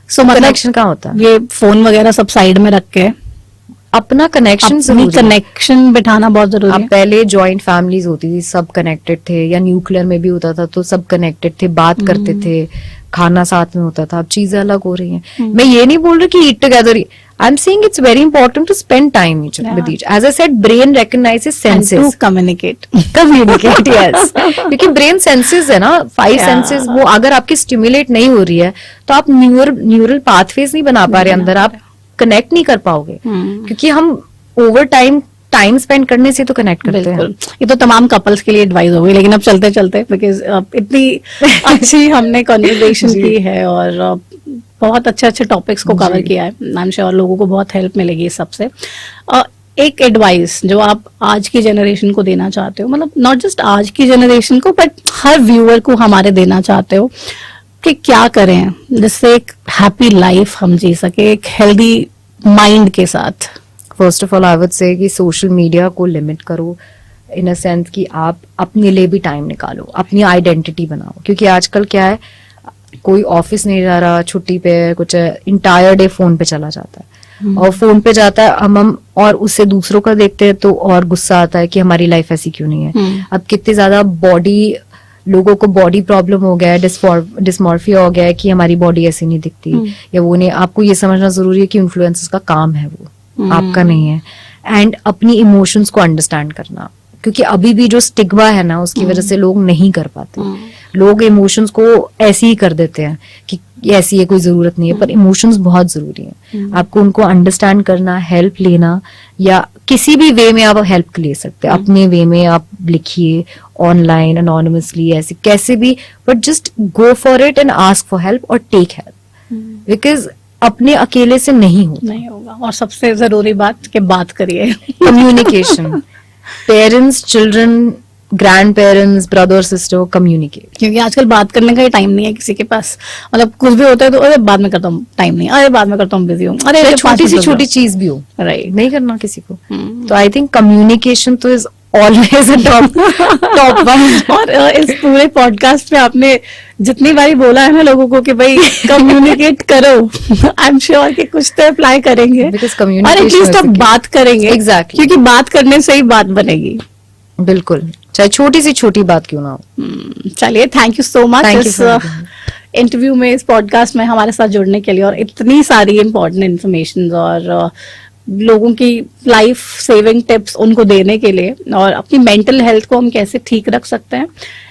सो मतलब कनेक्शन कहाँ होता है, ये फोन वगैरह सब साइड में रख के अपना कनेक्शन, कनेक्शन बिठाना बहुत जरूरी है। पहले जॉइंट फैमिलीज होती थी, सब कनेक्टेड थे, या न्यूक्लियर में भी होता था तो सब कनेक्टेड थे, बात करते थे, खाना साथ में होता था। अब चीजें अलग हो रही हैं। मैं ये नहीं बोल रही कि eat together, I am saying it's very important to spend time with each. As I said, brain recognises senses, to communicate yes, क्योंकि ब्रेन सेंसेस है ना, 5 सेंसेस, वो अगर आपकी स्टिमुलेट नहीं हो रही है तो आप न्यूरल पाथवेज नहीं बना पा रहे अंदर, आप कनेक्ट नहीं कर पाओगे, क्योंकि हम ओवर टाइम स्पेंड करने से तो कनेक्ट करते हैं। ये तो तमाम कपल्स के लिए एडवाइस हो गई, लेकिन अब चलते चलते, बिकॉज इतनी अच्छी हमने कन्वर्सेशन की है और बहुत अच्छे टॉपिक्स को कवर किया है, आई एम श्योर लोगों को बहुत हेल्प मिलेगी इस सबसे। एक एडवाइस जो आप आज की जनरेशन को देना चाहते हो, मतलब नॉट जस्ट आज की जनरेशन को बट हर व्यूअर को हमारे देना चाहते हो कि क्या करें जिससे एक हैप्पी लाइफ हम जी सके, एक हेल्दी माइंड के साथ। First of all I would say कि सोशल मीडिया को लिमिट करो, इन अ सेंस कि आप अपने लिए भी टाइम निकालो, अपनी आइडेंटिटी बनाओ, क्योंकि आजकल क्या है, कोई ऑफिस नहीं जा रहा, छुट्टी पे कुछ इंटायर डे फोन पे चला जाता है, और फोन पे जाता है हम और उससे दूसरों का देखते हैं तो और गुस्सा आता है कि हमारी लाइफ ऐसी क्यों नहीं है। अब कितनी ज्यादा लोगों को बॉडी प्रॉब्लम हो गया है, डिस्मॉर्फिया हो गया है कि हमारी बॉडी ऐसी नहीं दिखती या वो नहीं। आपको ये समझना जरूरी है कि इन्फ्लुएंसर्स का काम है, वो आपका नहीं है। एंड अपनी इमोशंस को अंडरस्टैंड करना, क्योंकि अभी भी जो स्टिग्मा है ना, उसकी वजह से लोग नहीं कर पाते। लोग इमोशंस को ऐसे ही कर देते हैं कि ऐसी है, कोई जरूरत नहीं है, पर इमोशंस बहुत जरूरी है। आपको उनको अंडरस्टैंड करना, हेल्प लेना, या किसी भी वे में आप हेल्प ले सकते हैं। अपने वे में आप लिखिए, ऑनलाइन, अनोनिमसली, ऐसे कैसे भी, but just go for it and ask for help और टेक हेल्प, बिकॉज अपने अकेले से नहीं होगा। और सबसे जरूरी बात कि बात करिए, communication. Parents, children, grand parents, brother sister, communicate. क्योंकि आजकल बात करने का ही टाइम नहीं है किसी के पास। मतलब कुछ भी होता है तो अरे बाद में करता हूँ, टाइम नहीं, अरे बाद में करता हूँ, बिजी हूँ, अरे छोटी सी छोटी चीज भी हो, राइट, नहीं करना किसी को। तो आई थिंक कम्युनिकेशन तो इज ऑलवेज टॉप वन। और इस पूरे पॉडकास्ट में आपने जितनी बारी बोला है ना लोगों को कि भाई कम्युनिकेट करो, आई एम श्योर कि कुछ तो अप्लाई करेंगे, और एटलीस्ट आप बात करेंगे। एग्जैक्टली, क्योंकि बात करने से ही बात बनेगी। बिल्कुल, चाहे छोटी सी छोटी बात क्यों ना हो। चलिए, थैंक यू सो मच इस इंटरव्यू में, इस पॉडकास्ट में हमारे साथ जुड़ने के लिए, और इतनी सारी इंपॉर्टेंट इन्फॉर्मेशन और लोगों की लाइफ सेविंग टिप्स उनको देने के लिए, और अपनी मेंटल हेल्थ को हम कैसे ठीक रख सकते हैं,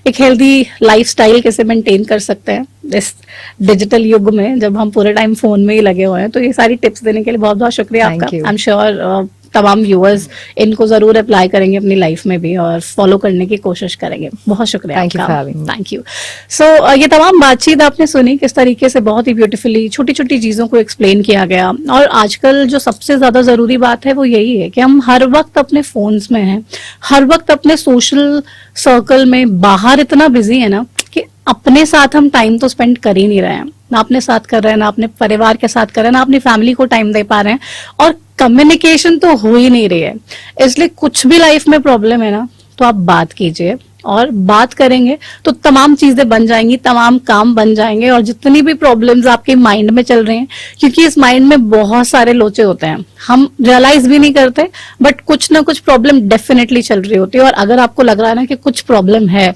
एक हेल्दी लाइफस्टाइल कैसे मेंटेन कर सकते हैं इस डिजिटल युग में जब हम पूरे टाइम फोन में ही लगे हुए हैं। तो ये सारी टिप्स देने के लिए बहुत बहुत शुक्रिया आपका। आई एम श्योर तमाम व्यूअर्स इनको जरूर अप्लाई करेंगे अपनी लाइफ में भी और फॉलो करने की कोशिश करेंगे। बहुत शुक्रिया, थैंक यू। सो ये तमाम बातचीत आपने सुनी, किस तरीके से बहुत ही ब्यूटीफुली छोटी छोटी चीजों को एक्सप्लेन किया गया। और आजकल जो सबसे ज्यादा जरूरी बात है वो यही है कि हम हर वक्त अपने फोन्स में हैं, हर वक्त अपने सोशल सर्कल में बाहर इतना बिजी है ना कि अपने साथ हम टाइम तो स्पेंड कर ही नहीं रहे हैं, ना अपने साथ कर रहे हैं, ना अपने परिवार के साथ कर रहे हैं, ना अपनी फैमिली को टाइम दे पा रहे हैं, और कम्युनिकेशन तो हो ही नहीं रही है। इसलिए कुछ भी लाइफ में प्रॉब्लम है ना, तो आप बात कीजिए, और बात करेंगे तो तमाम चीजें बन जाएंगी, तमाम काम बन जाएंगे। और जितनी भी प्रॉब्लम्स आपके माइंड में चल रही हैं, क्योंकि इस माइंड में बहुत सारे लोचे होते हैं, हम रियलाइज भी नहीं करते, बट कुछ ना कुछ प्रॉब्लम डेफिनेटली चल रही होती है। और अगर आपको लग रहा है ना कि कुछ प्रॉब्लम है,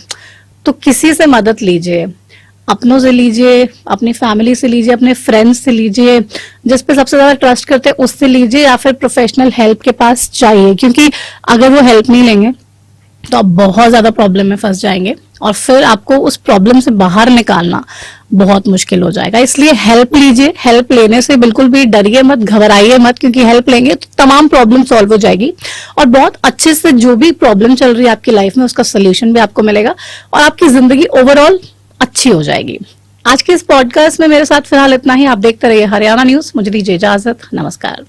तो किसी से मदद लीजिए, अपनों से लीजिए, अपनी फैमिली से लीजिए, अपने फ्रेंड्स से लीजिए, जिस पे सबसे ज्यादा ट्रस्ट करते हैं उससे लीजिए, या फिर प्रोफेशनल हेल्प के पास चाहिए। क्योंकि अगर वो हेल्प नहीं लेंगे तो आप बहुत ज्यादा प्रॉब्लम में फंस जाएंगे, और फिर आपको उस प्रॉब्लम से बाहर निकालना बहुत मुश्किल हो जाएगा। इसलिए हेल्प लीजिए, हेल्प लेने से बिल्कुल भी डरिए मत, घबराइए मत, क्योंकि हेल्प लेंगे तो तमाम प्रॉब्लम सॉल्व हो जाएगी, और बहुत अच्छे से जो भी प्रॉब्लम चल रही है आपकी लाइफ में उसका सोल्यूशन भी आपको मिलेगा, और आपकी जिंदगी ओवरऑल अच्छी हो जाएगी। आज के इस पॉडकास्ट में मेरे साथ फिलहाल इतना ही। आप देखते रहिए हरियाणा न्यूज। मुझे दीजिए इजाजत, नमस्कार।